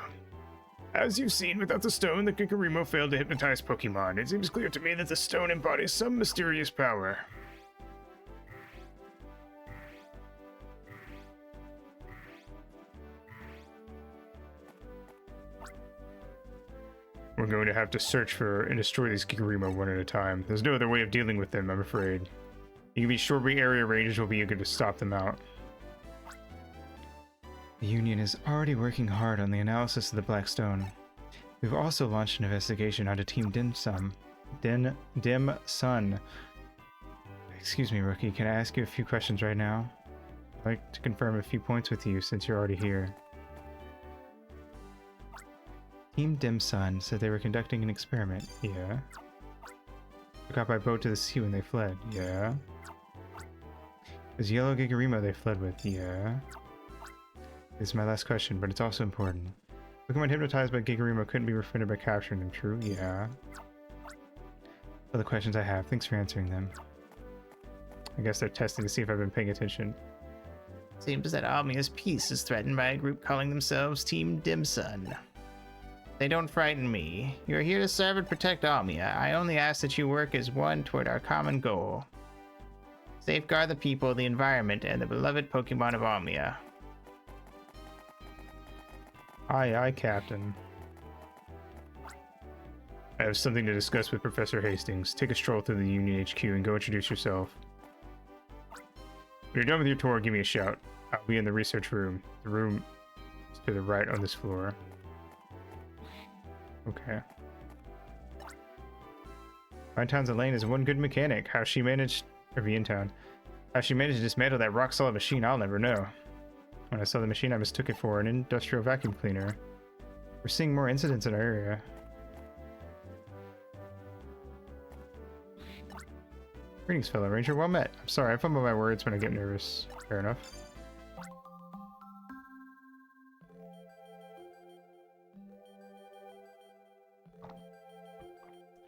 As you've seen, without the stone, the Gigaremo failed to hypnotize Pokemon. It seems clear to me that the stone embodies some mysterious power. We're going to have to search for and destroy these Gigaremo one at a time. There's no other way of dealing with them, I'm afraid. You can be sure we area rangers will be eager to stop them out. The Union is already working hard on the analysis of the Black Stone. We've also launched an investigation onto Team Dim Sun. Excuse me, Rookie, can I ask you a few questions right now? I'd like to confirm a few points with you since you're already here. Team Dim Sun said they were conducting an experiment. Yeah. Took out by boat to the sea when they fled. Yeah. It was Yellow Gigaremo they fled with. Yeah. This is my last question, but it's also important. Pokemon hypnotized by Gigaremo couldn't be befriended by capturing them, true? Yeah. All the questions I have. Thanks for answering them. I guess they're testing to see if I've been paying attention. Seems that Almia's peace is threatened by a group calling themselves Team Dim Sun. They don't frighten me. You're here to serve and protect Almia. I only ask that you work as one toward our common goal. Safeguard the people, the environment, and the beloved Pokemon of Almia. Aye, aye, Captain. I have something to discuss with Professor Hastings. Take a stroll through the Union HQ and go introduce yourself. When you're done with your tour, give me a shout. I'll be in the research room. The room is to the right on this floor. Okay. Vinetown's Elaine is one good mechanic. How she managed... Or Vientown. How she managed to dismantle that rock-solid machine, I'll never know. When I saw the machine, I mistook it for an industrial vacuum cleaner. We're seeing more incidents in our area. Greetings, fellow ranger. Well met. I'm sorry, I fumble my words when I get nervous. Fair enough.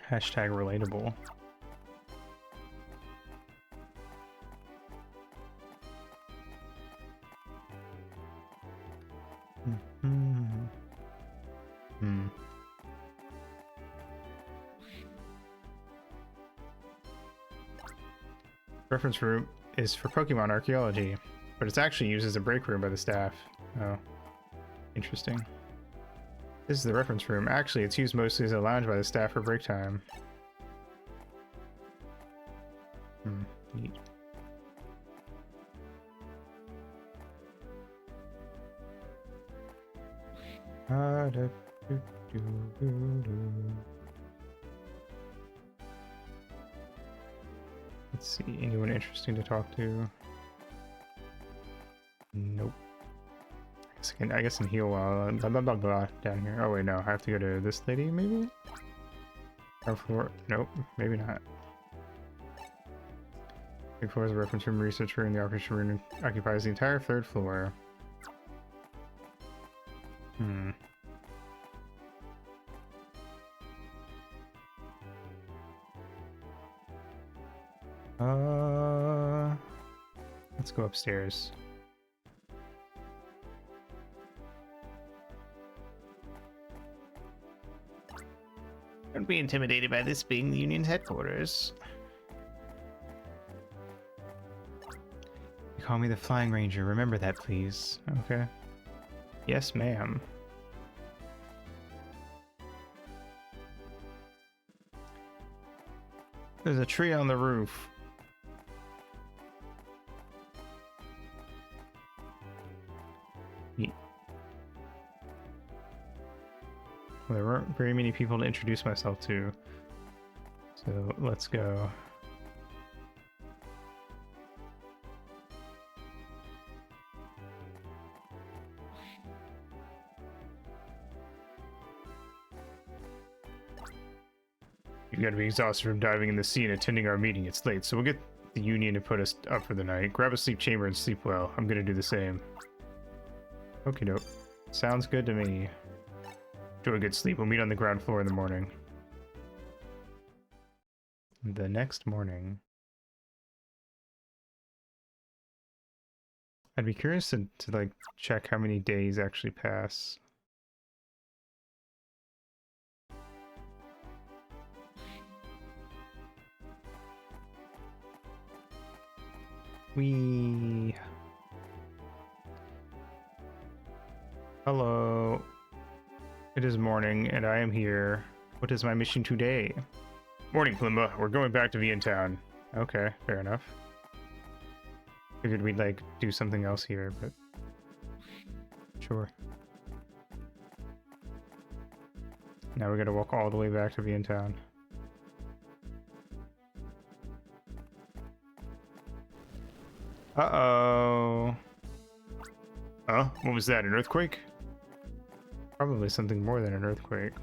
Hashtag relatable. Hmm. Reference room is for Pokemon archaeology, but it's actually used as a break room by the staff. Oh, interesting. This is the reference room. Actually, it's used mostly as a lounge by the staff for break time. Hmm, neat. Let's see, anyone interesting to talk to? Nope. I guess I can heal while blah, blah, blah, blah, down here. Oh wait, no, I have to go to this lady, maybe? Or floor? Nope, maybe not. Big floor is a reference room, research room. The operation room occupies the entire 3rd floor. Hmm. Let's go upstairs. Don't be intimidated by this being the Union's headquarters. You call me the Flying Ranger. Remember that, please. Okay. Yes, ma'am. There's a tree on the roof. Neat. Well, there weren't very many people to introduce myself to. So let's go. You've got to be exhausted from diving in the sea and attending our meeting. It's late, so we'll get the Union to put us up for the night. Grab a sleep chamber and sleep well. I'm gonna do the same. Okie doke. Sounds good to me. Enjoy a good sleep. We'll meet on the ground floor in the morning. The next morning. I'd be curious to like check how many days actually pass. Hello. It is morning, and I am here. What is my mission today? Morning, Plimba. We're going back to Vientown. Okay, fair enough. Figured we'd, like, do something else here, but... Sure. Now we gotta walk all the way back to Vientown. Uh-oh. Huh? What was that, an earthquake? Probably something more than an earthquake.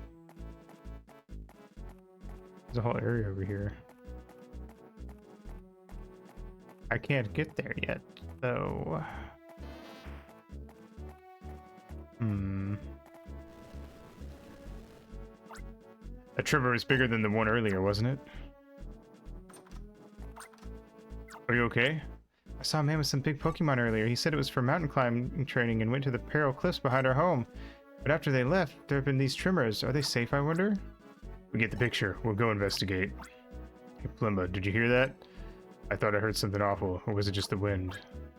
There's a whole area over here. I can't get there yet, though. That tremor was bigger than the one earlier, wasn't it? Are you okay? I saw a man with some big Pokemon earlier. He said it was for mountain climbing training and went to the Peril Cliffs behind our home. But after they left, there have been these tremors. Are they safe, I wonder? We get the picture. We'll go investigate. Hey, Plimba, did you hear that? I thought I heard something awful, or was it just the wind?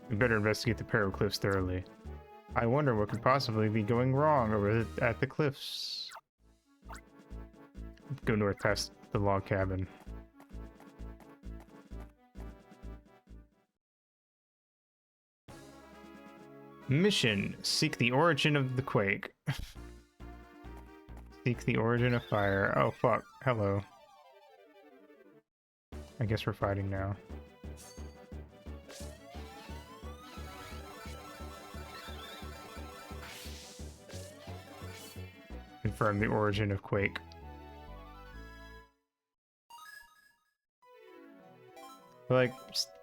We better investigate the Peril Cliffs thoroughly. I wonder what could possibly be going wrong over at the cliffs. Go north past the log cabin. Mission: seek the origin of the quake. Seek the origin of fire. Oh fuck. Hello. I guess we're fighting now. Confirm the origin of quake. But like,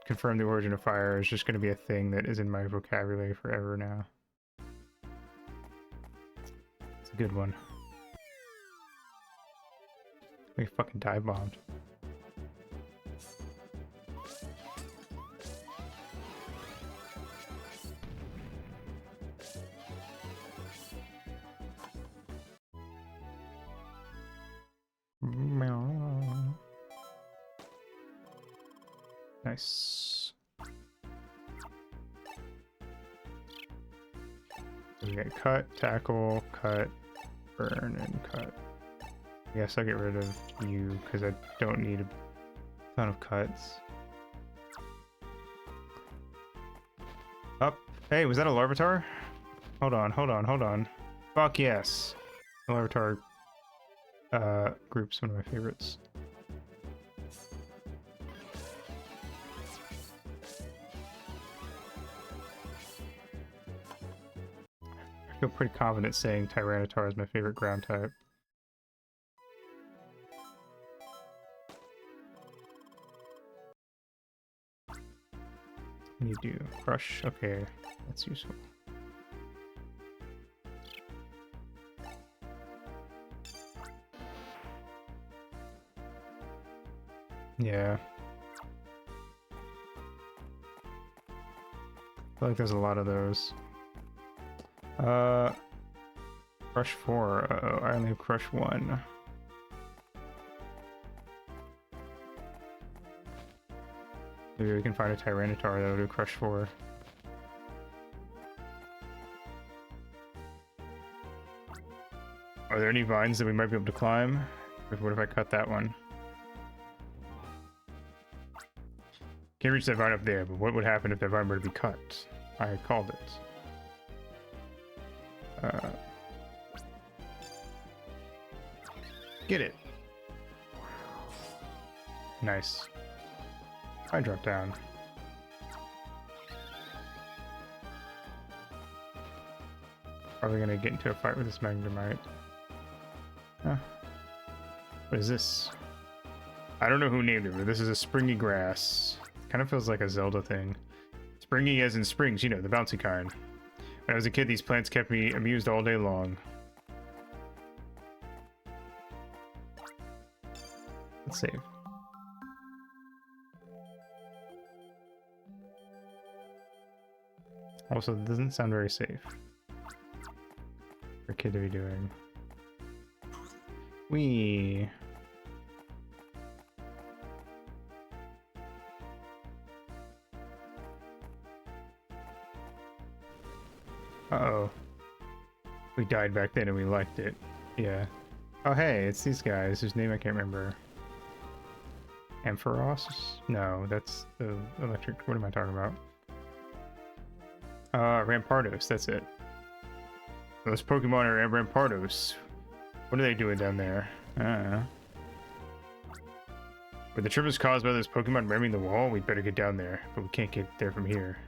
confirm the origin of fire is just going to be a thing that is in my vocabulary forever now. It's a good one. We fucking dive bombed. Nice. We get cut, tackle, cut, burn, and cut. I guess I'll get rid of you because I don't need a ton of cuts. Up. Hey, was that a Larvitar? Hold on, hold on, hold on. Fuck yes. The Larvitar group's one of my favorites. I feel pretty confident saying Tyranitar is my favorite ground type. You do crush. Okay, that's useful. Yeah. I feel like there's a lot of those. Crush 4. Uh-oh, I only have crush 1. Maybe we can find a Tyranitar that will do crush 4. Are there any vines that we might be able to climb? What if I cut that one? Can't reach that vine up there, but what would happen if that vine were to be cut? I called it. Get it. Nice. I drop down. Probably gonna get into a fight with this Magnemite. Huh. What is this? I don't know who named it, but this is a springy grass. Kind of feels like a Zelda thing. Springy as in springs, you know, the bouncy kind. When I was a kid, these plants kept me amused all day long. Let's save. Also, it doesn't sound very safe for a kid to be doing. Whee! Uh-oh. We died back then and we liked it. Yeah. Oh hey, it's these guys whose name I can't remember. Ampharos? No, that's the electric... What am I talking about? Rampardos, that's it. Those Pokemon are Rampardos. What are they doing down there? I don't know. But the trip is caused by those Pokemon ramming the wall, we'd better get down there. But we can't get there from here.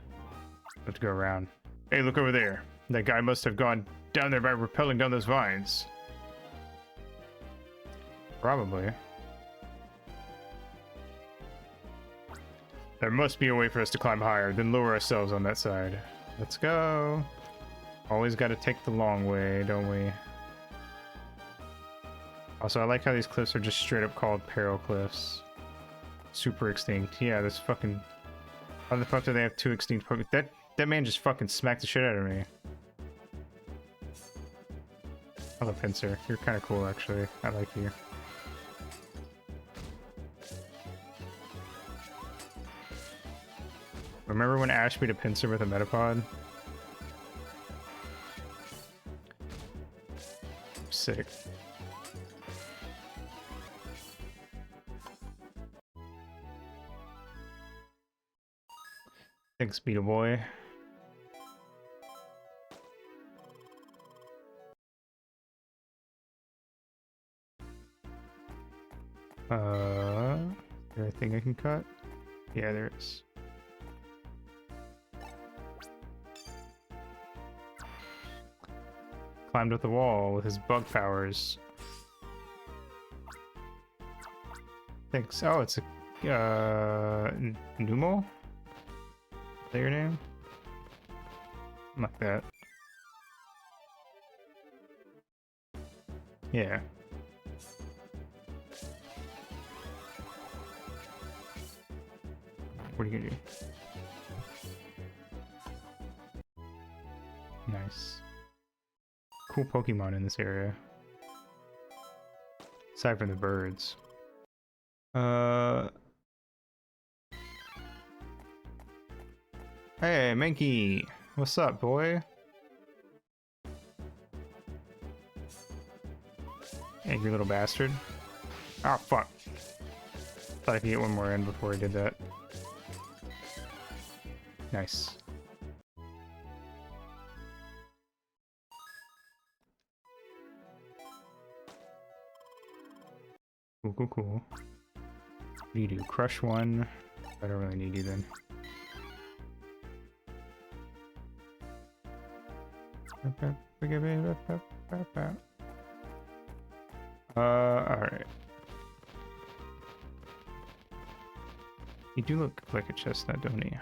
We have to go around. Hey, look over there. That guy must have gone down there by rappelling down those vines. Probably. There must be a way for us to climb higher, then lower ourselves on that side. Let's go. Always got to take the long way, don't we? Also, I like how these cliffs are just straight up called Peril Cliffs. Super extinct. Yeah, this fucking... How the fuck do they have 2 extinct Pokemon? That man just fucking smacked the shit out of me. Hello, Pinsir. You're kind of cool, actually. I like you. Remember when Ash beat a Pinsir with a Metapod? Sick. Thanks, Beetle Boy. Is there anything I can cut? Yeah, there is. Climbed up the wall with his bug powers. Thanks. Oh, it's a Numo? Is that your name? Something like that. Yeah. What are you gonna do? Nice. Cool Pokemon in this area. Aside from the birds. Hey, Mankey! What's up, boy? Angry little bastard. Oh, fuck. Thought I could get one more in before I did that. Nice. Cool, cool, cool. What do you do? Crush one? I don't really need you then. Alright. You do look like a chestnut, don't you?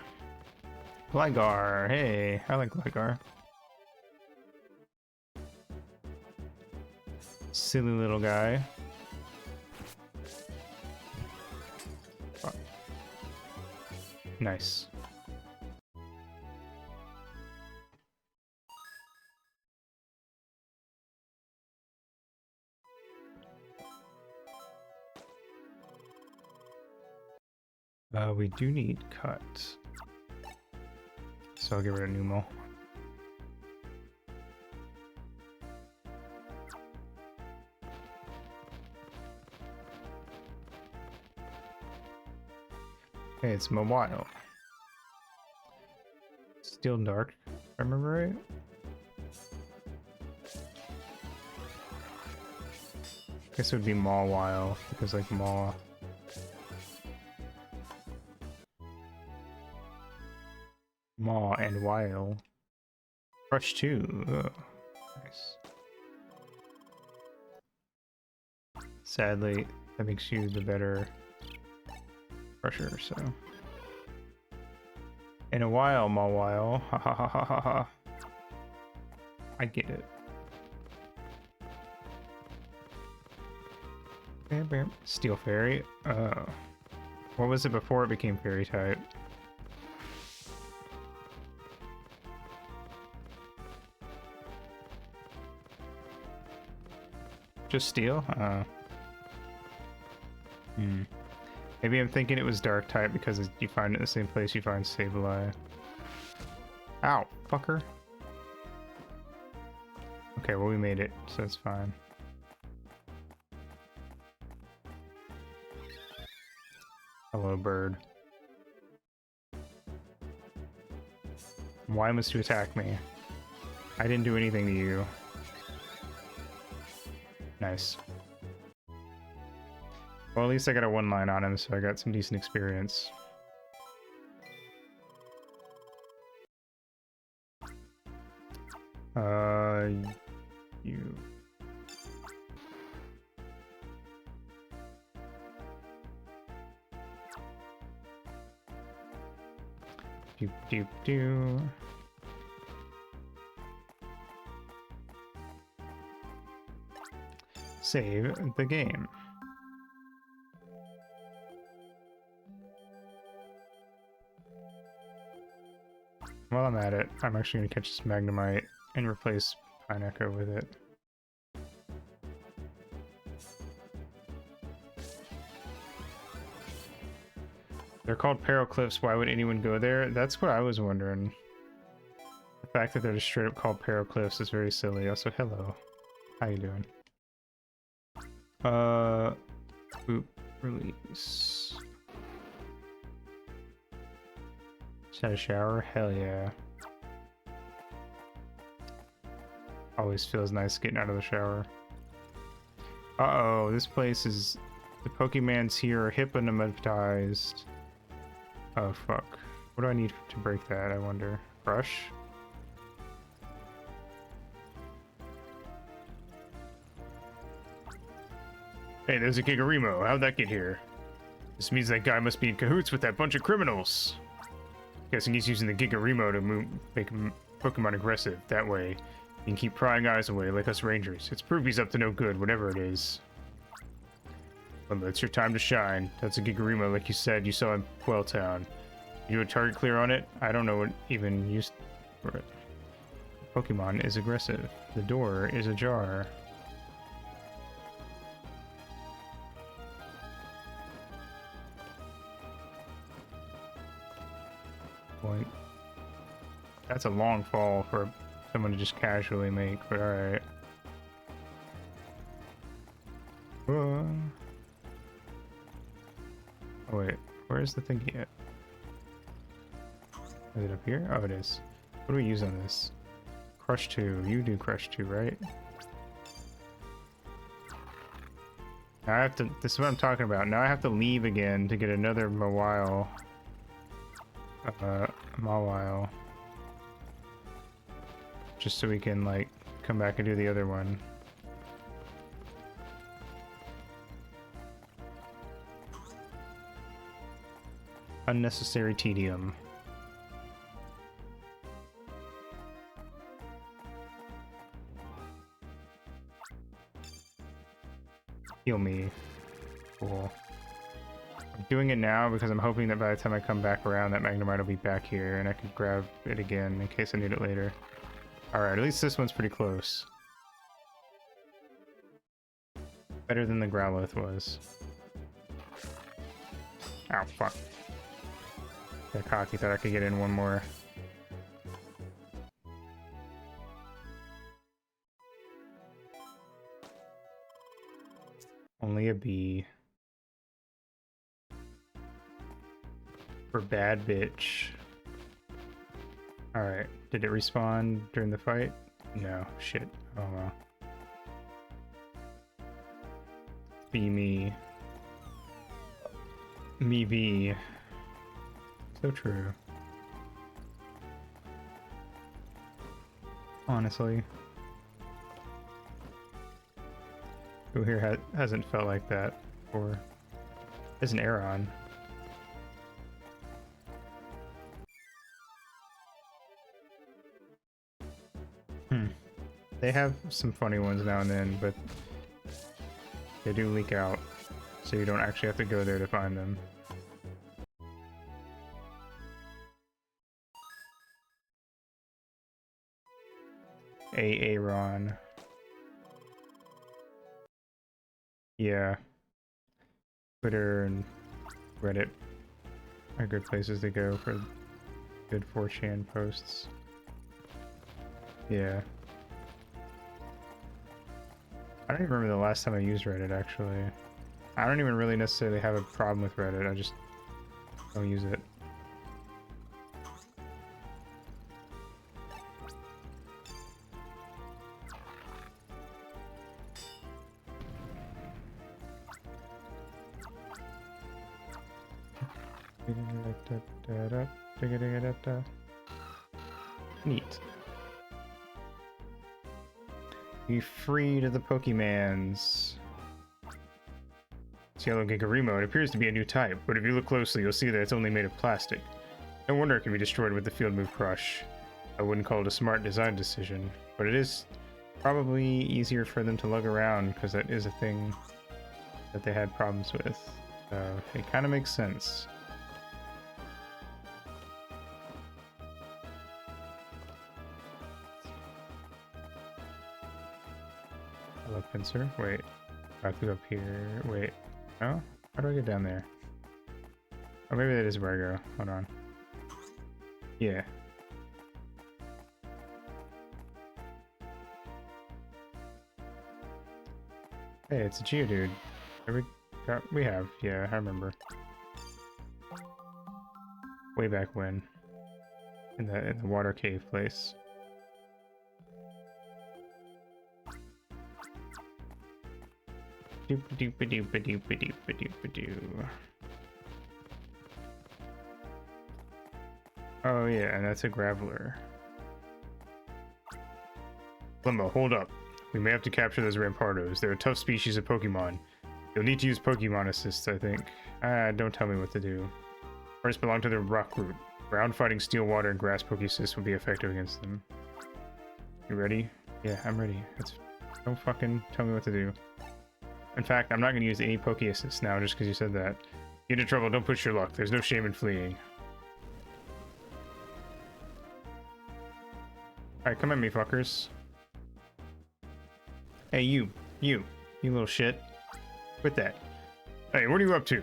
Gligar, hey, I like Gligar. Silly little guy. Fuck. Nice. We do need cut. So I'll get rid of Numo. Hey, it's Mawile. Still dark, if I remember right. Guess it would be Mawile, because like Maw. Maw and Wile. Crush 2. Ugh. Nice. Sadly, that makes you the better crusher, so. In a while, Mawile. Ha ha ha ha ha ha. I get it. Steel Fairy. Oh. What was it before it became Fairy type? Just Steel? Maybe I'm thinking it was Dark type because you find it in the same place you find Sableye. Ow, fucker. Okay, well we made it, so it's fine. Hello, bird. Why must you attack me? I didn't do anything to you. Nice. Well, at least I got a one line on him, so I got some decent experience. You. Doop doop doo. Save the game. While I'm at it, I'm actually going to catch this Magnemite and replace Pineco with it. They're called Peril Cliffs. Why would anyone go there? That's what I was wondering. The fact that they're just straight up called Peril Cliffs is very silly. Also, hello. How you doing? Boop. Release. Just had a shower? Hell yeah. Always feels nice getting out of the shower. Uh-oh, this place is... The Pokemons here are hypnomatized. Oh, fuck. What do I need to break that, I wonder? Brush? Hey, there's a Gigarimo. How'd that get here? This means that guy must be in cahoots with that bunch of criminals. Guessing he's using the Gigarimo to make Pokemon aggressive. That way, you can keep prying eyes away like us rangers. It's proof he's up to no good, whatever it is. Well, it's your time to shine. That's a Gigarimo, like you said, you saw in Quelltown. You do a target clear on it? I don't know what even used for it. Pokemon is aggressive. The door is ajar. Point. a long fall for someone to just casually make, but alright. Oh wait, where's the thing yet? Is it up here? Oh, it is. What do we use on this? Crush 2. You do Crush 2, right? Now I have to... This is what I'm talking about. Now I have to leave again to get another Mawile. Mawile. Just so we can, like, come back and do the other one. Unnecessary tedium. Heal me. Cool. I'm doing it now because I'm hoping that by the time I come back around that Magnemite will be back here and I can grab it again in case I need it later. Alright, at least this one's pretty close. Better than the Growlithe was. Ow, fuck. Got cocky, thought I could get in one more. Only a B. For bad bitch. Alright, did it respawn during the fight? No, shit. Oh well. Be me. Me be. So true. Honestly. Who here hasn't felt like that before? There's an Aeron. They have some funny ones now and then, but they do leak out, so you don't actually have to go there to find them. Aeron. Yeah. Twitter and Reddit are good places to go for good 4chan posts. Yeah. I don't even remember the last time I used Reddit, actually. I don't even really necessarily have a problem with Reddit, I just don't use it. Neat. Be free to the Pokemans. It's Yellow Gigarimo. It appears to be a new type, but if you look closely, you'll see that it's only made of plastic. No wonder it can be destroyed with the Field Move Crush. I wouldn't call it a smart design decision, but it is probably easier for them to lug around because that is a thing that they had problems with. So it kind of makes sense. Hello, Pinsir. Wait. I have to go up here. Wait. No? How do I get down there? Oh, maybe that is where I go. Hold on. Yeah. Hey, it's a Geodude. We have. Yeah, I remember. Way back when. In the water cave place. Oh yeah, and that's a Graveler. Limbo, hold up. We may have to capture those Rampardos. They're a tough species of Pokemon. You'll need to use Pokemon Assist, I think. Don't tell me what to do. First belong to the Rock Group. Ground fighting, Steel, Water, and Grass Pokeassist will be effective against them. You ready? Yeah, I'm ready. Don't fucking tell me what to do. In fact, I'm not going to use any Poke Assist now just because you said that. Get into trouble, don't push your luck. There's no shame in fleeing. Alright, come at me, fuckers. Hey, you little shit. Quit that. Hey, what are you up to?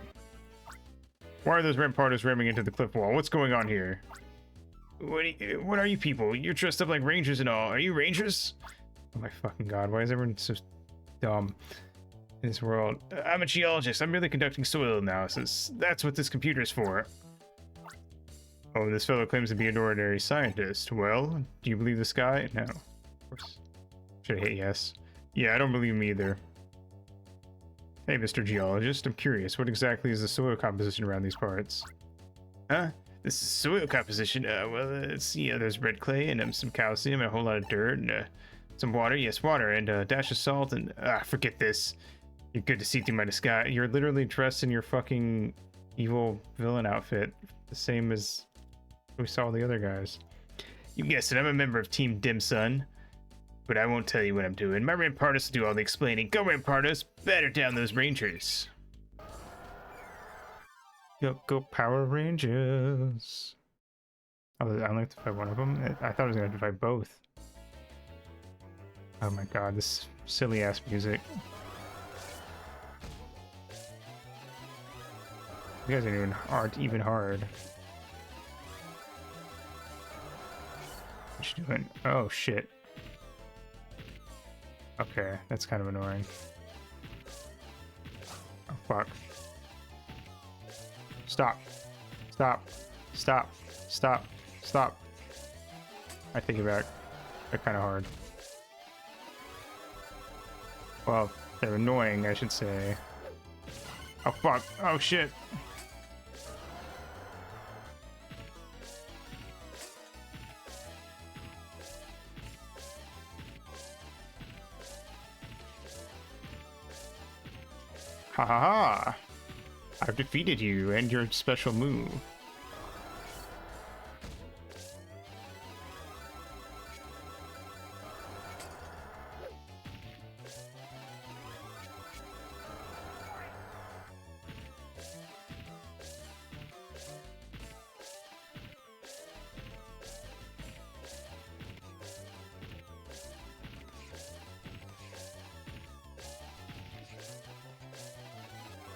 Why are those Rampardos ramming into the cliff wall? What's going on here? What are you people? You're dressed up like rangers and all. Are you rangers? Oh my fucking god, why is everyone so dumb in this world? I'm a geologist. I'm merely conducting soil analysis. That's what this computer is for. Oh, this fellow claims to be an ordinary scientist. Well, do you believe this guy? No. Of course. Should have hit yes. Yeah, I don't believe him either. Hey, Mr. Geologist, I'm curious. What exactly is the soil composition around these parts? Huh? This is soil composition. Well, let's see. There's red clay and some calcium and a whole lot of dirt and some water. Yes, water and a dash of salt and forget this. You're good to see through my disguise. You're literally dressed in your fucking evil villain outfit, the same as we saw the other guys. You guessed it. I'm a member of Team Dim Sun. But I won't tell you what I'm doing. My Rampardos will do all the explaining. Go Rampardos, batter down those Rangers. Go Power Rangers. Oh, I only have to fight one of them? I thought I was going to have to fight both. Oh my god, this silly ass music. You guys aren't even hard. What you doing? Oh shit. Okay, that's kind of annoying. Oh, fuck. Stop. Stop. Stop. Stop. Stop. I take it back. They're kind of hard. Well, they're annoying, I should say. Oh, fuck. Oh, shit. Ha ha ha! I've defeated you and your special move.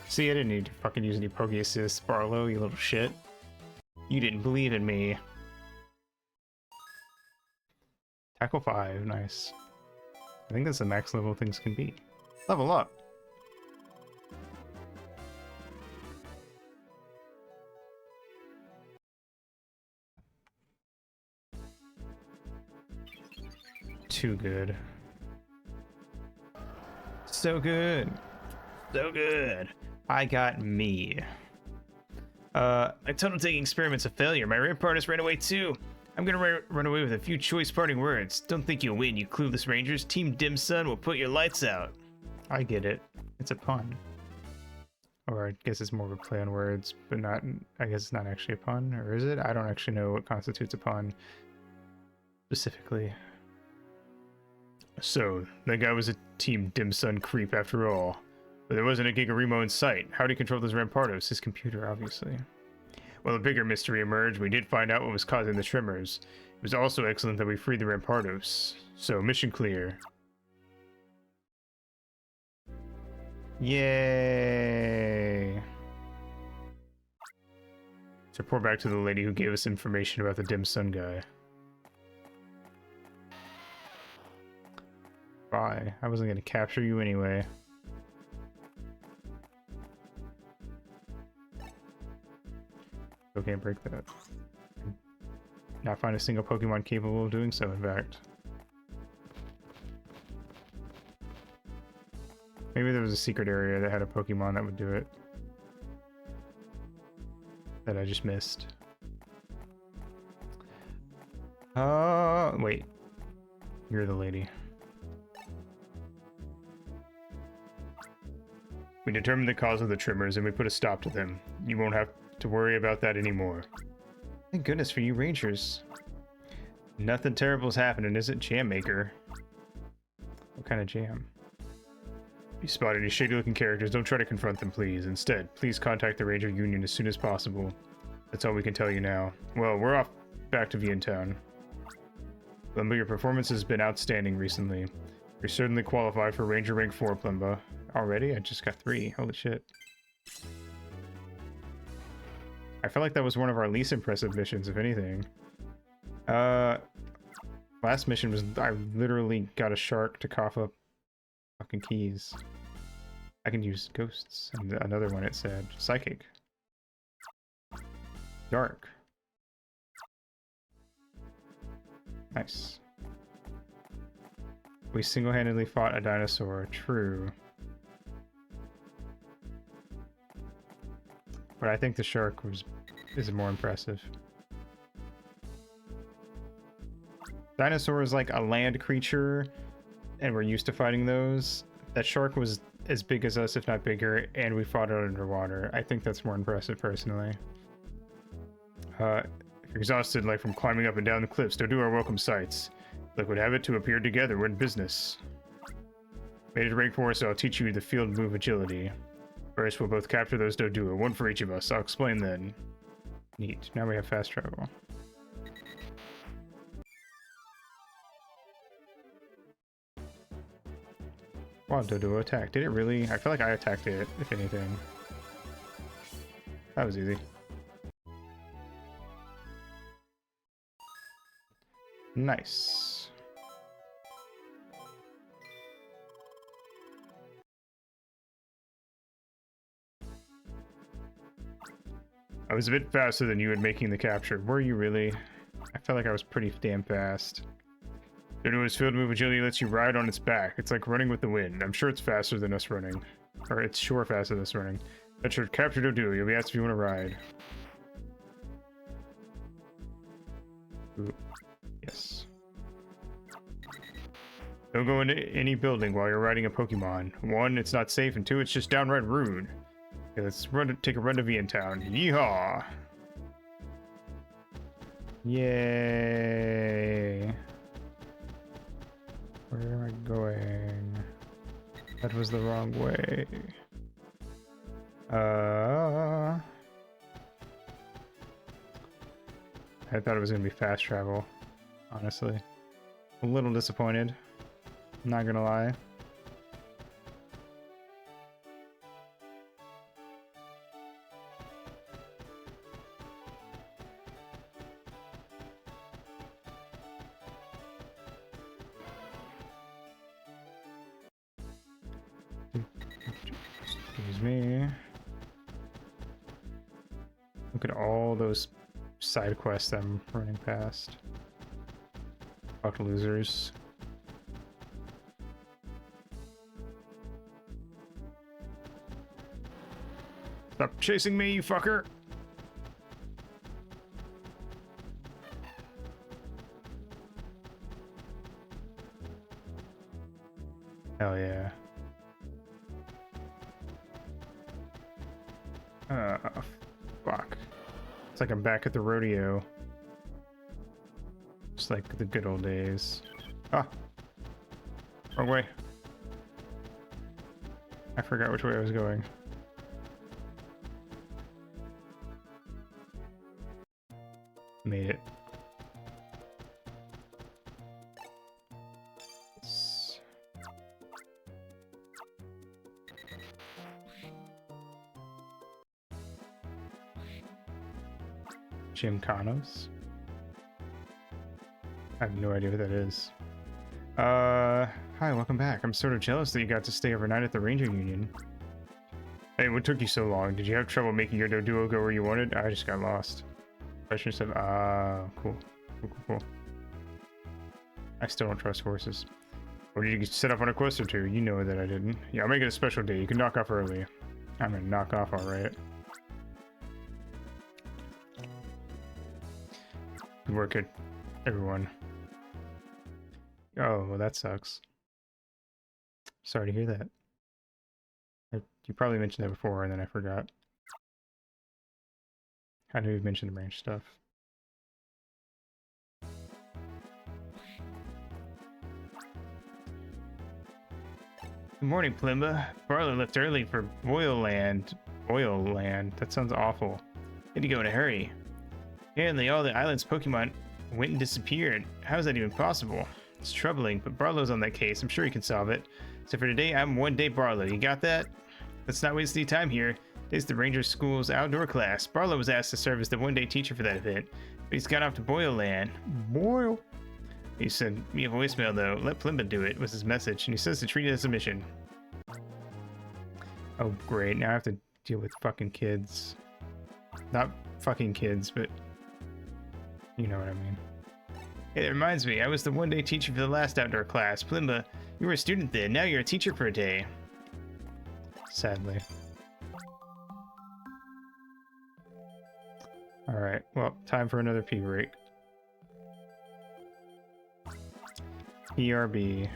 See, I didn't need to fucking use any Poke Assist, Barlow, you little shit. You didn't believe in me. Tackle 5, nice. I think that's the max level things can be. Level up! Too good. So good! So good! I got me. My tunnel taking experiment's a failure. My Rampardos ran away too. I'm gonna run away with a few choice parting words. Don't think you'll win, you clueless Rangers. Team Dim Sun will put your lights out. I get it. It's a pun. Or I guess it's more of a play on words, but not, I guess it's not actually a pun, or is it? I don't actually know what constitutes a pun specifically. So, that guy was a Team Dim Sun creep after all. But there wasn't a Gigarimo in sight. How did he control those Rampardos? His computer, obviously. Well, a bigger mystery emerged. We did find out what was causing the tremors. It was also excellent that we freed the Rampardos. So, mission clear. Yay! Let's report back to the lady who gave us information about the Dim Sun guy. Bye. I wasn't gonna capture you anyway. Okay, break that. Not find a single Pokemon capable of doing so, in fact. Maybe there was a secret area that had a Pokemon that would do it. That I just missed. Wait. You're the lady. We determined the cause of the tremors and we put a stop to them. You won't have to worry about that anymore. Thank goodness for you Rangers. Nothing terrible's happening, is it, Jam Maker? What kind of jam? If you spot any shady-looking characters, don't try to confront them, please. Instead, please contact the Ranger Union as soon as possible. That's all we can tell you now. Well, we're off back to Vientown. Plumba, your performance has been outstanding recently. You're certainly qualified for Ranger Rank 4, Plumba. Already? I just got 3. Holy shit. I feel like that was one of our least impressive missions, if anything. Last mission was I literally got a shark to cough up fucking keys. I can use ghosts. And another one it said psychic. Dark. Nice. We single-handedly fought a dinosaur. True. But I think the shark is more impressive. Dinosaur is like a land creature, and we're used to fighting those. That shark was as big as us, if not bigger, and we fought it underwater. I think that's more impressive, personally. If you're exhausted, like from climbing up and down the cliffs, don't do our welcome sights. Luck would have it to appear together. We're in business. Made it rank 4, so I'll teach you the field move agility. First, we'll both capture those Dodua, one for each of us. I'll explain then. Neat. Now we have fast travel. Wow, Dodua attack. Did it really? I feel like I attacked it, if anything. That was easy. Nice. I was a bit faster than you in making the capture. Were you really? I felt like I was pretty damn fast. Dodua's field move agility lets you ride on its back. It's like running with the wind. I'm sure it's faster than us running. Or it's sure faster than us running. That's your capture Dodua. You'll be asked if you want to ride. Ooh. Yes. Don't go into any building while you're riding a Pokemon. 1, it's not safe, and 2, it's just downright rude. Okay, let's take a run to Vian Town. Yeehaw! Yay! Where am I going? That was the wrong way. I thought it was gonna be fast travel, honestly. A little disappointed. Not gonna lie. Excuse me. Look at all those side quests I'm running past. Fuck losers. Stop chasing me, you fucker! Hell yeah. Fuck. It's like I'm back at the rodeo. Just like the good old days. Ah! Wrong way. I forgot which way I was going. Made it. Gymkhanas? I have no idea what that is. Hi, welcome back. I'm sort of jealous that you got to stay overnight at the Ranger Union. Hey, what took you so long? Did you have trouble making your Doduo go where you wanted? I just got lost. Question said, cool. Cool. I still don't trust horses. Or did you set up on a quest or two? You know that I didn't. Yeah, I'll make it a special day. You can knock off early. I'm gonna knock off, alright. Good work, everyone. Oh, well, that sucks. Sorry to hear that. You probably mentioned that before, and then I forgot. I knew you mentioned the branch stuff. Good morning, Plimba. Barlow left early for Boyland. Boyland? That sounds awful. Need to go in a hurry. Apparently all the island's Pokemon went and disappeared. How is that even possible? It's troubling, but Barlow's on that case. I'm sure he can solve it. So for today, I'm one day Barlow. You got that? Let's not waste any time here. Today's the Ranger School's outdoor class. Barlow was asked to serve as the one-day teacher for that event. He's gone off to Boyle Land. Boyle. He sent me a voicemail though. Let Plimba do it was his message, and he says to treat it as a mission. Oh, great. Now I have to deal with fucking kids. Not fucking kids, but you know what I mean. It reminds me, I was the one-day teacher for the last outdoor class. Plimba, you were a student then. Now you're a teacher for a day. Sadly. Alright, well, time for another pee break. PRB.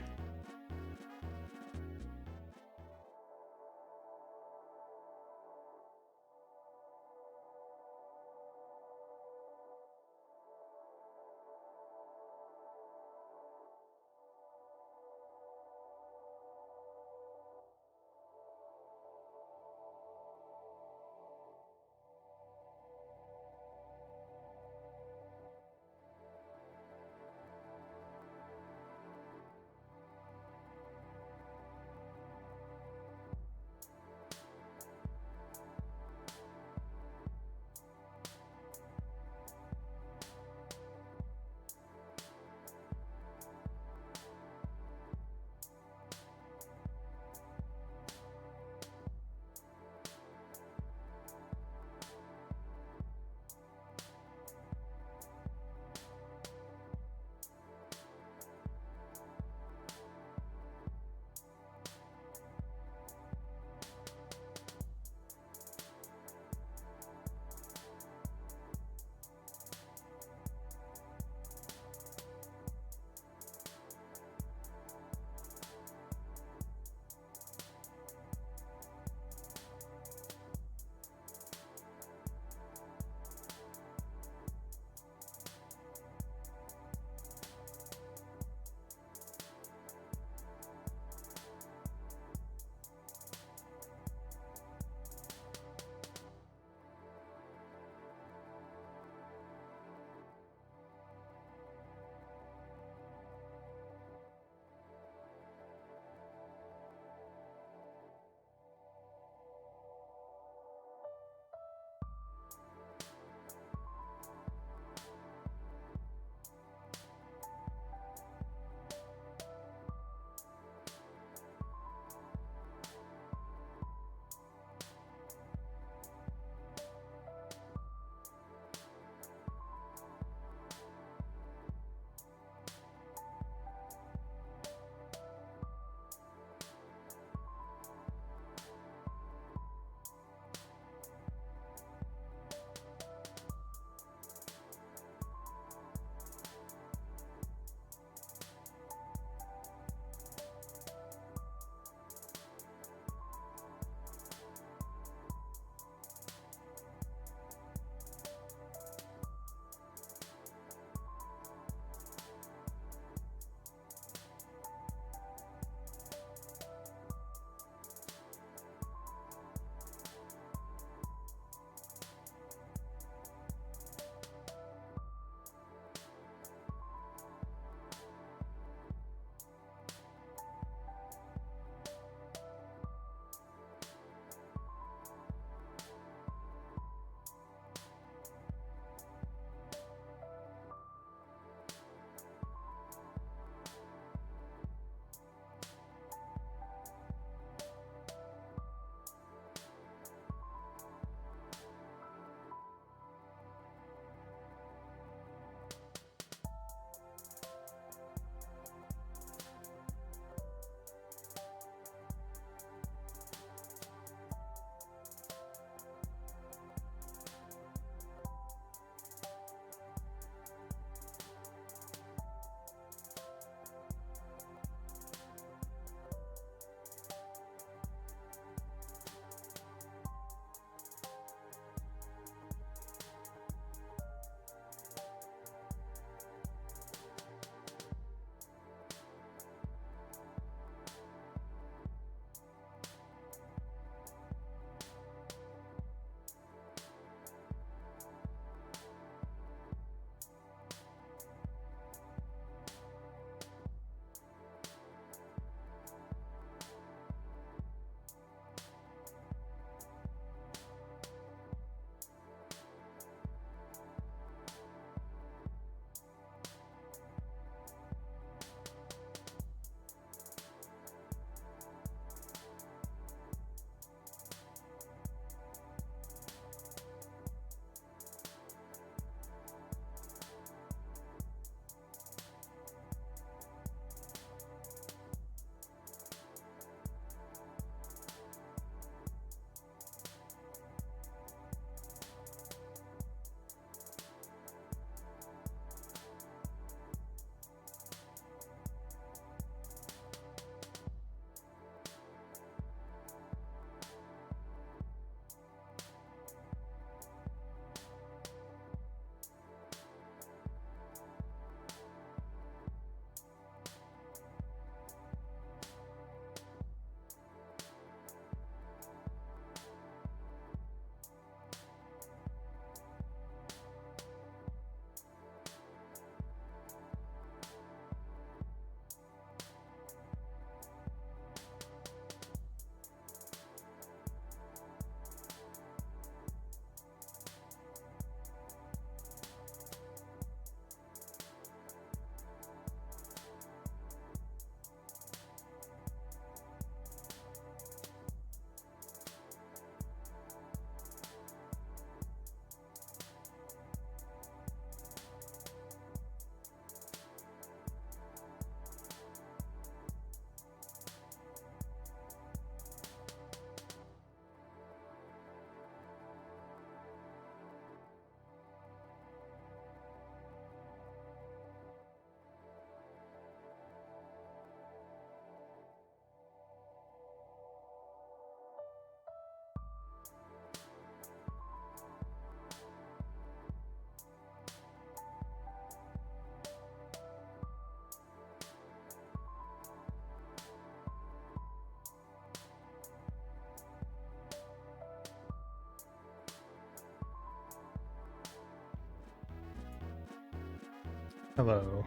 Hello.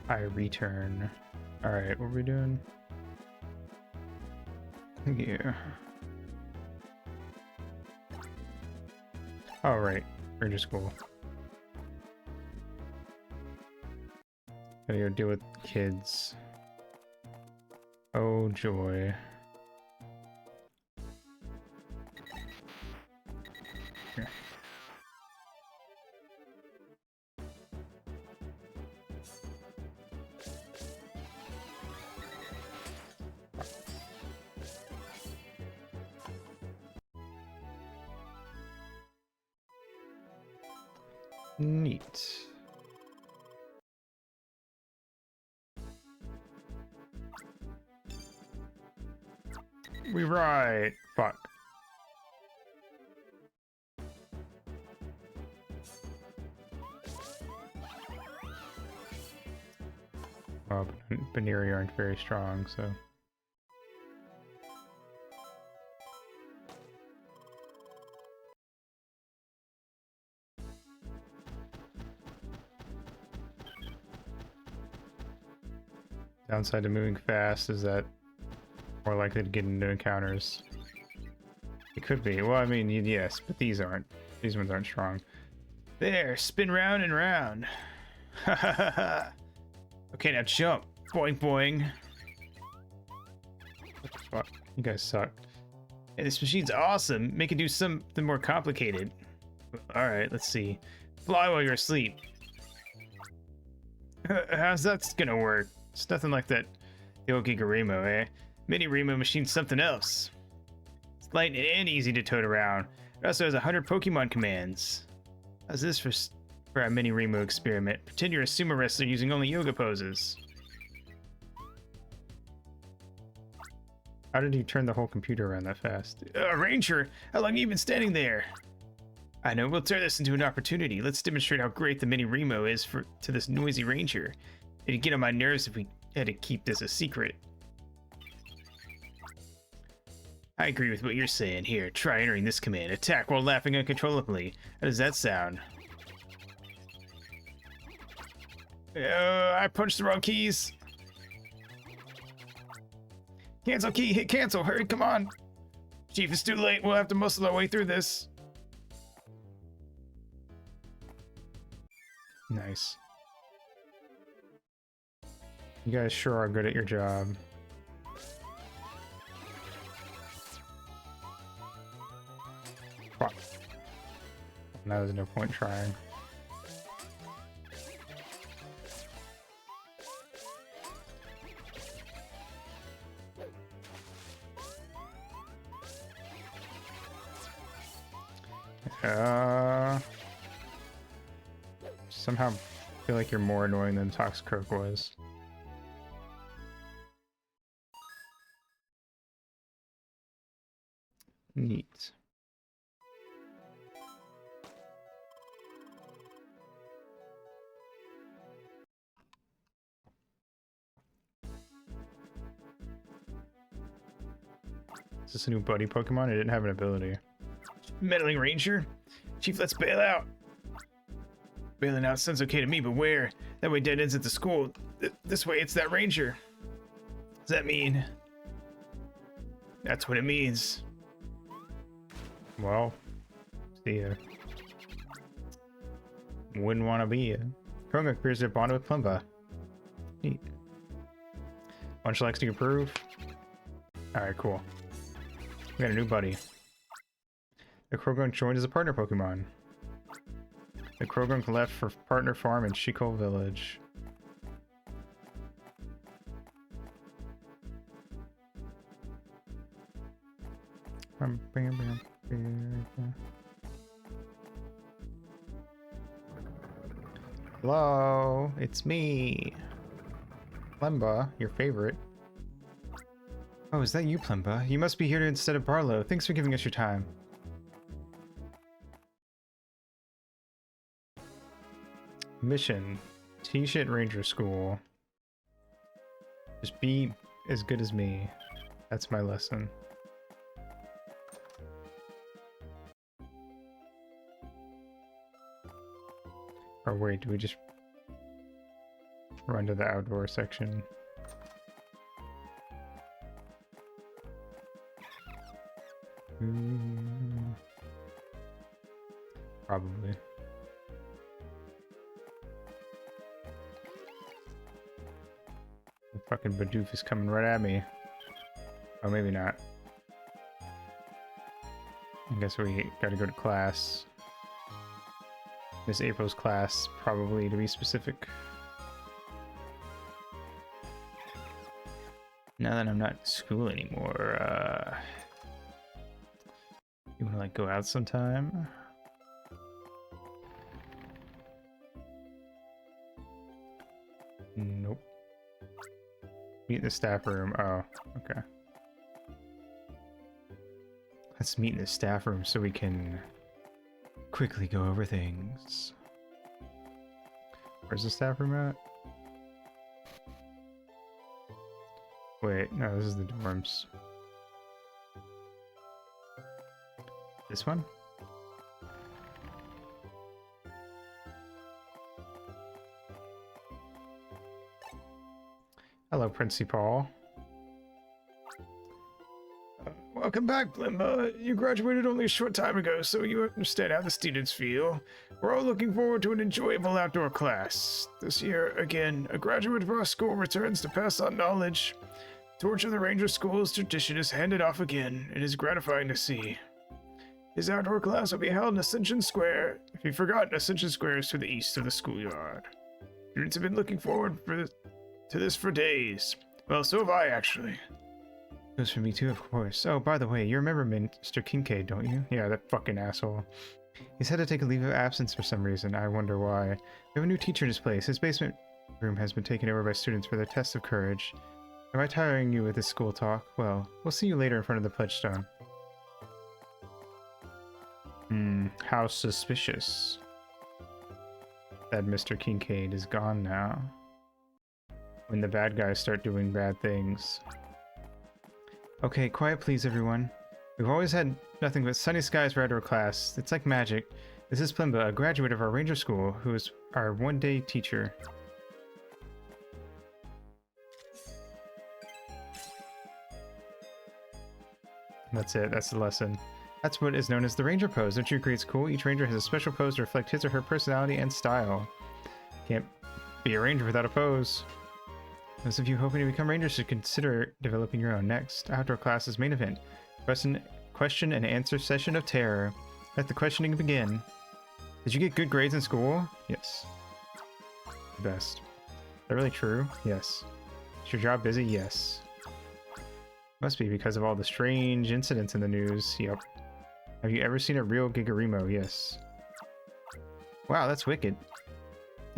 I return. Alright, what are we doing? Here. Oh, right. Ranger school. Gotta go deal with kids. Oh, joy. Here. Neat. We ride. Fuck. Well, Baneri aren't very strong, so. Downside to moving fast is that more likely to get into encounters. It could be. Well, I mean, yes, but these aren't. These ones aren't strong. There, spin round and round. Ha ha ha ha. Okay, now jump. Boing boing. What the fuck? You guys suck. Hey, this machine's awesome. Make it do something more complicated. Alright, let's see. Fly while you're asleep. How's that gonna work? It's nothing like that. The old Gigaremo, eh? Mini Remo machine's something else. It's light and easy to tote around. It also has 100 Pokemon commands. How's this for a mini Remo experiment? Pretend you're a sumo wrestler using only yoga poses. How did you turn the whole computer around that fast? Ranger, how long have you been standing there? I know, we'll turn this into an opportunity. Let's demonstrate how great the mini Remo is to this noisy ranger. It'd get on my nerves if we had to keep this a secret. I agree with what you're saying. Here, try entering this command. Attack while laughing uncontrollably. How does that sound? I punched the wrong keys. Cancel key, hit cancel, hurry, come on. Chief, it's too late, we'll have to muscle our way through this. Nice. You guys sure are good at your job. Fuck. Now there's no point trying. Somehow feel like you're more annoying than Toxicroak was. Neat. Is this a new buddy Pokemon? It didn't have an ability. Meddling Ranger? Chief, let's bail out. Bailing out sounds okay to me, but where? That way dead ends at the school. This way it's that Ranger. Does that mean? That's what it means. Well, see ya. Wouldn't want to be ya. Krogan appears to have bonded with Plumba. Neat. Bunch likes to approve. Alright, cool. We got a new buddy. The Krogan joined as a partner Pokemon. The Krogan left for partner farm in Shikol Village. Hello, it's me. Plemba, your favorite. Oh, is that you, Plemba? You must be here instead of Barlow. Thanks for giving us your time. Mission. Teach at Ranger School. Just be as good as me. That's my lesson. Or wait, do we just run to the outdoor section? Probably. The fucking Bidoof is coming right at me. Oh, maybe not. I guess we gotta go to class. Miss April's class, probably, to be specific. Now that I'm not in school anymore, you wanna, like, go out sometime? Nope. Meet in the staff room. Oh, okay. Let's meet in the staff room so we can quickly go over things. Where's the staff room at? Wait, no, this is the dorms. This one? Hello, Principal. Welcome back, Blimba. You graduated only a short time ago, so you understand how the students feel. We're all looking forward to an enjoyable outdoor class. This year, again, a graduate of our school returns to pass on knowledge. Torch of the Ranger School's tradition is handed off again. It is gratifying to see. His outdoor class will be held in Ascension Square. If you've forgotten, Ascension Square is to the east of the schoolyard. Students have been looking forward to this for days. Well, so have I, actually. Goes for me too, of course. Oh, by the way, you remember Mr. Kincaid, don't you? Yeah, that fucking asshole. He's had to take a leave of absence for some reason. I wonder why. We have a new teacher in his place. His basement room has been taken over by students for their test of courage. Am I tiring you with this school talk? Well, we'll see you later in front of the pledge stone. How suspicious. That Mr. Kincaid is gone now. When the bad guys start doing bad things. Okay, quiet please, everyone. We've always had nothing but sunny skies for outdoor class. It's like magic. This is Plimba, a graduate of our ranger school, who is our one-day teacher. That's it, that's the lesson. That's what is known as the ranger pose. Don't you agree it's cool? Each ranger has a special pose to reflect his or her personality and style. Can't be a ranger without a pose. Those of you hoping to become rangers should consider developing your own. Next, outdoor classes main event. Question and answer session of terror. Let the questioning begin. Did you get good grades in school? Yes. Best. Is that really true? Yes. Is your job busy? Yes. Must be because of all the strange incidents in the news. Yep. Have you ever seen a real Gigarimo? Yes. Wow, that's wicked.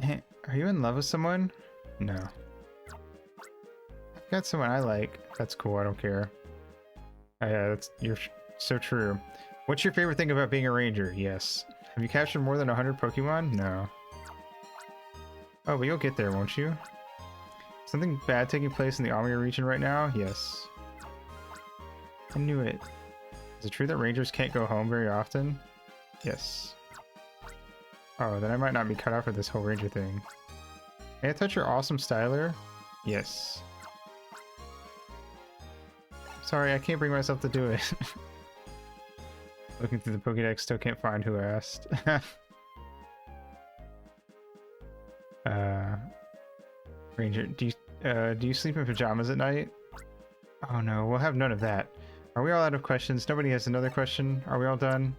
Are you in love with someone? No. I've got someone I like. That's cool, I don't care. Yeah, you're so true. What's your favorite thing about being a ranger? Yes. Have you captured more than 100 Pokemon? No. Oh, but you'll get there, won't you? Something bad taking place in the Almia region right now? Yes. I knew it. Is it true that rangers can't go home very often? Yes. Oh, then I might not be cut out for this whole ranger thing. May I touch your awesome styler? Yes. Sorry, I can't bring myself to do it. Looking through the Pokédex, still can't find who asked. Ranger, do you sleep in pajamas at night? Oh no, we'll have none of that. Are we all out of questions? Nobody has another question? Are we all done?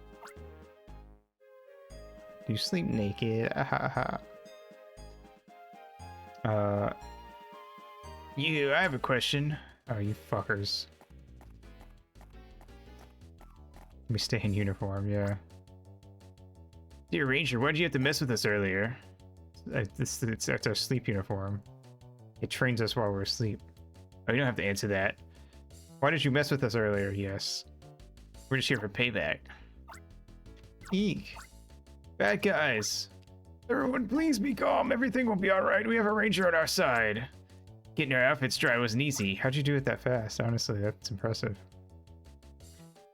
Do you sleep naked? You, I have a question. Oh, you fuckers. Let me stay in uniform, yeah. Dear Ranger, why'd you have to mess with us earlier? It's our sleep uniform. It trains us while we're asleep. Oh, you don't have to answer that. Why did you mess with us earlier? Yes. We're just here for payback. Eek. Bad guys. Everyone, please be calm. Everything will be alright. We have a ranger on our side. Getting our outfits dry wasn't easy. How'd you do it that fast? Honestly, that's impressive.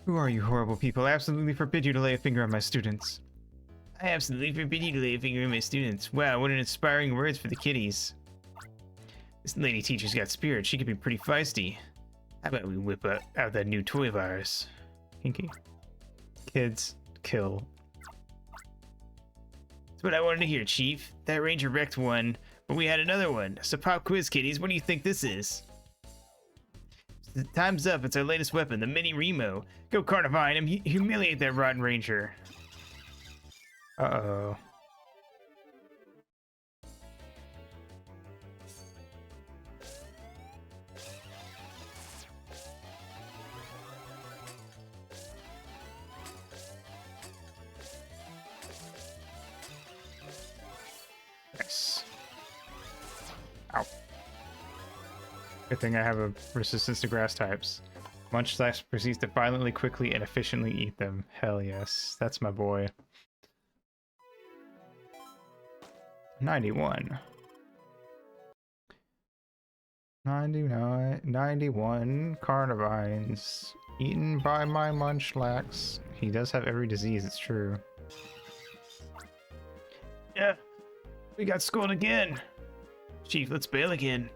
Who are you horrible people? I absolutely forbid you to lay a finger on my students. I absolutely forbid you to lay a finger on my students. Wow, what an inspiring words for the kiddies. This lady teacher's got spirit. She could be pretty feisty. How about we whip out that new toy of ours? Kinky. Kids kill. That's what I wanted to hear, Chief. That ranger wrecked one, but we had another one. So pop quiz, kiddies. What do you think this is? Time's up. It's our latest weapon, the Mini Remo. Go Carnivine and humiliate that rotten ranger. Uh-oh. Nice. Ow. Good thing I have a resistance to grass types. Munch Slash proceeds to violently, quickly, and efficiently eat them. Hell yes. That's my boy. 91. 99. 91 Carnivines. Eaten by my Munchlax. He does have every disease, it's true. Yeah. We got schooled again. Chief, let's bail again.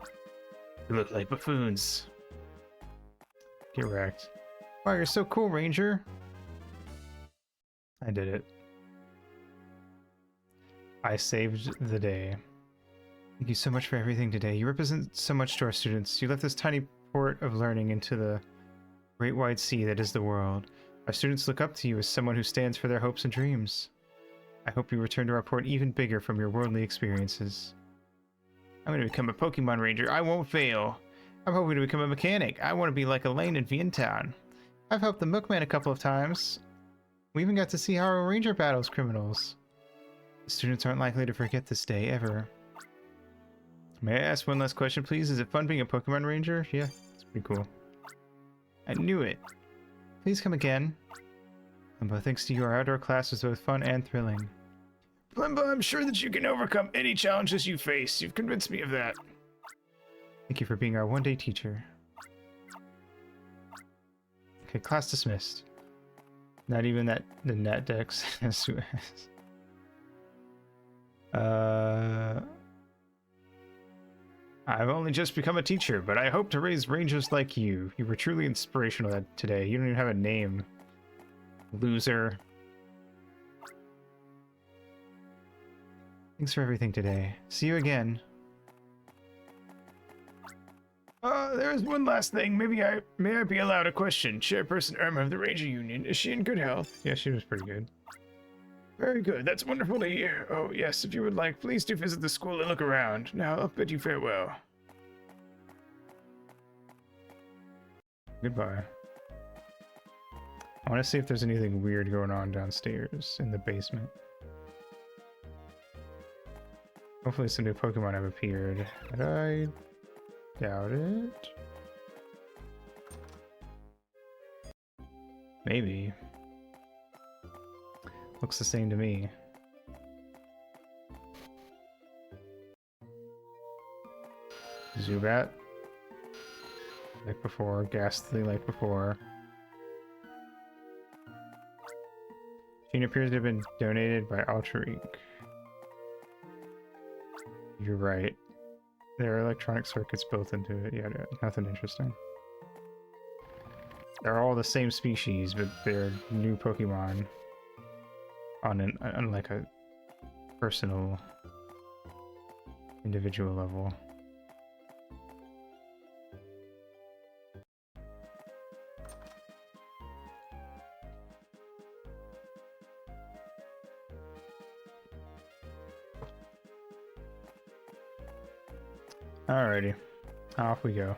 We look like buffoons. Get wrecked. Wow, you're so cool, Ranger. I did it. I saved the day. Thank you so much for everything today. You represent so much to our students. You left this tiny port of learning into the great wide sea that is the world. Our students look up to you as someone who stands for their hopes and dreams. I hope you return to our port even bigger from your worldly experiences. I'm gonna become a Pokemon Ranger. I won't fail. I'm hoping to become a mechanic. I want to be like Elaine in Vientown. I've helped the Milkman a couple of times. We even got to see how a ranger battles criminals. The students aren't likely to forget this day ever. May I ask one last question, please? Is it fun being a Pokemon Ranger? Yeah, it's pretty cool. I knew it. Please come again. But thanks to you, our outdoor class was both fun and thrilling. Blimba, I'm sure that you can overcome any challenges you face. You've convinced me of that. Thank you for being our one-day teacher. Okay, class dismissed. Not even that the net dex. I've only just become a teacher, but I hope to raise rangers like you. You were truly inspirational today. You don't even have a name. Loser. Thanks for everything today. See you again. There is one last thing. May I be allowed a question? Chairperson Irma of the Ranger Union, is she in good health? Yeah, she was pretty good. Very good. That's wonderful to hear. Oh, yes, if you would like, please do visit the school and look around. Now, I'll bid you farewell. Goodbye. I want to see if there's anything weird going on downstairs in the basement. Hopefully some new Pokemon have appeared, but I doubt it. Maybe. Looks the same to me. Zubat. Like before, Ghastly like before. Gene appears to have been donated by Ultra Inc. You're right. There are electronic circuits built into it. Yeah, nothing interesting. They're all the same species, but they're new Pokemon on like a personal, individual level. Alrighty, off we go.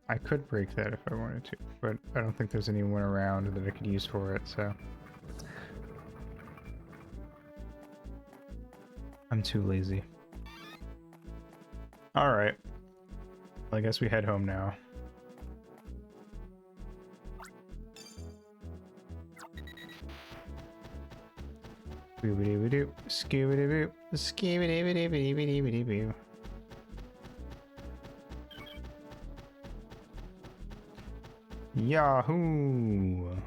I could break that if I wanted to, but I don't think there's anyone around that I could use for it, so. I'm too lazy. Alright. Well, I guess we head home now. Boobity-boo-doo, scooby-doo-boo, skooby-doo-boo-doo-boo-doo-boo-doo. Yahoo!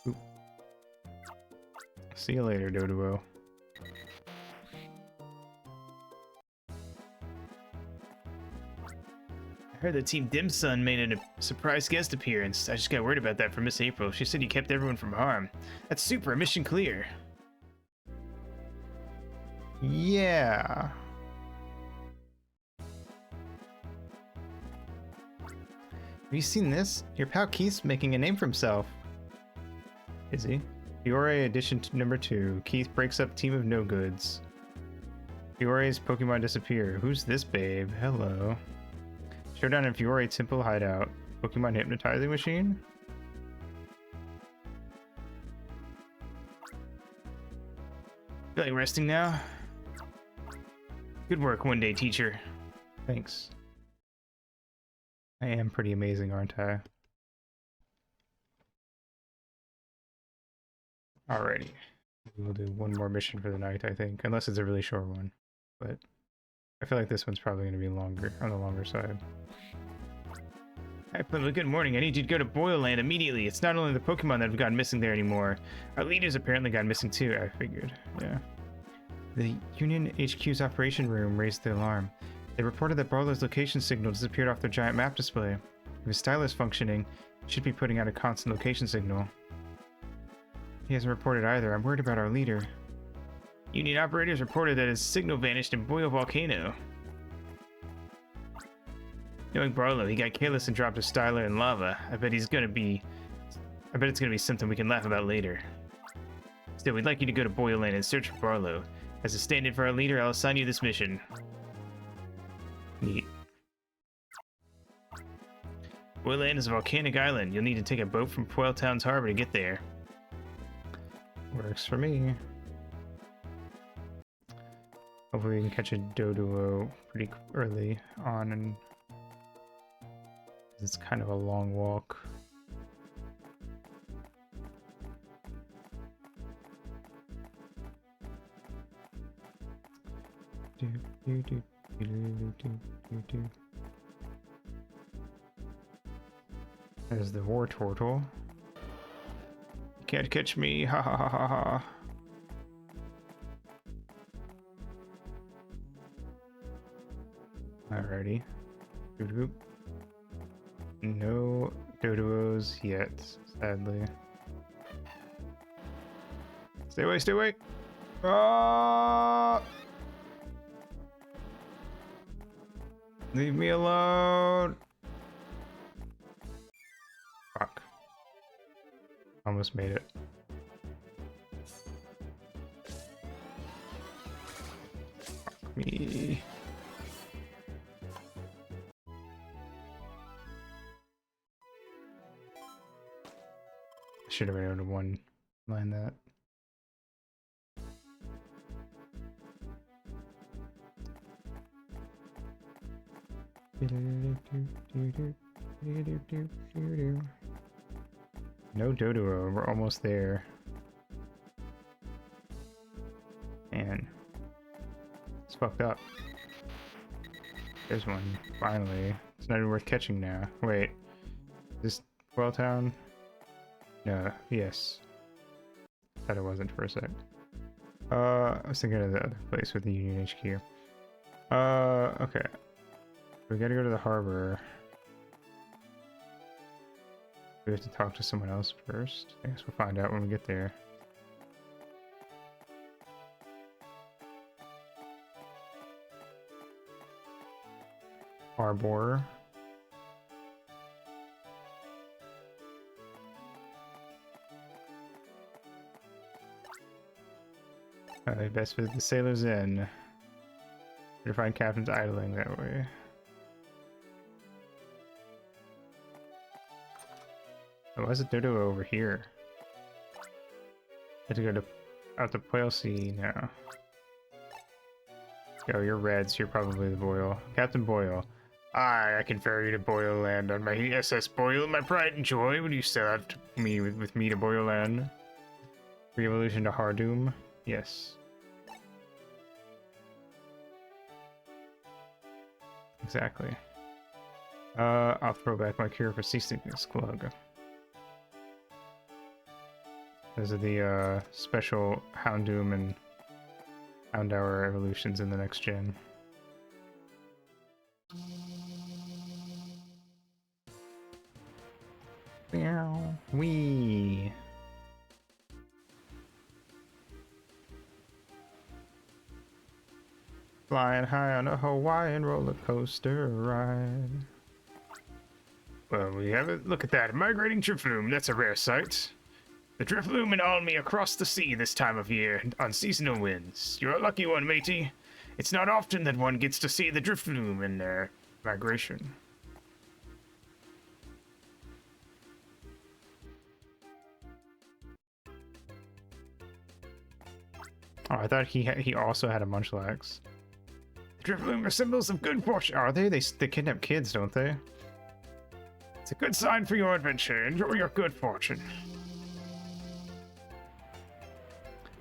Oop. See you later, Dodo. I heard that Team Dim Sum made a surprise guest appearance. I just got word about that from Miss April. She said you kept everyone from harm. That's super. Mission clear. Yeah. Have you seen this? Your pal Keith's making a name for himself. Is he? Fiore edition number 2. Keith breaks up team of no goods. Fiore's Pokemon disappear. Who's this babe? Hello. Showdown in Fiore Temple Hideout. Pokemon hypnotizing machine? Feel like resting now? Good work, one day teacher. Thanks. I am pretty amazing, aren't I? Alrighty. We'll do one more mission for the night, I think. Unless it's a really short one. But I feel like this one's probably going to be longer, on the longer side. Hi, Plumley, good morning. I need you to go to Boyle Land immediately. It's not only the Pokemon that have gone missing there anymore. Our leaders apparently gone missing too, I figured. Yeah. The Union HQ's operation room raised the alarm. They reported that Barlow's location signal disappeared off their giant map display. If his style is functioning, it should be putting out a constant location signal. He hasn't reported either. I'm worried about our leader. Union operators reported that his signal vanished in Boyle Volcano. Knowing Barlow, he got careless and dropped a styler in lava. I bet it's gonna be something we can laugh about later. Still, we'd like you to go to Boyle Land and search for Barlow. As a stand-in for our leader, I'll assign you this mission. Neat. Boyle Land is a volcanic island. You'll need to take a boat from Poil Town's harbor to get there. Works for me. Hopefully we can catch a Doduo pretty early on, and it's kind of a long walk. There's the war turtle. You can't catch me, ha ha ha ha ha. Alrighty. Doodoo. No Doduos yet, sadly. Stay away, stay away! Ah! Leave me alone! Fuck. Almost made it. Fuck me. Should have been able to one line that. No Doduo, we're almost there. Man, it's fucked up. There's one, finally. It's not even worth catching now. Wait, is this Welltown? No, yes. Thought it wasn't for a sec. I was thinking of the other place with the Union HQ. Okay. We gotta go to the harbor. We have to talk to someone else first. I guess we'll find out when we get there. Harbor. Best visit the Sailor's Inn. Better find captains idling that way. Oh, why is it Dodo over here? I have to go to out to Poil Sea now. Oh, you're red, so you're probably the Boyle. Captain Boyle. I can ferry you to Boyle Land on my SS Boyle, my pride and joy. Would you sell out to me with me to Boyle Land? Re-evolution to Hardoom? Yes. Exactly. I'll throw back my cure for seasickness glug. Those are the special Houndoom and Houndour evolutions in the next gen. Meow. Wee. Flying high on a Hawaiian roller coaster ride. Well, we have a look at that. Migrating Drifloom, that's a rare sight. The Drifloom and Almia across the sea this time of year on seasonal winds. You're a lucky one, matey. It's not often that one gets to see the Drifloom in their migration. Oh, I thought he also had a Munchlax. The Drifloom are symbols of good fortune. Are they? They kidnap kids, don't they? It's a good sign for your adventure. Enjoy your good fortune.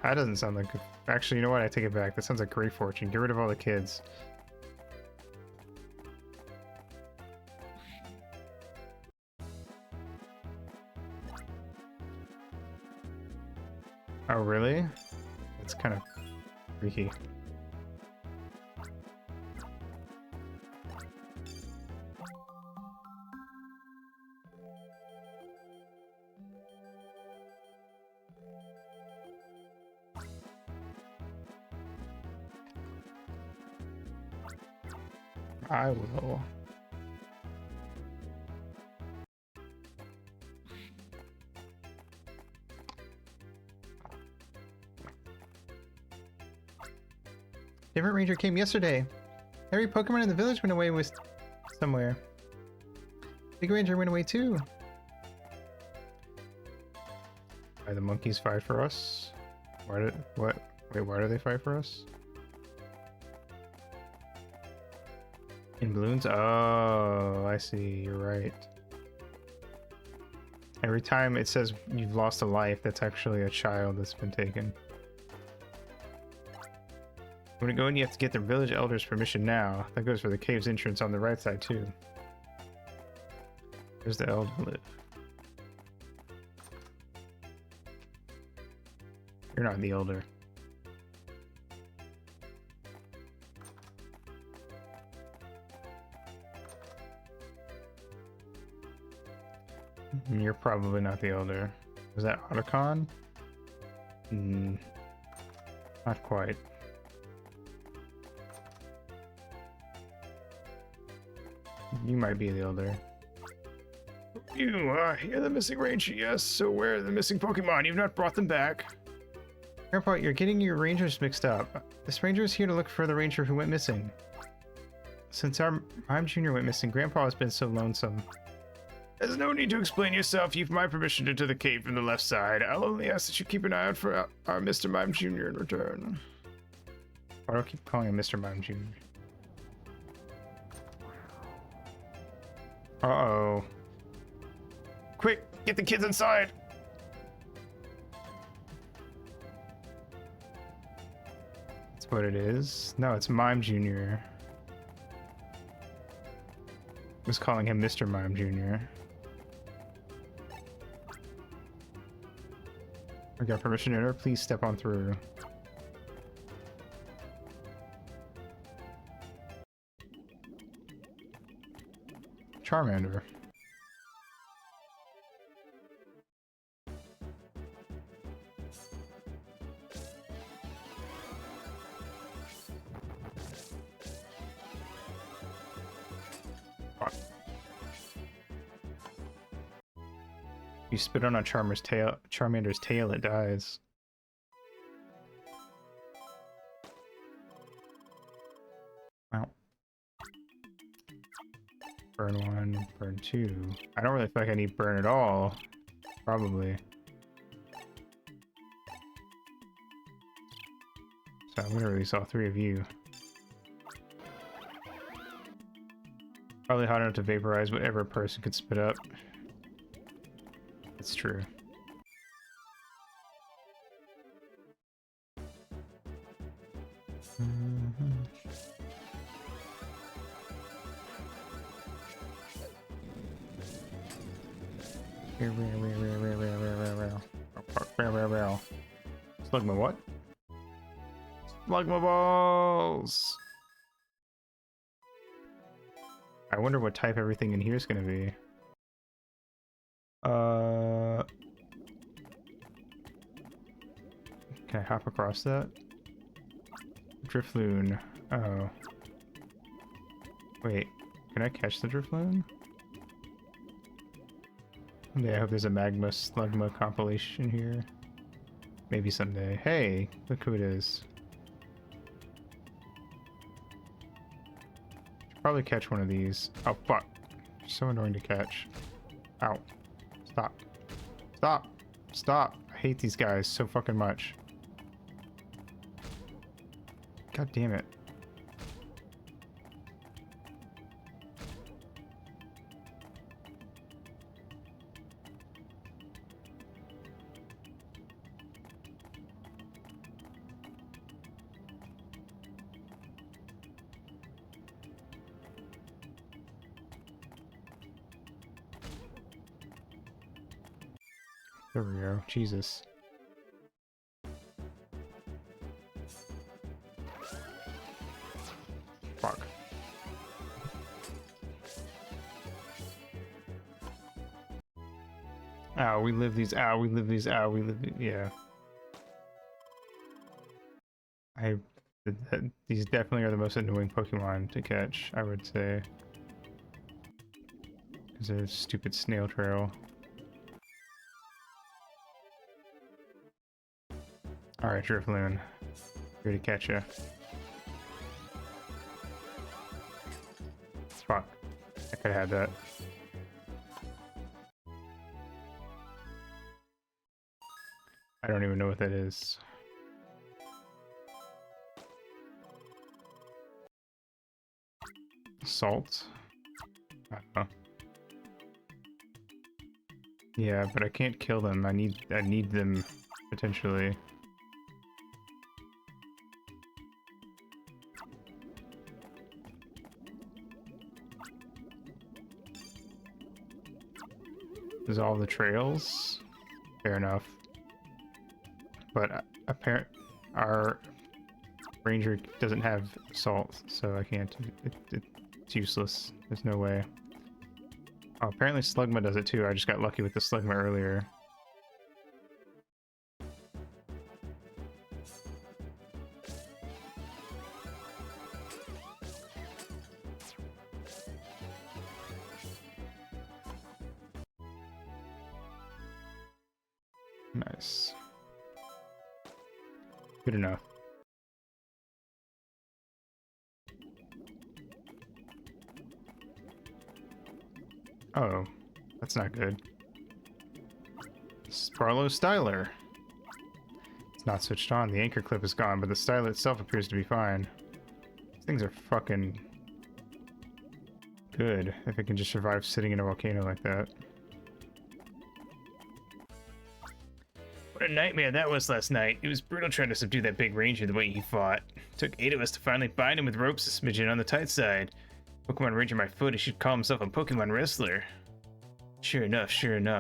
That doesn't sound like... Actually, you know what? I take it back. That sounds like great fortune. Get rid of all the kids. Oh, really? That's kind of freaky. I will. Different ranger came yesterday. Every Pokemon in the village went away with somewhere. Big Ranger went away too. Why the monkeys fight for us? Why did what? Wait, why do they fight for us? In balloons? Oh, I see. You're right. Every time it says you've lost a life, that's actually a child that's been taken. When you go in, you have to get the village elder's permission now. That goes for the cave's entrance on the right side, too. Where's the elder live? You're not the elder. You're probably not the elder. Was that Otacon? Not quite. You might be the elder. You're the missing ranger, yes. So where are the missing Pokemon? You've not brought them back. Grandpa, you're getting your rangers mixed up. This ranger is here to look for the ranger who went missing. Since our Mime Jr. went missing, Grandpa has been so lonesome. There's no need to explain yourself. You've my permission to enter the cave from the left side. I'll only ask that you keep an eye out for our Mr. Mime Jr. in return. Why do I keep calling him Mr. Mime Jr.? Uh-oh. Quick, get the kids inside. That's what it is. No, it's Mime Jr. I was calling him Mr. Mime Jr. I got permission to enter. Please step on through. Charmander. You spit on a Charmander's tail, it dies. Wow. Burn one, burn two. I don't really feel like I need burn at all. Probably. So I'm gonna release all three of you. Probably hot enough to vaporize whatever a person could spit up. That's true. Slugma what? Slugma balls! I wonder what type everything in here is gonna be. Can I hop across that? Drifloon. Oh. Wait, can I catch the Drifloon? Yeah, I hope there's a Magma Slugma compilation here. Maybe someday. Hey, look who it is. Should probably catch one of these. Oh, fuck. So annoying to catch. Ow. Stop. Stop. Stop. I hate these guys so fucking much. God damn it. There we go. Jesus. Fuck. Ow, we live these. Ow, we live these. Ow, we live. Yeah. These definitely are the most annoying Pokemon to catch, I would say. Because they're stupid snail trail. Alright, Drifloon. Here to catch ya. Fuck. I could've had that. I don't even know what that is. Salt? I don't know. Yeah, but I can't kill them. I need them potentially. Dissolve the trails. Fair enough. But our ranger doesn't have salt, so I can't. It's useless. There's no way. Oh, apparently Slugma does it too. I just got lucky with the Slugma earlier. Nice. Good enough. Oh, that's not good. Sparlow Styler. It's not switched on. The anchor clip is gone, but the styler itself appears to be fine. These things are fucking good if it can just survive sitting in a volcano like that. What a nightmare that was last night. It was brutal trying to subdue that big ranger the way he fought. It took 8 of us to finally bind him with ropes a smidgen on the tight side. Pokemon Ranger my foot, he should call himself a Pokemon wrestler. Sure enough.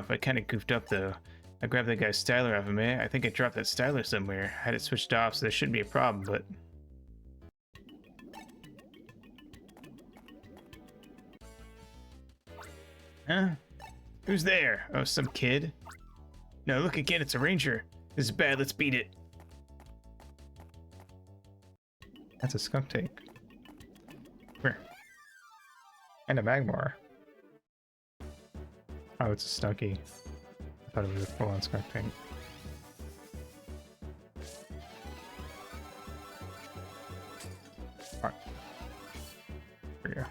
I kinda goofed up though. I grabbed that guy's styler off him, I think I dropped that styler somewhere. I had it switched off, so there shouldn't be a problem, but... Huh? Who's there? Oh, some kid? No, look again, it's a ranger. This is bad, let's beat it. That's a skunk tank. Come here. And a Magmar. Oh, it's a Stunky. I thought it was a full-on skunk tank. Alright. There we go.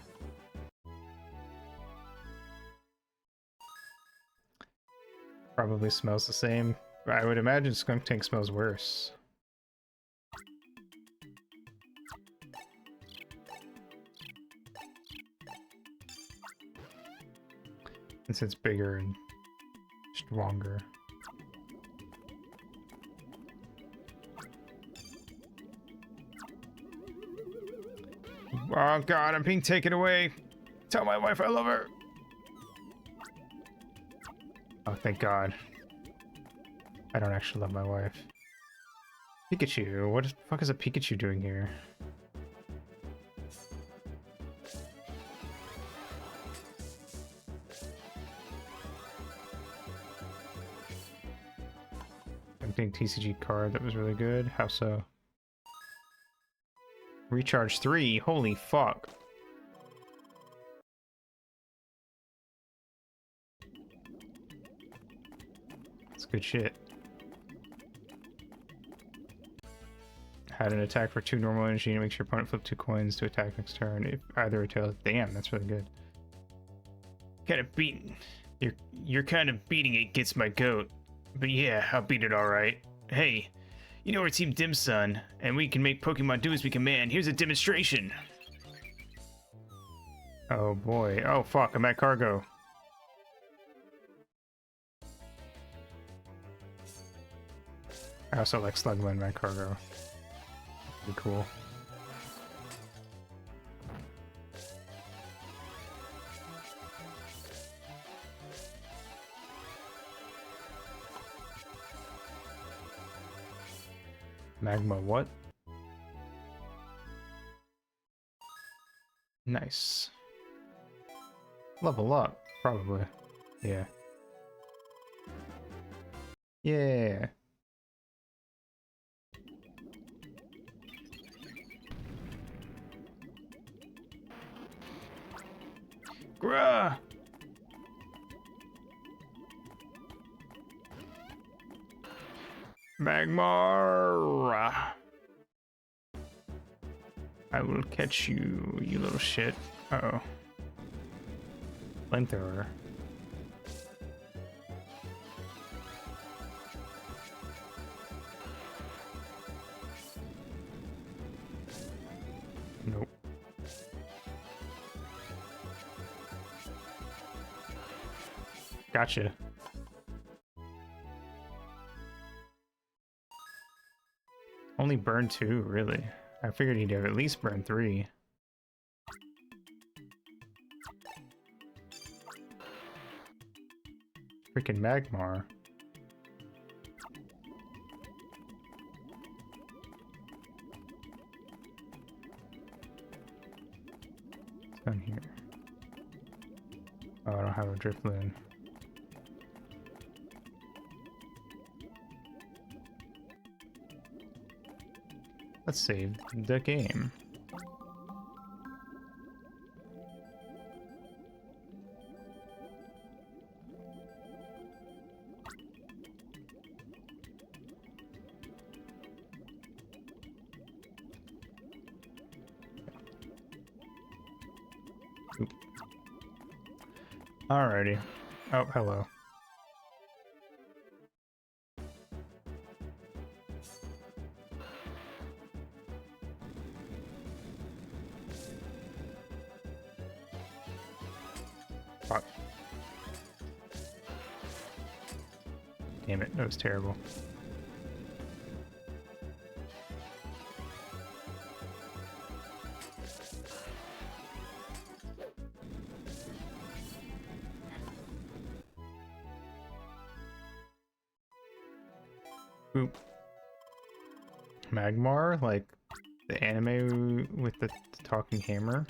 Probably smells the same. I would imagine skunk tank smells worse. Since it's bigger and stronger. Oh god, I'm being taken away. Tell my wife I love her. Oh, thank god. I don't actually love my wife. Pikachu, what the fuck is a Pikachu doing here? Big TCG card that was really good. How so? Recharge 3. Holy fuck. That's good shit. Had an attack for 2 normal energy and it makes your opponent flip 2 coins to attack next turn. If either tails. Damn, that's really good. Kind of beating. You're kind of beating it gets my goat. But yeah, I'll beat it alright. Hey, you know we're Team Dimsun, and we can make Pokemon do as we command. Here's a demonstration. Oh boy. Oh fuck, I'm at cargo. I also like Slugman Mad Cargo. Pretty cool. Magma what? Nice. Level up, probably. Yeah. Yeah. Grah! Magmar! I will catch you, you little shit. Uh-oh. Flamethrower. Nope. Gotcha. Only burn 2, really. I figured he'd have at least burn 3. Freaking Magmar. What's down here? Oh, I don't have a Drifloon. Let's save the game. Oop. Alrighty. Oh, hello. Fuck. Damn it, that was terrible. Oop. Magmar, like the anime with the talking hammer.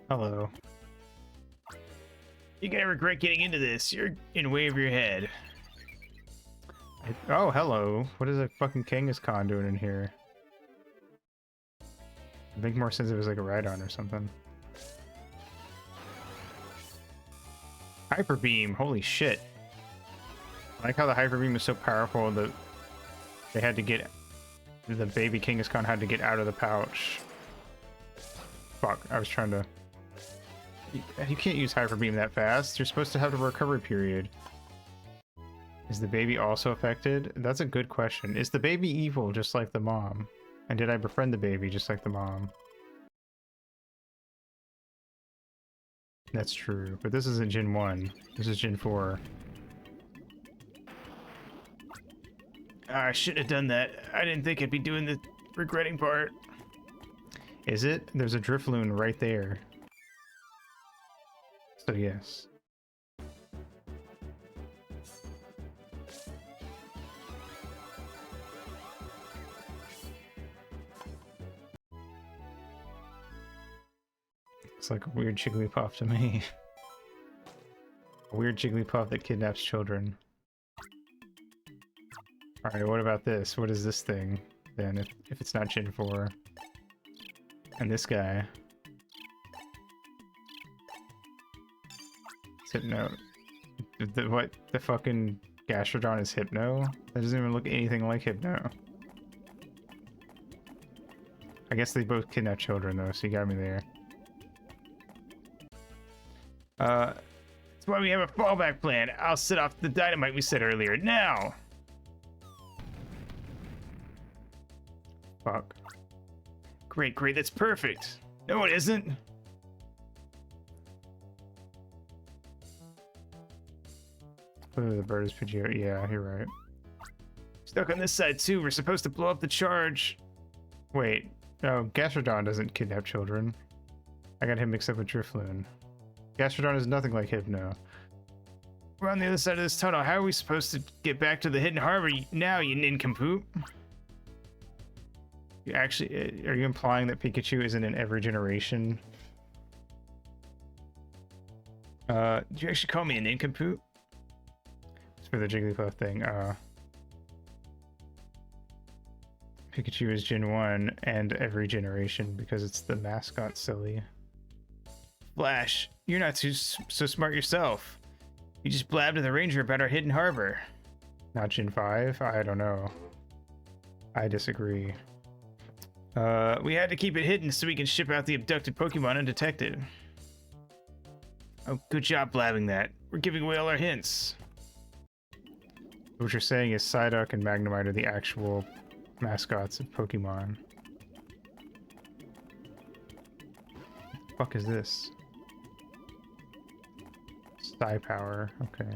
Hello. You're gonna regret getting into this. You're in way over your head. Oh, hello. What is a fucking Kangaskhan doing in here? I think more sense if it was like a Rhydon or something. Hyper Beam, holy shit. I like how the Hyper Beam is so powerful that they had to get... The baby Kangaskhan had to get out of the pouch. Fuck, I was trying to... You can't use Hyper Beam that fast. You're supposed to have a recovery period. Is the baby also affected? That's a good question. Is the baby evil just like the mom? And did I befriend the baby just like the mom? That's true, but this isn't Gen 1. This is Gen 4. I shouldn't have done that. I didn't think I'd be doing the regretting part. Is it? There's a Drifloon right there. So yes. It's like a weird Jigglypuff to me. A weird Jigglypuff that kidnaps children. Alright, what about this? What is this thing, then, if it's not Gen 4? And this guy. It's Hypno. What? The fucking Gastrodon is Hypno? That doesn't even look anything like Hypno. I guess they both kidnap children, though, so you got me there. That's why we have a fallback plan. I'll set off the dynamite we said earlier. Now! Fuck. Great, great, that's perfect. No, it isn't. Clearly the bird is Pidgeot. Yeah, you're right. Stuck on this side, too. We're supposed to blow up the charge. Wait. No, Gastrodon doesn't kidnap children. I got him mixed up with Drifloon. Gastrodon is nothing like Hypno. We're on the other side of this tunnel. How are we supposed to get back to the hidden harbor now, you nincompoop? You actually, are you implying that Pikachu isn't in every generation? Did you actually call me a nincompoop? It's for the Jigglypuff thing. Pikachu is Gen 1 and every generation because it's the mascot, silly. Flash, you're not so smart yourself. You just blabbed to the ranger about our hidden harbor. Not Gen 5? I don't know. I disagree. We had to keep it hidden so we can ship out the abducted Pokemon undetected. Oh, good job blabbing that. We're giving away all our hints. What you're saying is Psyduck and Magnemite are the actual mascots of Pokemon. What the fuck is this? Psy Power, okay.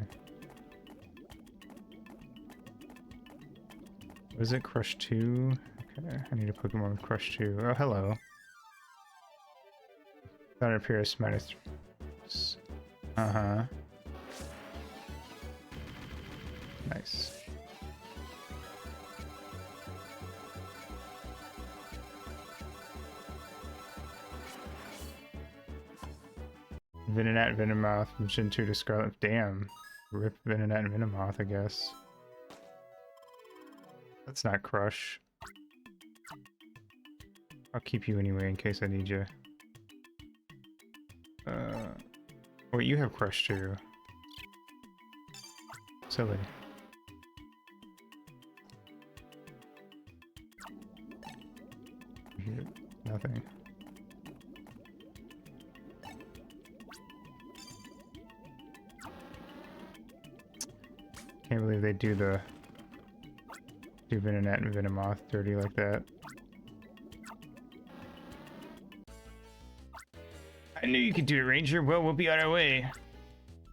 What is it? Crush 2? Okay, I need a Pokemon with Crush 2. Oh, hello. Thunder Pierce minus. Uh-huh. Nice. Venonat, Venomoth from Gen 2 to Scarlet. Damn. Rip Venonat and Venomoth, I guess. That's not Crush. I'll keep you anyway in case I need you. Wait, you have Crush too. Silly. Nothing. Can't believe they do Venonat and Venomoth dirty like that. I knew you could do it, Ranger. Well, we'll be on our way.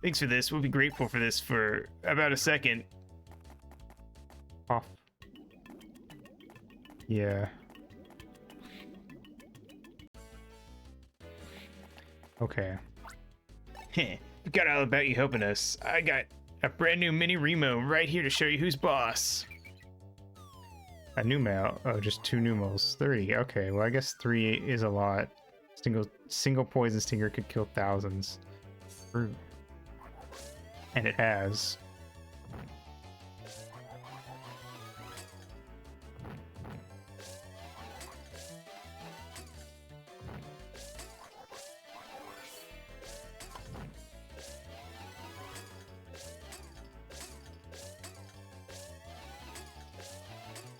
Thanks for this. We'll be grateful for this for about a second. Off. Yeah. Okay. Heh. Forgot all about you helping us. I got a brand new mini Remo right here to show you who's boss. A new male. Oh, just 2 Numos. 3. Okay, well I guess 3 is a lot. Single poison stinger could kill thousands. True. And it has.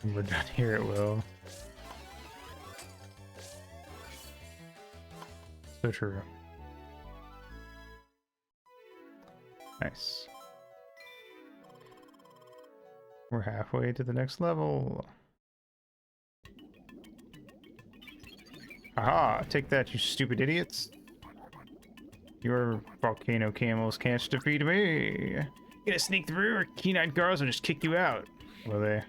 When we're done here, it will. So true. Nice. We're halfway to the next level. Aha! Take that, you stupid idiots. Your volcano camels can't defeat me. You gonna sneak through, or keen-eyed girls will just kick you out? Will they?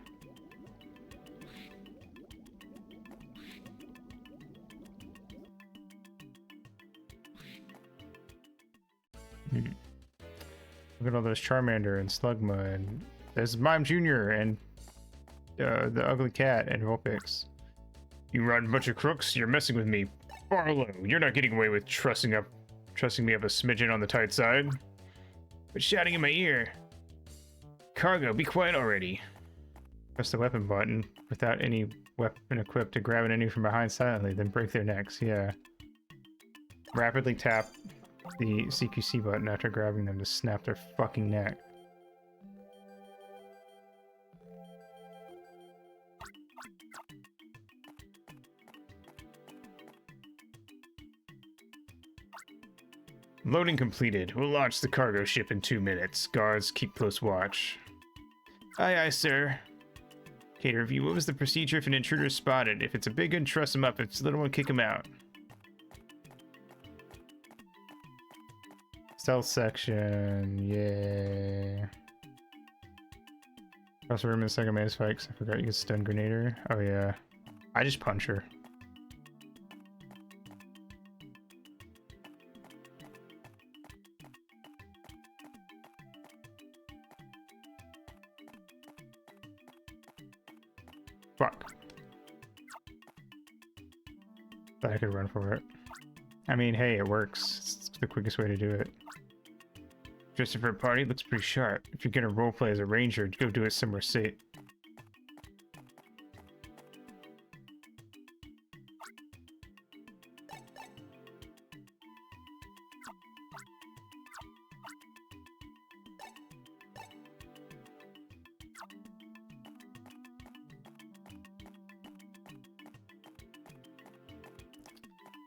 Look at all those Charmander and Slugma, and there's Mime Jr. and the Ugly Cat and Vulpix. You rotten bunch of crooks, you're messing with me. Barlow, you're not getting away with trusting me up a smidgen on the tight side. But shouting in my ear. Cargo, be quiet already. Press the weapon button without any weapon equipped to grab an enemy from behind silently, then break their necks. Yeah. Rapidly tap the CQC button after grabbing them to snap their fucking neck. Loading completed. We'll launch the cargo ship in 2 minutes. Guards, keep close watch. Aye, aye, sir. Cater review. What was the procedure if an intruder is spotted? If it's a big one, truss him up. If it's a little one, kick him out. Stealth section, yeah. Also room in the second maze fight, 'cause I forgot you could stun grenade her. Oh yeah. I just punch her. Fuck. Thought I could run for it. I mean, hey, it works. It's the quickest way to do it. Dressing for a party looks pretty sharp. If you're gonna roleplay as a ranger, go do it somewhere safe.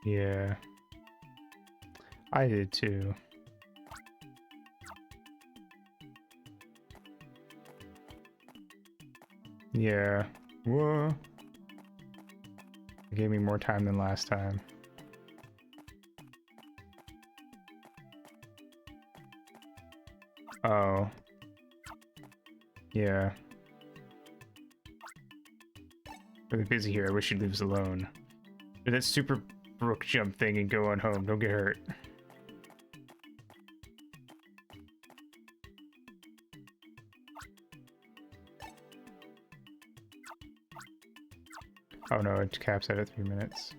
Yeah. I did too. Yeah. Whoa. It gave me more time than last time. Oh. Yeah. Really busy here. I wish you'd leave us alone. Do that super brook jump thing and go on home. Don't get hurt. Oh no, it caps out at 3 minutes.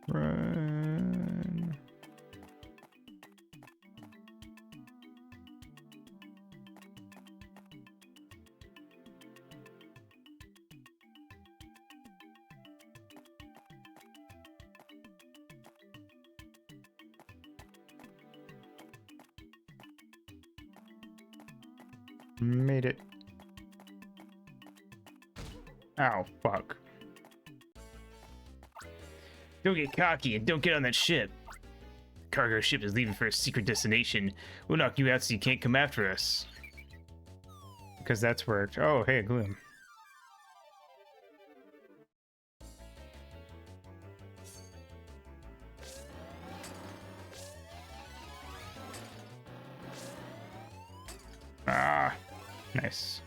Run. Made it. Ow, fuck. Don't get cocky and don't get on that ship. The cargo ship is leaving for a secret destination. We'll knock you out so you can't come after us. Because that's worked. Oh, hey, Gloom. Ah, nice.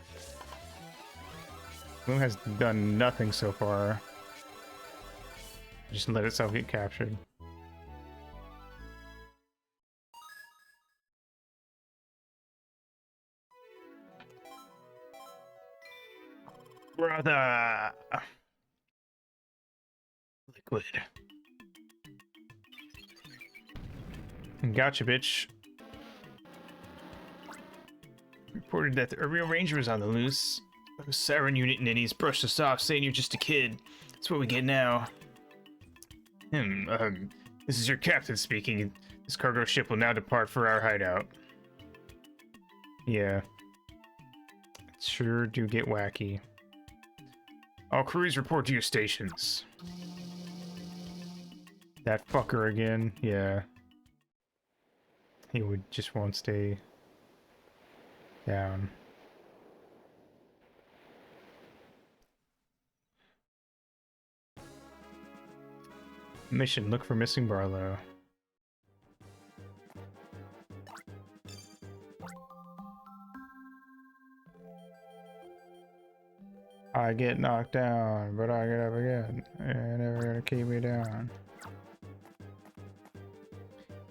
Gloom has done nothing so far. Just let itself get captured. Brother! Liquid. Gotcha, bitch. Reported that a real ranger was on the loose. A siren unit ninnies brushed us off, saying you're just a kid. That's what we get now. This is your captain speaking. This cargo ship will now depart for our hideout. Yeah. Sure do get wacky. All crews report to your stations. That fucker again. Yeah. He just won't stay down. Mission, look for missing Barlow. I get knocked down, but I get up again. You're never gonna keep me down.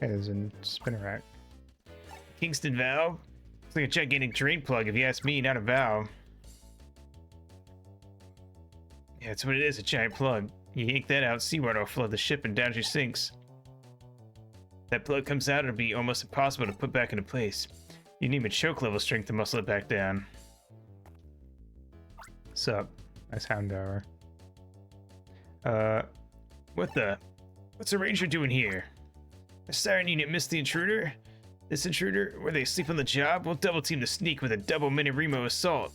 Hey, there's a spinner rack. Kingston valve? It's like a gigantic drain plug, if you ask me, not a valve. Yeah, that's what it is, a giant plug. You yank that out, seawater will flood the ship and down your sinks. That plug comes out, it'll be almost impossible to put back into place. You need a choke level strength to muscle it back down. Sup? Nice hound hour. What's a ranger doing here? The siren unit missed the intruder? This intruder, were they asleep on the job? We'll double team the sneak with a double mini Remo assault.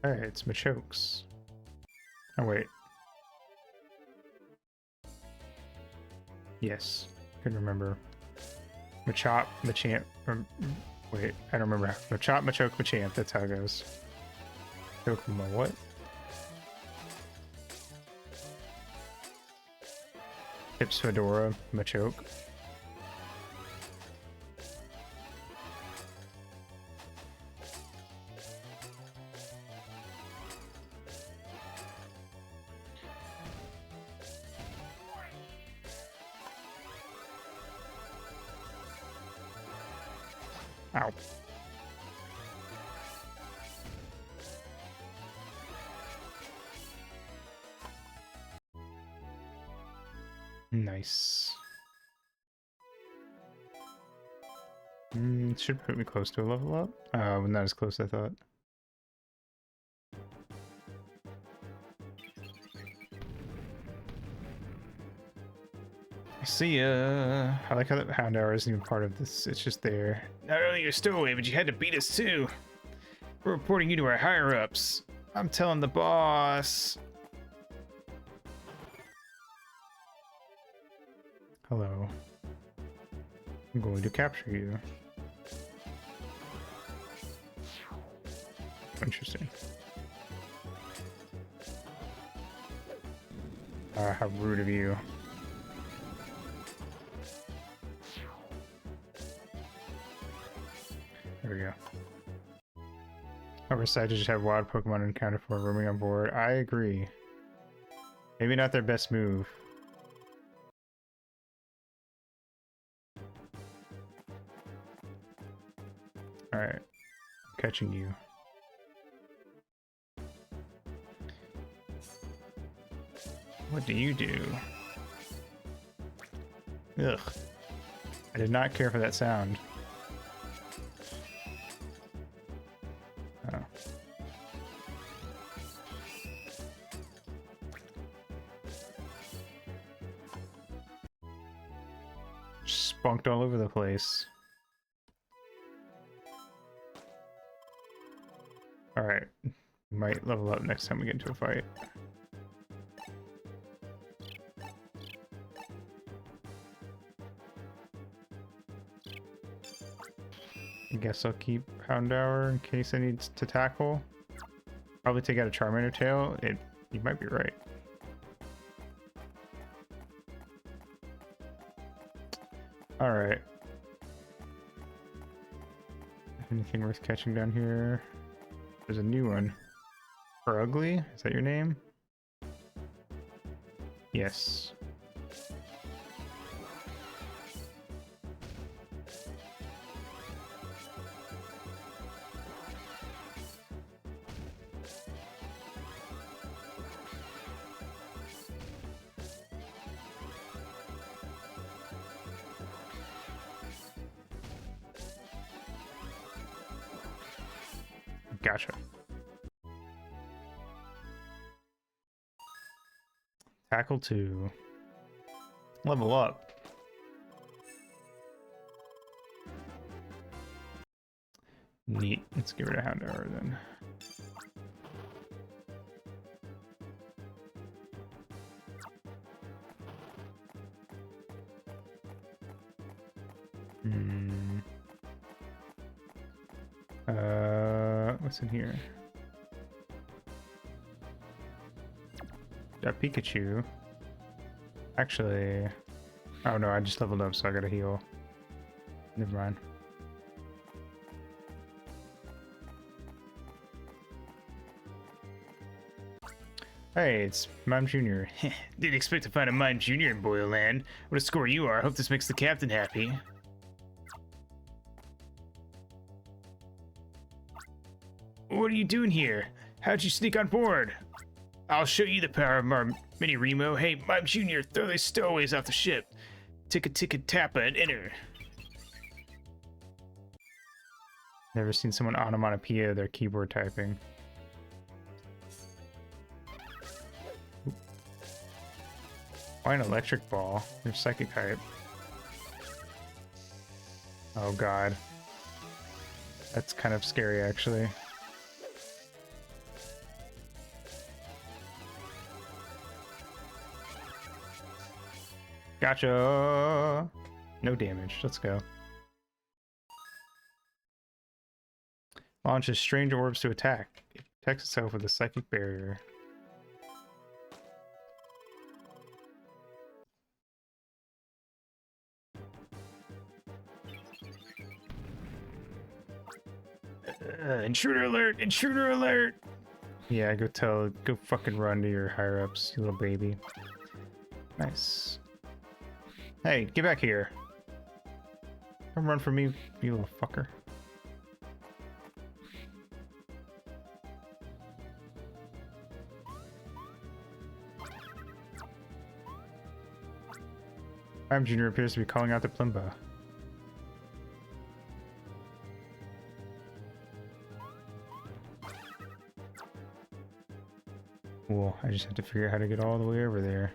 Alright, it's Machokes. Oh, wait. Yes, couldn't remember. Machop, Machamp. Wait, I don't remember. Machop, Machoke, Machamp. That's how it goes. Dokuma, what? Pips Fedora, Machoke. Ow. Nice. Should put me close to a level up. Not as close as I thought. See ya. I like how that Hound Hour isn't even part of this. It's just there. Not only your stowaway, but you had to beat us too. We're reporting you to our higher-ups. I'm telling the boss. Hello. I'm going to capture you. Interesting. How rude of you. There we go. Oversight to just have wild Pokemon encountered for roaming on board. I agree. Maybe not their best move. Alright. Catching you. What do you do? Ugh. I did not care for that sound. Oh. Spunked all over the place. Alright. Might level up next time we get into a fight. I guess I'll keep Houndour in case I need to tackle. Probably take out a Charmander tail. You might be right. Alright. Anything worth catching down here? There's a new one. For Ugly? Is that your name? Yes. Gotcha. Tackle 2. Level up. Neat. Let's get rid of Houndour then. What's in here? Got Pikachu. Actually, oh no, I just leveled up, so I gotta heal. Never mind. Hey, it's Mime Jr. Didn't expect to find a Mime Jr. in Boyle Land. What a score you are. Hope this makes the captain happy. What are you doing here? How'd you sneak on board? I'll show you the power of our mini Remo. Hey, Mime Jr., throw these stowaways off the ship. Ticka-ticka-tappa and enter. Never seen someone onomatopoeia their keyboard typing. Why an electric ball? They're psychic type. Oh god. That's kind of scary actually. Gotcha! No damage. Let's go. Launches strange orbs to attack. It protects itself with a psychic barrier. Intruder alert! Intruder alert! Yeah, go fucking run to your higher ups, you little baby. Nice. Hey, get back here. Come run from me, you little fucker. Jr. appears to be calling out to Plimba. Cool, I just have to figure out how to get all the way over there.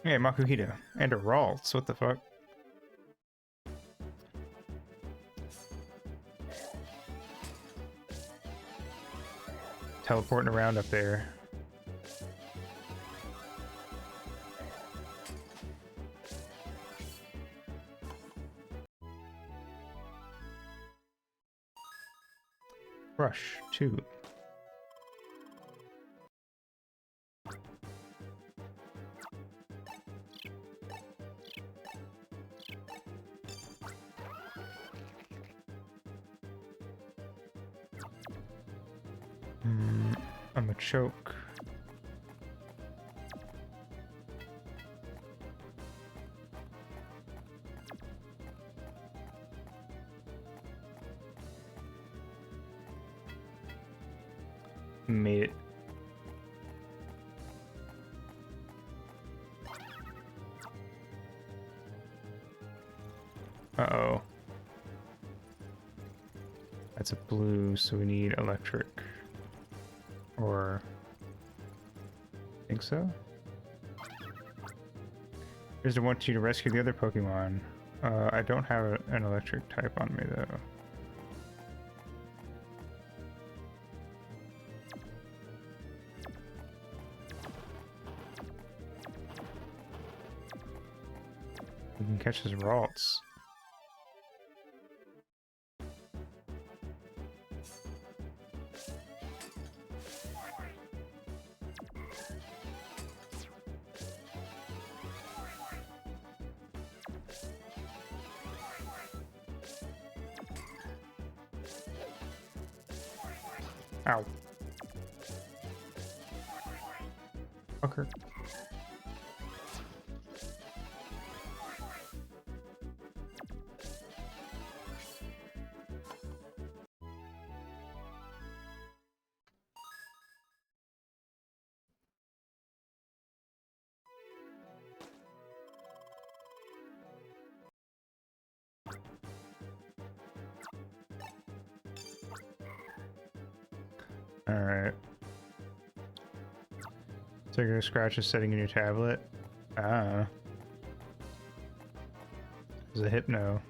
Hey, Makuhita. And a Ralts, what the fuck? Teleporting around up there. Rush 2. I'm a choke. Made it. Uh-oh. That's a blue, so we need electric. Or... I think so? Here's the want you to rescue the other Pokemon. I don't have an electric type on me, though. We can catch his Ralts. Ow. Fucker. Alright. So you're gonna scratch a setting in your tablet? Ah. There's a Hypno.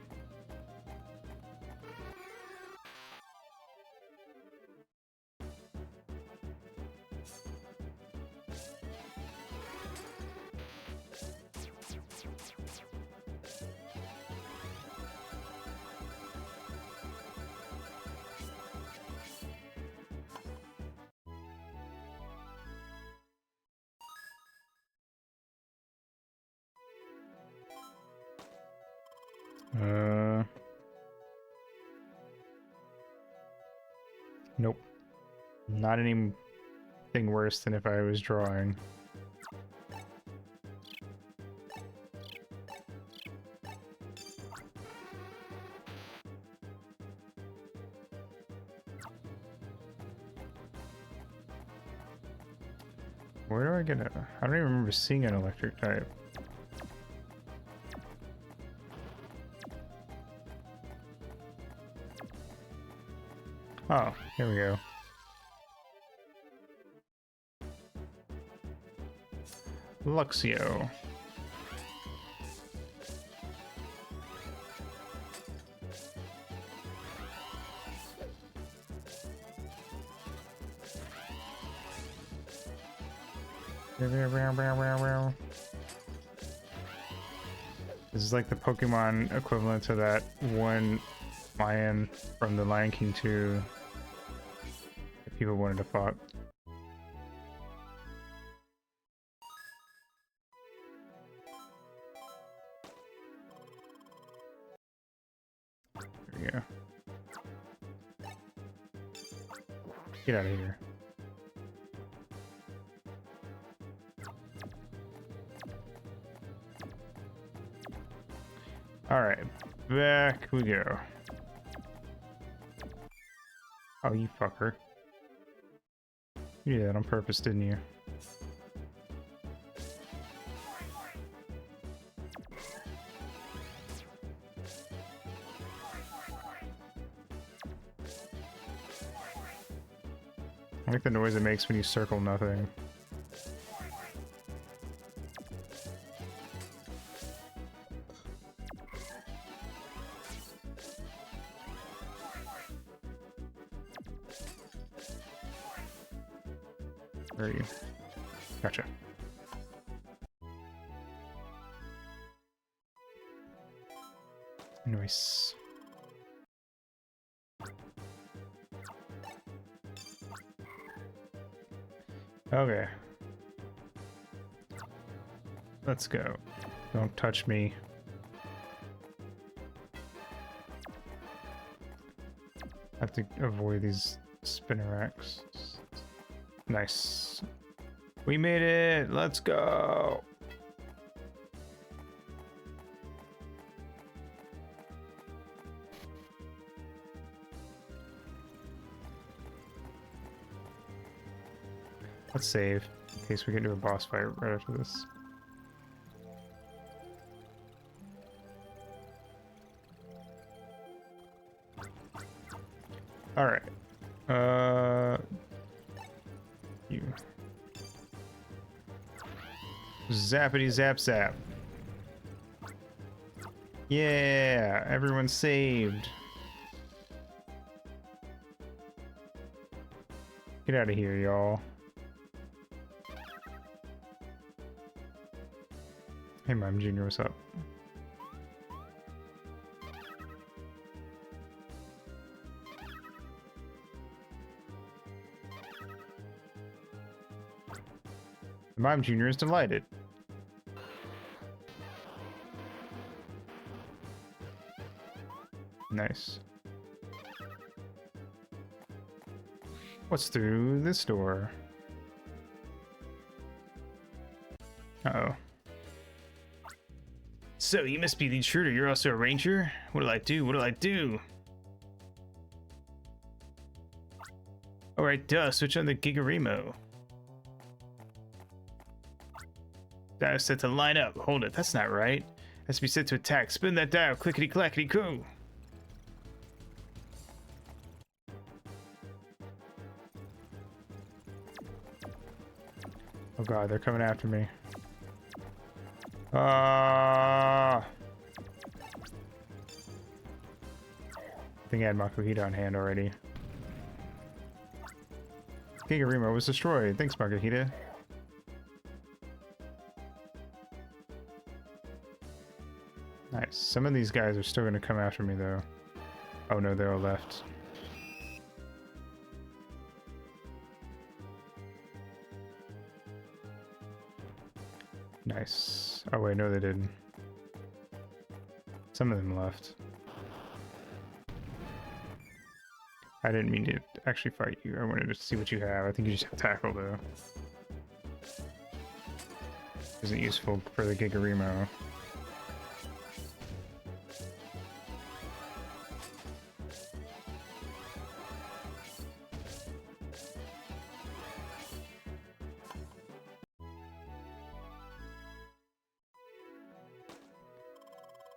Nope. Not anything worse than if I was drawing. Where do I get a... I don't even remember seeing an electric type. Oh, here we go. Luxio. This is like the Pokemon equivalent to that one lion from the Lion King 2 that people wanted to fight. There we go. Get out of here. Alright, back we go. Oh, you fucker. You did that on purpose, didn't you? I like the noise it makes when you circle nothing. Where are you? Gotcha. Nice. Okay. Let's go. Don't touch me. I have to avoid these Spinnerax. Nice. We made it! Let's go! Let's save in case we get into a boss fight right after this. Alright. You. Zappity zap zap. Yeah, everyone's saved. Get out of here, y'all. Hey, Mime Jr., what's up? Mime Jr. is delighted. Nice. What's through this door? Uh-oh. So, you must be the intruder. You're also a ranger? What'll I do? What'll I do? Alright, duh. Switch on the Gigarimo. Dial set to line up. Hold it. That's not right. Has to be set to attack. Spin that dial. Clickety-clackety-coo. Oh god, they're coming after me. I think I had Makuhita on hand already. Gigarima was destroyed. Thanks, Makuhita. Nice. Some of these guys are still going to come after me, though. Oh no, they're all left. Nice. Oh wait, no they didn't. Some of them left. I didn't mean to actually fight you. I wanted to see what you have. I think you just have tackle, though. Isn't useful for the Gigarimo.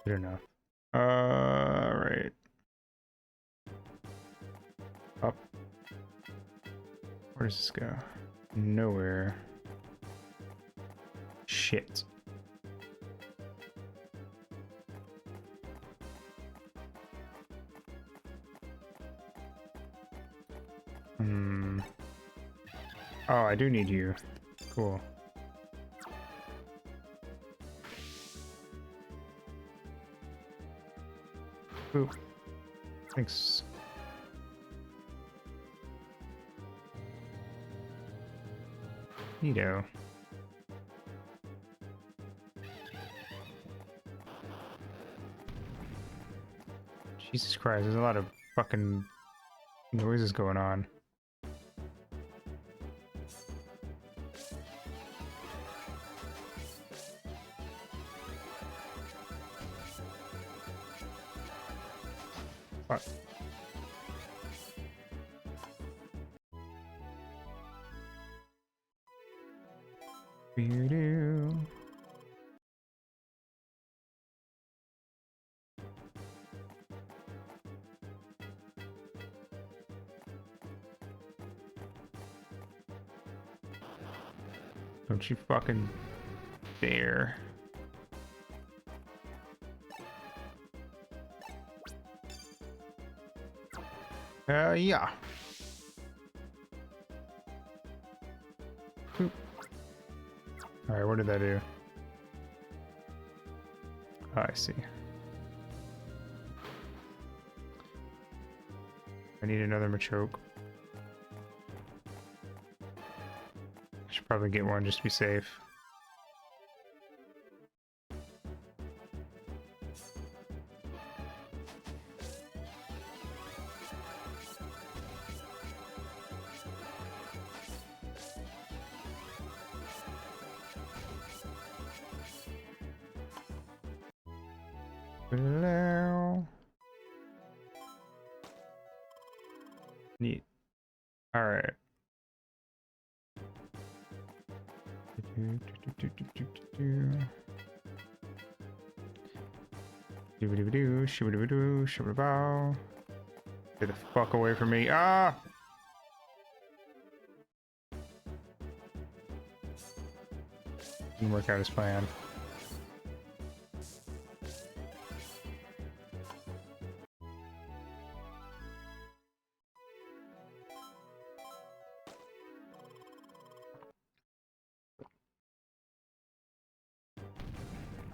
Good enough. Right. Up. Where does this go? Nowhere. Shit. Oh, I do need you. Cool. Boop. Thanks. Neato. Jesus Christ, there's a lot of fucking noises going on. Fuck. Doo-doo. Don't you fucking dare. Yeah. Alright, what did that do? Oh, I see. I need another Machoke. I should probably get one just to be safe. Hello. Neat. All right. Shoo-ba-doo-ba-doo, shoo-ba-doo-ba-doo, shoo-ba-da-bow. Get the fuck away from me. Ah! Didn't work out his plan.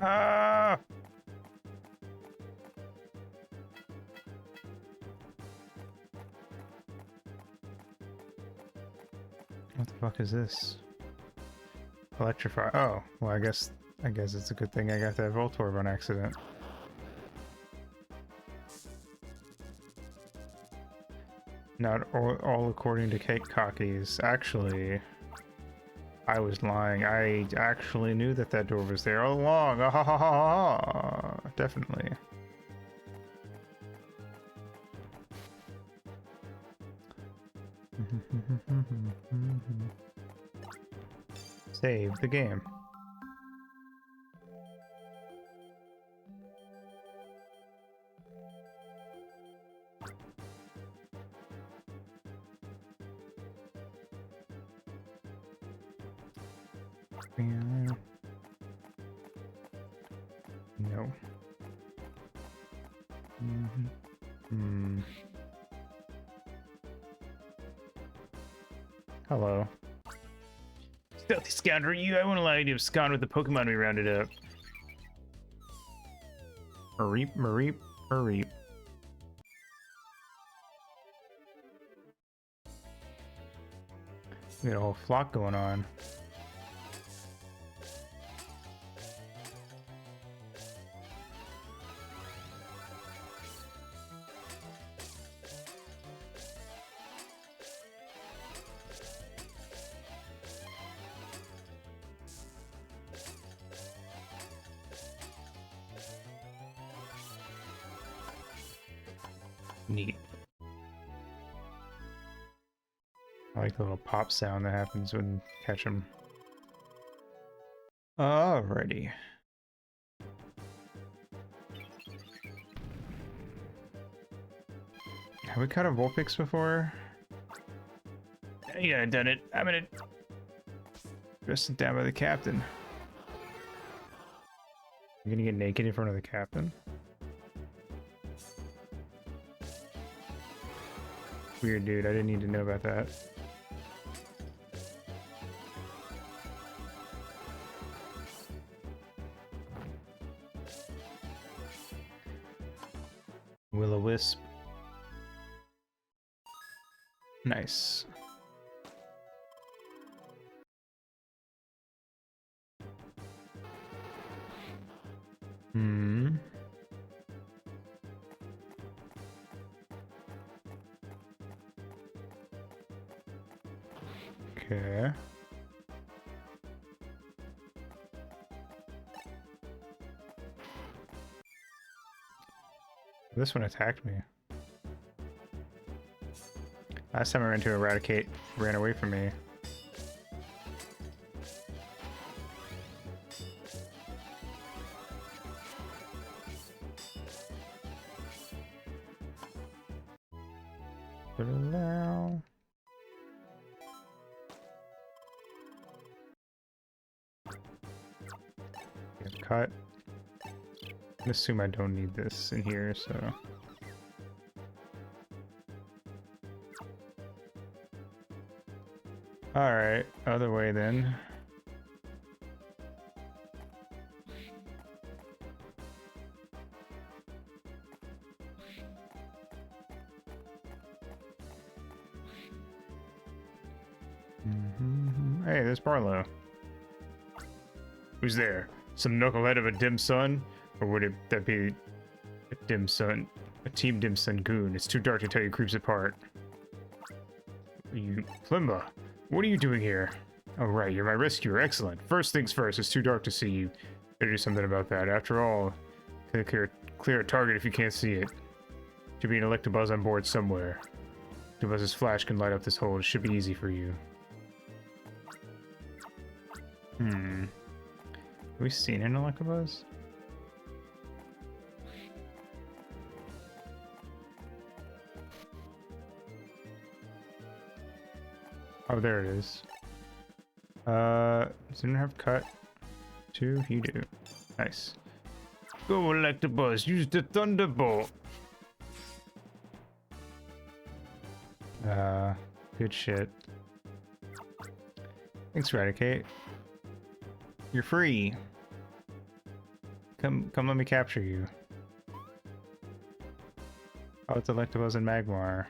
Ah! What the fuck is this? Electrify. Oh, well, I guess it's a good thing I got that Voltorb on accident. Not all according to Cake Cockies. Actually, I was lying. I actually knew that door was there all along. Ah, ha, ha, ha, ha. Definitely. Save the game. No. Hello. Stealthy scoundrel, I won't allow you to abscond with the Pokemon we rounded up. Mareep, Mareep, Mareep. We got a whole flock going on. Neat. I like the little pop sound that happens when you catch them. Alrighty. Have we caught a Vulpix before? Yeah, I done it. I'm gonna Dressed down by the captain. I'm gonna get naked in front of the captain. Weird, dude. I didn't need to know about that. Will-o-wisp. Nice. Hmm. Okay. This one attacked me. Last time I ran to Eradicate, ran away from me. Allow. Get cut. I assume I don't need this in here, so. Alright, other way then. Hey, there's Barlow. Who's there? Some knucklehead of a dim sun? Or would that be a dim sun? A team dim sun goon? It's too dark to tell you creeps apart. You... Plimba, what are you doing here? Oh right, you're my rescuer, excellent. First things first, it's too dark to see you. Better do something about that. After all, clear a target if you can't see it. Should be an Electabuzz on board somewhere. Electabuzz's flash can light up this hole, it should be easy for you. Have we seen an Electabuzz? Oh, there it is. Does anyone have cut? 2? You do. Nice. Go Electabuzz, use the Thunderbolt! Good shit. Thanks, Eradicate. You're free. Come let me capture you. Oh, it's Electabuzz and Magmar.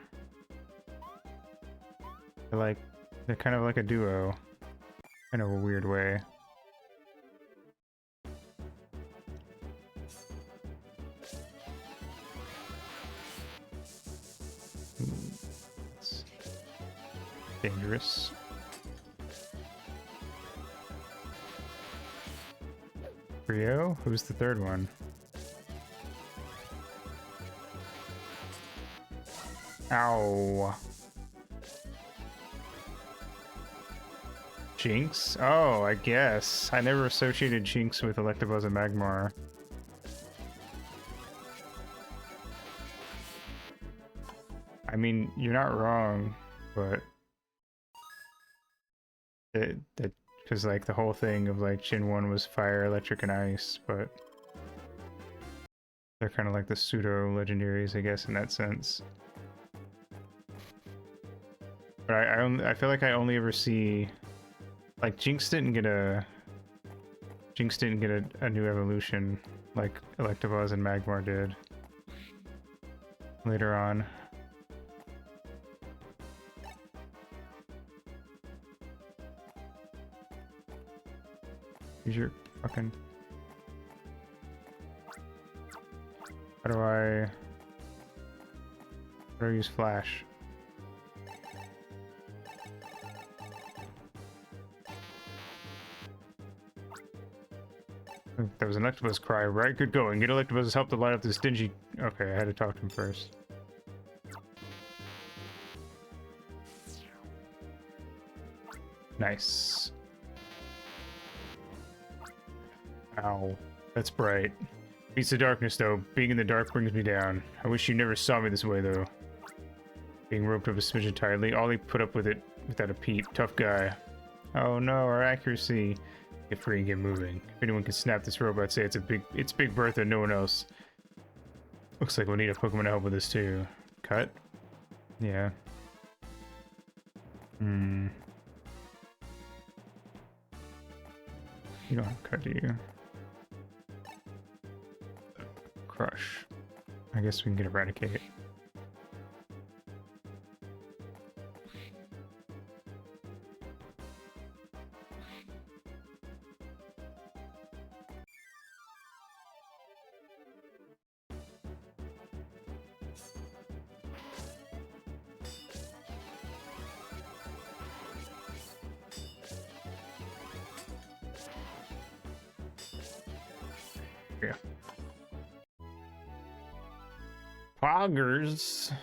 They're kind of like a duo. In a weird way. It's dangerous. Rio? Who's the third one? Ow. Jinx? Oh, I guess. I never associated Jinx with Electabuzz and Magmar. I mean, you're not wrong, but... Because, like, the whole thing of, like, Gen 1 was fire, electric, and ice, but... They're kind of like the pseudo-legendaries, I guess, in that sense. But I feel like I only ever see, like, Jinx didn't get a new evolution like Electabuzz and Magmar did later on. Use your fucking... How do I use Flash? That was an Electabuzz cry, right? Good going. Get Electabuzz's help to light up this dingy... Okay, I had to talk to him first. Nice. Ow. That's bright. Beats the darkness, though. Being in the dark brings me down. I wish you never saw me this way, though. Being roped up a smidge entirely. Ollie put up with it without a peep. Tough guy. Oh no, our accuracy. Get free and get moving. If anyone can snap this rope, I'd say it's Big Bertha, no one else. Looks like we'll need a Pokemon to help with this too. Cut? Yeah. You don't have cut, do you? Crush. I guess we can get Eradicate. Yeah. Poggers.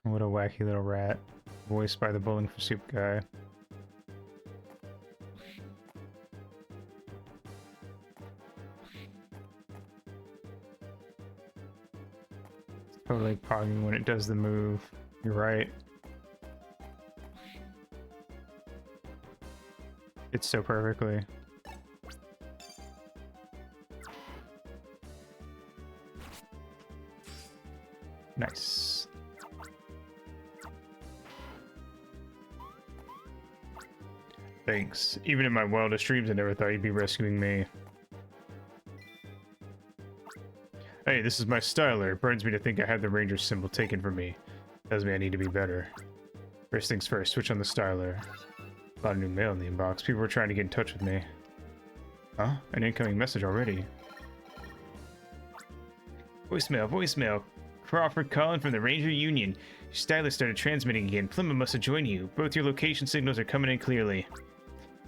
What a wacky little rat. Voiced by the Bowling for Soup guy. It's totally pogging when it does the move. You're right. It's so perfectly. Nice. Thanks. Even in my wildest dreams, I never thought you'd be rescuing me. Hey, this is my styler. It burns me to think I had the ranger symbol taken from me. Tells me I need to be better. First things first, switch on the styler. A lot of new mail in the inbox. People were trying to get in touch with me. Huh? An incoming message already. Voicemail, voicemail. Crawford calling from the Ranger Union. Your stylist started transmitting again. Plymouth must have joined you. Both your location signals are coming in clearly.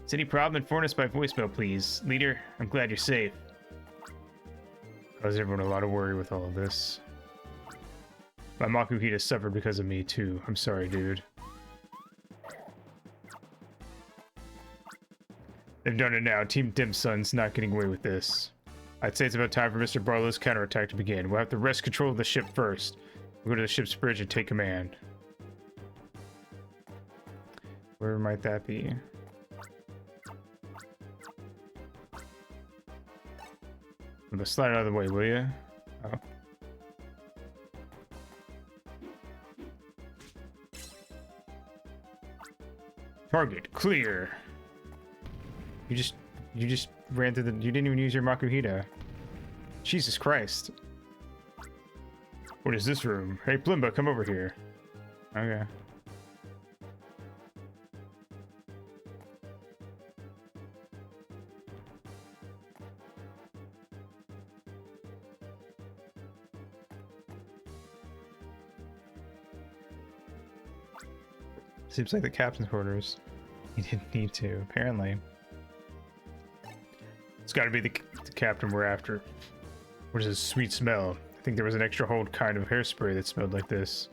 Is any problem? Inform us by voicemail, please. Leader, I'm glad you're safe. Caused everyone a lot of worry with all of this. My Makuhita suffered because of me, too. I'm sorry, dude. They've done it now. Team Dim Sun's not getting away with this. I'd say it's about time for Mr. Barlow's counterattack to begin. We'll have to wrest control of the ship first. We'll go to the ship's bridge and take command. Where might that be? Let's slide out of the way, will you? Oh. Target clear. You just ran through the... You didn't even use your Makuhita. Jesus Christ. What is this room? Hey, Plimba, come over here. Okay. Seems like the captain's quarters. He didn't need to, apparently. It's gotta be the captain we're after. What is this sweet smell? I think there was an extra hold kind of hairspray that smelled like this.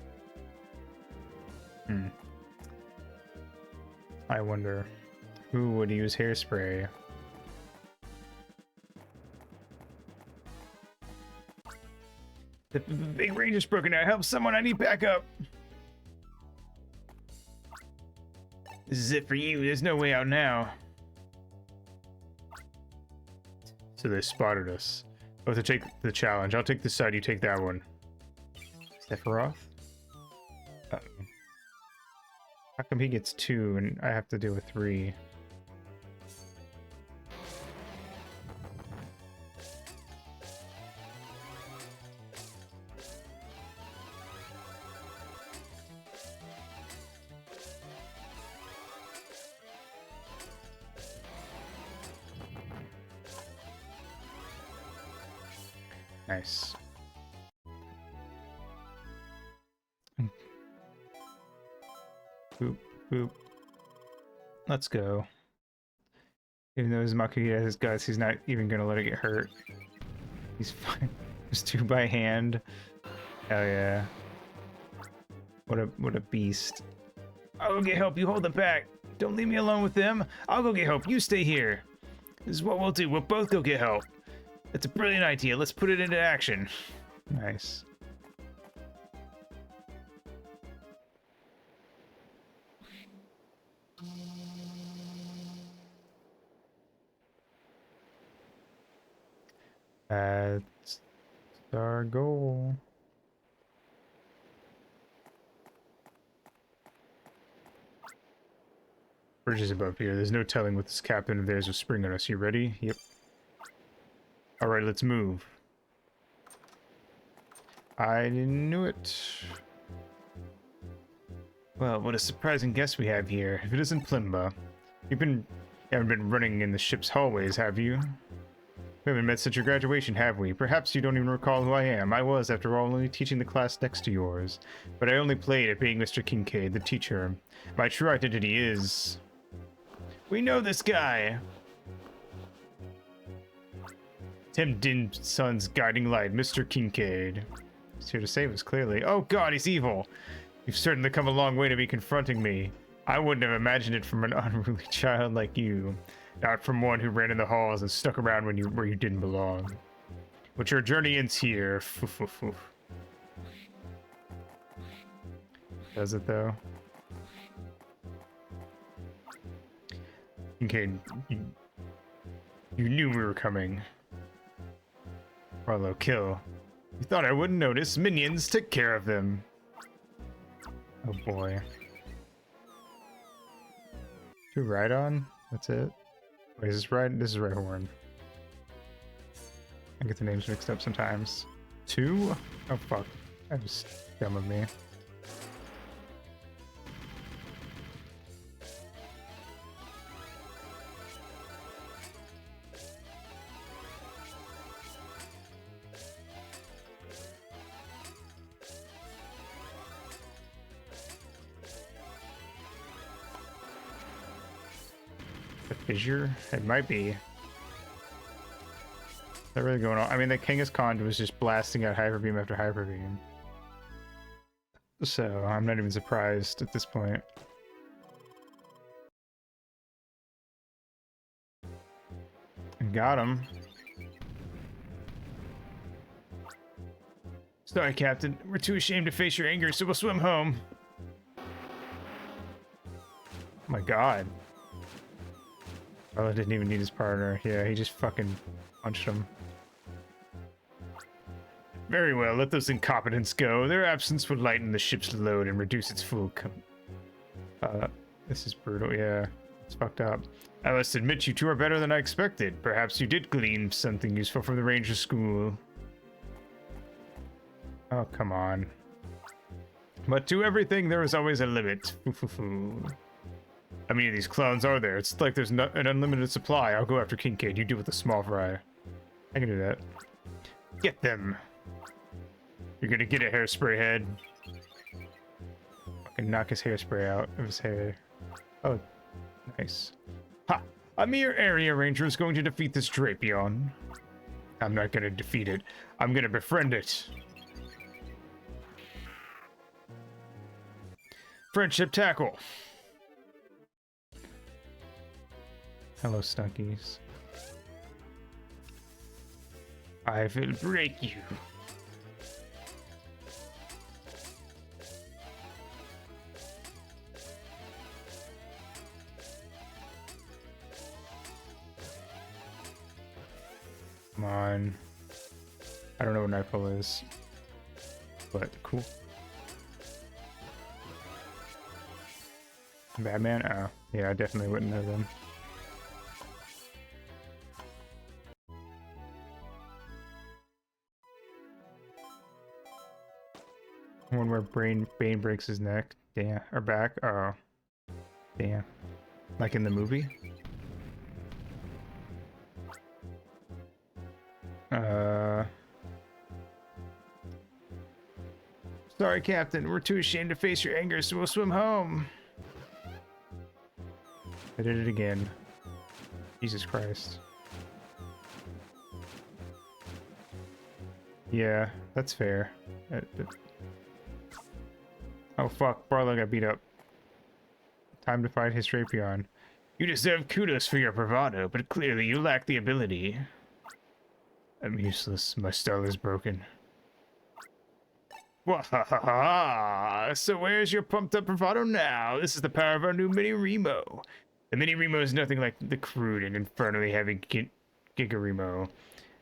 I wonder who would use hairspray? The big ranger's broken out. Help someone, I need backup. This is it for you. There's no way out now. So they spotted us. We'll have to take the challenge. I'll take this side, you take that one. Sephiroth? Uh-oh. How come he gets 2 and I have to deal with 3? Nice. Boop, boop. Let's go. Even though his Makuhita has his guts, he's not even gonna let it get hurt. He's fine. Just 2 by hand. Hell yeah. What a beast. I'll go get help. You hold them back. Don't leave me alone with them. I'll go get help. You stay here. This is what we'll do. We'll both go get help. That's a brilliant idea. Let's put it into action. Nice. That's our goal. Bridge is above here. There's no telling what this captain of theirs will spring on us. You ready? Yep. Alright, let's move. I knew it. Well, what a surprising guest we have here. If it isn't Plimba. You haven't been running in the ship's hallways, have you? We haven't met since your graduation, have we? Perhaps you don't even recall who I am. I was, after all, only teaching the class next to yours. But I only played at being Mr. Kincaid, the teacher. My true identity is... We know this guy. Tim Dinson's guiding light, Mr. Kincaid. He's here to save us, clearly. Oh god, he's evil! You've certainly come a long way to be confronting me. I wouldn't have imagined it from an unruly child like you. Not from one who ran in the halls and stuck around where you didn't belong. But your journey ends here. Foof, foof, foof. Does it, though? Kincaid, you knew we were coming. Rollo, kill. You thought I wouldn't notice. Minions, take care of them. Oh boy. 2 Rhydon? That's it? Wait, is this right? This is Rhyhorn. I get the names mixed up sometimes. 2? Oh fuck. That was dumb of me. Fissure? It might be. Is that really going on? I mean, the Kangaskhan was just blasting out Hyper Beam after Hyper Beam. So, I'm not even surprised at this point. Got him. Sorry, Captain. We're too ashamed to face your anger, so we'll swim home. Oh my god. Oh, didn't even need his partner. Yeah, he just fucking punched him. Very well, let those incompetents go. Their absence would lighten the ship's load and reduce its fuel This is brutal, yeah. It's fucked up. I must admit you two are better than I expected. Perhaps you did glean something useful from the Ranger School. Oh, come on. But to everything, there is always a limit. How many of these clowns are there? It's like there's an unlimited supply. I'll go after Kincaid. You do with the small fry. I can do that. Get them. You're gonna get a hairspray head. Fucking knock his hairspray out of his hair. Oh, nice. Ha! A mere area ranger is going to defeat this Drapion. I'm not gonna defeat it. I'm gonna befriend it. Friendship tackle. Hello, Stunkies. I will break you. Come on. I don't know what Nightfall is. but cool. Batman? Oh, yeah, I definitely wouldn't know them. One where Bane breaks his neck. Damn. Or back. Oh. Damn. Like in the movie? Sorry, Captain. We're too ashamed to face your anger, so we'll swim home. I did it again. Jesus Christ. Yeah, that's fair. Oh fuck, Barlow got beat up. Time to fight his Drapion. You deserve kudos for your bravado, but clearly you lack the ability. I'm useless. My style is broken. Wahahaha! So where's your pumped up bravado now? This is the power of our new Mini Remo. The Mini Remo is nothing like the crude and infernally heavy Giga Remo.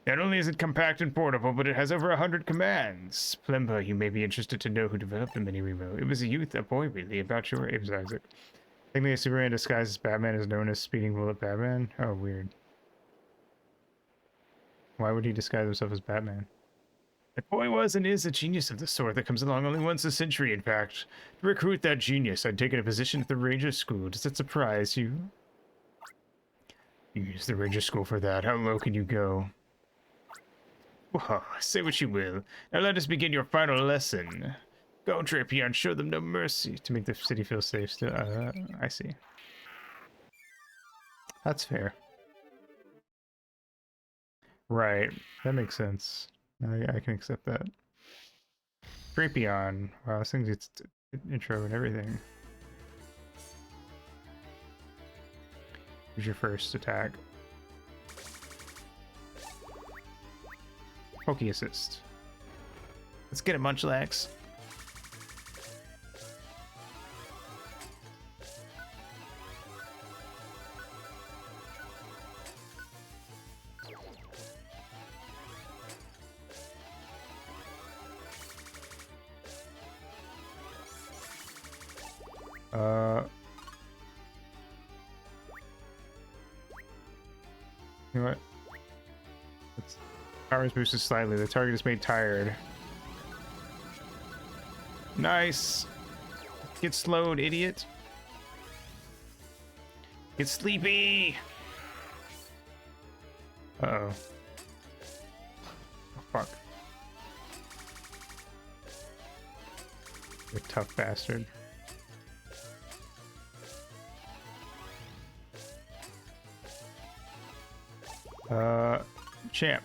Not only is it compact and portable, but it has over 100 commands. Plemba, you may be interested to know who developed the Mini Remo. It was a youth, a boy really, about your age, Isaac. Technically, a Superman disguised as Batman is known as Speeding Bullet Batman. Oh, weird. Why would he disguise himself as Batman? The boy was and is a genius of the sort that comes along only once a century, in fact. To recruit that genius, I'd taken a position at the Ranger School. Does that surprise you? You use the Ranger School for that. How low can you go? Well, say what you will. Now let us begin your final lesson. Go, Drapion, show them no mercy. To make the city feel safe still. I see. That's fair. Right. That makes sense. I can accept that. Drapion. Wow, this thing gets intro and everything. Here's your first attack. Poke assist. Let's get it, Munchlax. You know what? Power is boosted slightly. The target is made tired. Nice. Get slowed, idiot. Get sleepy. Uh-oh. Oh, fuck. You tough bastard. Champ.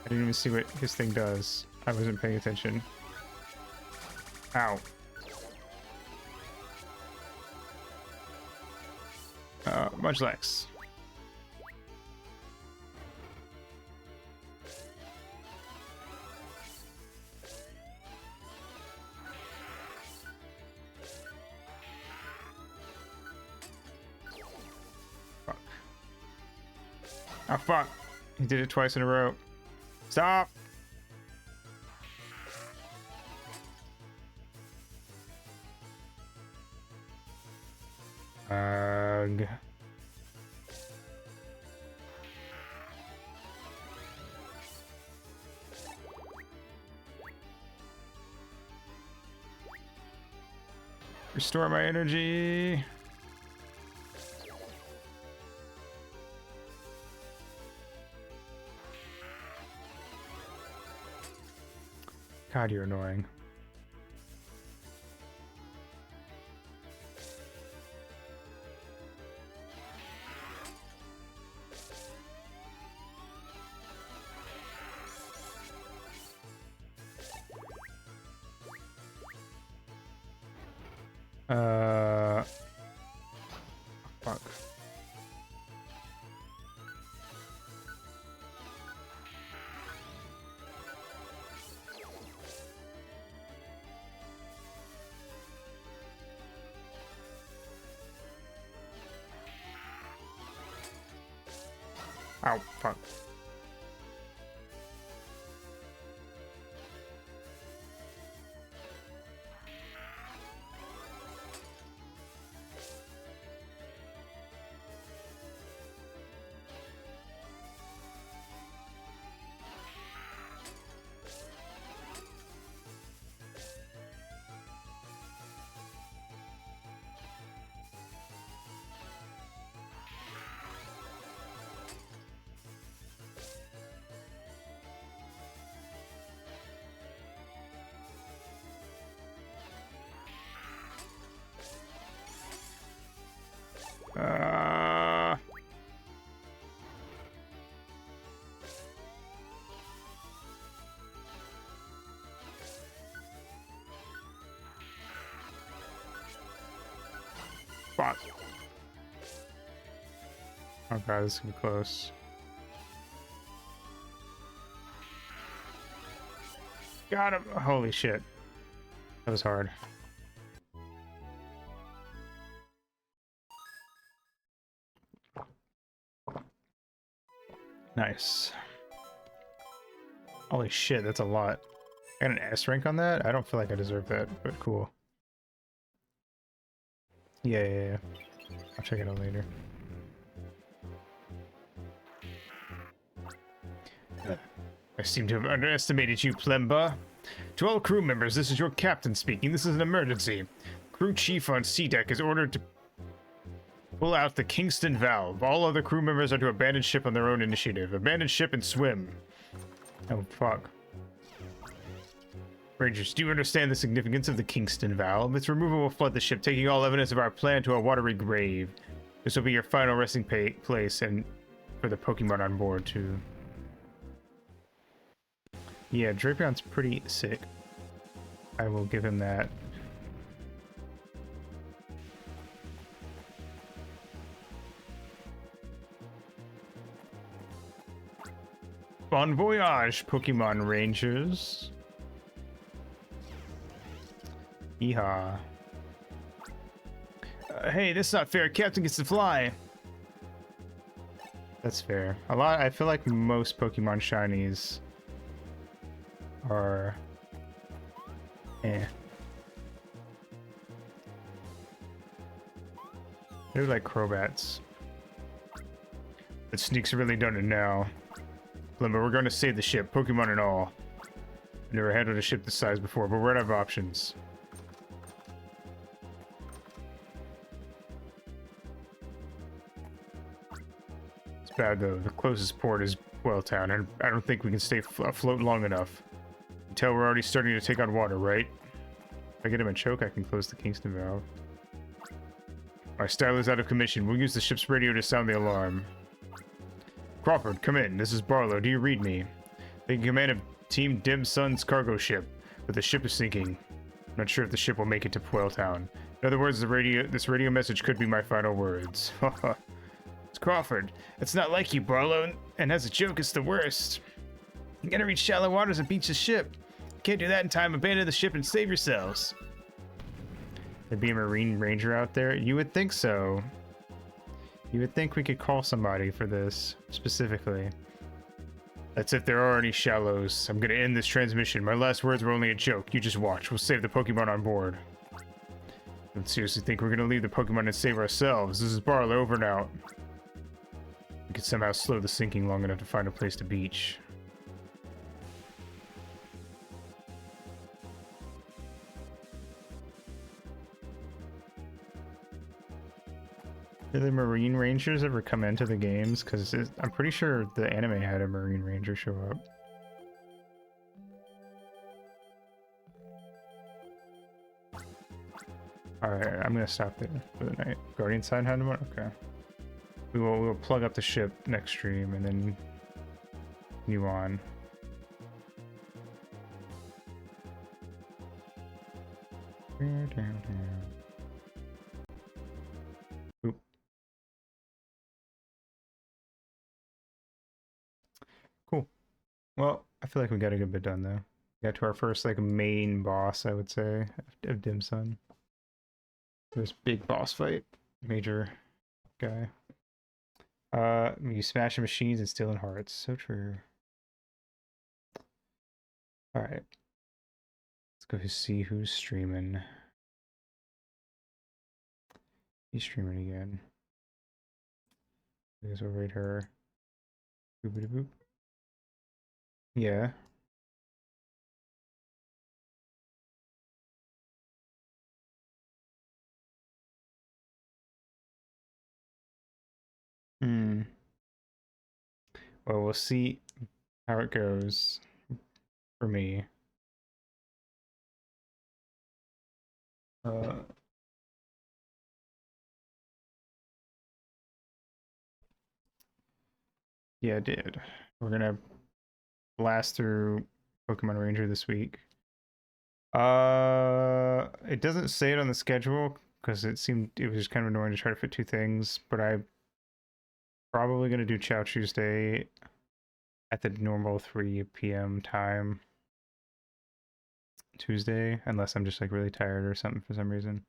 I didn't even see what his thing does. I wasn't paying attention. Ow. Munchlax. Fuck. Oh fuck. He did it twice in a row. Stop! Ugh. Restore my energy. God, you're annoying. Fuck. Ow, fuck. Fuck. Oh god, this is gonna be close. Got him! Holy shit. That was hard. Nice. Holy shit, that's a lot. I got an S rank on that? I don't feel like I deserve that, but cool. Yeah. I'll check it out later. I seem to have underestimated you, Plemba. To all crew members, this is your captain speaking. This is an emergency. Crew chief on C deck is ordered to pull out the Kingston valve. All other crew members are to abandon ship on their own initiative. Abandon ship and swim. Oh, fuck. Rangers, do you understand the significance of the Kingston valve? Its removal will flood the ship, taking all evidence of our plan to a watery grave. This will be your final resting place, and for the Pokemon on board, too. Yeah, Drapeon's pretty sick. I will give him that. Bon voyage, Pokemon Rangers. Yeehaw. Hey, this is not fair. Captain gets to fly. That's fair. I feel like most Pokemon Shinies are... eh. They're like Crobats. But Sneak's really done it now. Limbo, we're going to save the ship, Pokemon and all. I've never handled a ship this size before, but we're out of options. It's bad though. The closest port is Welltown, and I don't think we can stay afloat long enough. Until we're already starting to take on water, right? If I get him a choke, I can close the Kingston valve. Our style is out of commission. We'll use the ship's radio to sound the alarm. Crawford, come in. This is Barlow. Do you read me? Taking command of Team Dim Sun's cargo ship, but the ship is sinking. I'm not sure if the ship will make it to Pueltown. In other words, this radio message could be my final words. It's Crawford. It's not like you, Barlow, and as a joke, it's the worst. You gotta reach shallow waters and beach the ship. You can't do that in time. Abandon the ship and save yourselves. There'd be a Marine Ranger out there? You would think so. You would think we could call somebody for this, specifically. That's if there are any shallows. I'm gonna end this transmission. My last words were only a joke. You just watch. We'll save the Pokemon on board. I don't seriously think we're gonna leave the Pokemon and save ourselves. This is Barlow, over and out. We could somehow slow the sinking long enough to find a place to beach. Did the Marine Rangers ever come into the games? Because I'm pretty sure the anime had a Marine Ranger show up. Alright, I'm gonna stop there for the night. Guardian side had one? Okay. We will plug up the ship next stream and then continue on. Oop. Cool. Well, I feel like we got a good bit done though. Got to our first like main boss, I would say, of Dim Sum. This big boss fight, major guy. You smash machines and stealing hearts. So true. All right. Let's go see who's streaming. He's streaming again. I guess we'll rate her. Boop boop. Yeah. Hmm. Well, we'll see how it goes for me. Uh, yeah, I did. We're gonna blast through Pokemon Ranger this week. It doesn't say it on the schedule because it was just kind of annoying to try to fit two things, but I'm probably gonna do Chow Tuesday at the normal 3 p.m. time Tuesday, unless I'm just like really tired or something for some reason.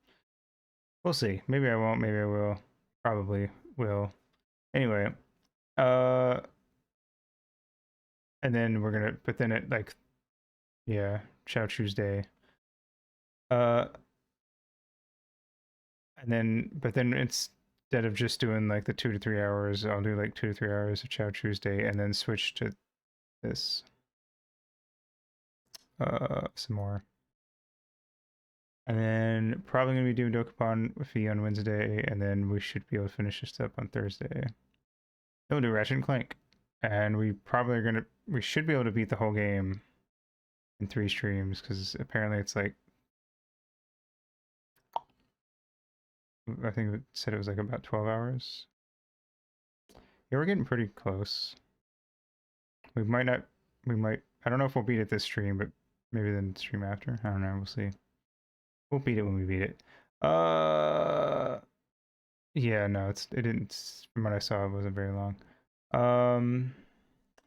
We'll see. Maybe I won't, maybe I will. Probably will. Anyway, and then we're gonna, but then it like, yeah, Chow Tuesday. And then, but then instead of just doing like the 2 to 3 hours, I'll do like 2 to 3 hours of Chow Tuesday and then switch to this. Some more. And then probably gonna be doing Dokapon Fee on Wednesday, and then we should be able to finish this up on Thursday. Then we'll do Ratchet and Clank. And we probably are gonna, we should be able to beat the whole game in 3 streams, because apparently it's like, I think it said it was like about 12 hours. Yeah, we're getting pretty close. We might not, I don't know if we'll beat it this stream, but maybe the stream after. I don't know, we'll see. We'll beat it when we beat it. Yeah, no, it didn't, from what I saw, it wasn't very long.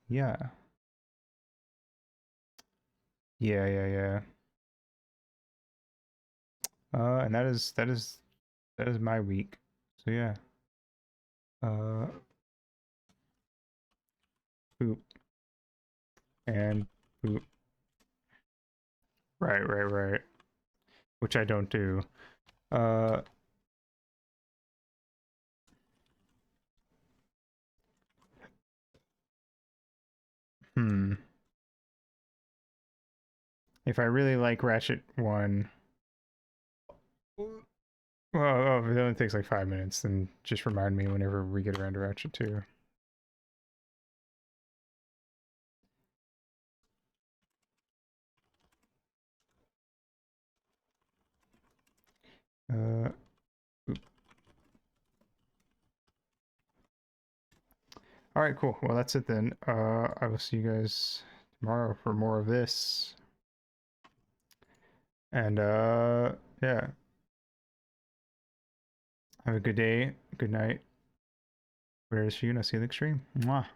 Yeah. Yeah. And that is my week. So yeah. Boop. And boop. Right. Which I don't do. If I really like Ratchet 1, well, it only takes like 5 minutes, then just remind me whenever we get around to Ratchet 2. All right, cool. Well, that's it then. I will see you guys tomorrow for more of this. And yeah. Have a good day, good night. Whatever it is for you, and I'll see you next stream. Mwah.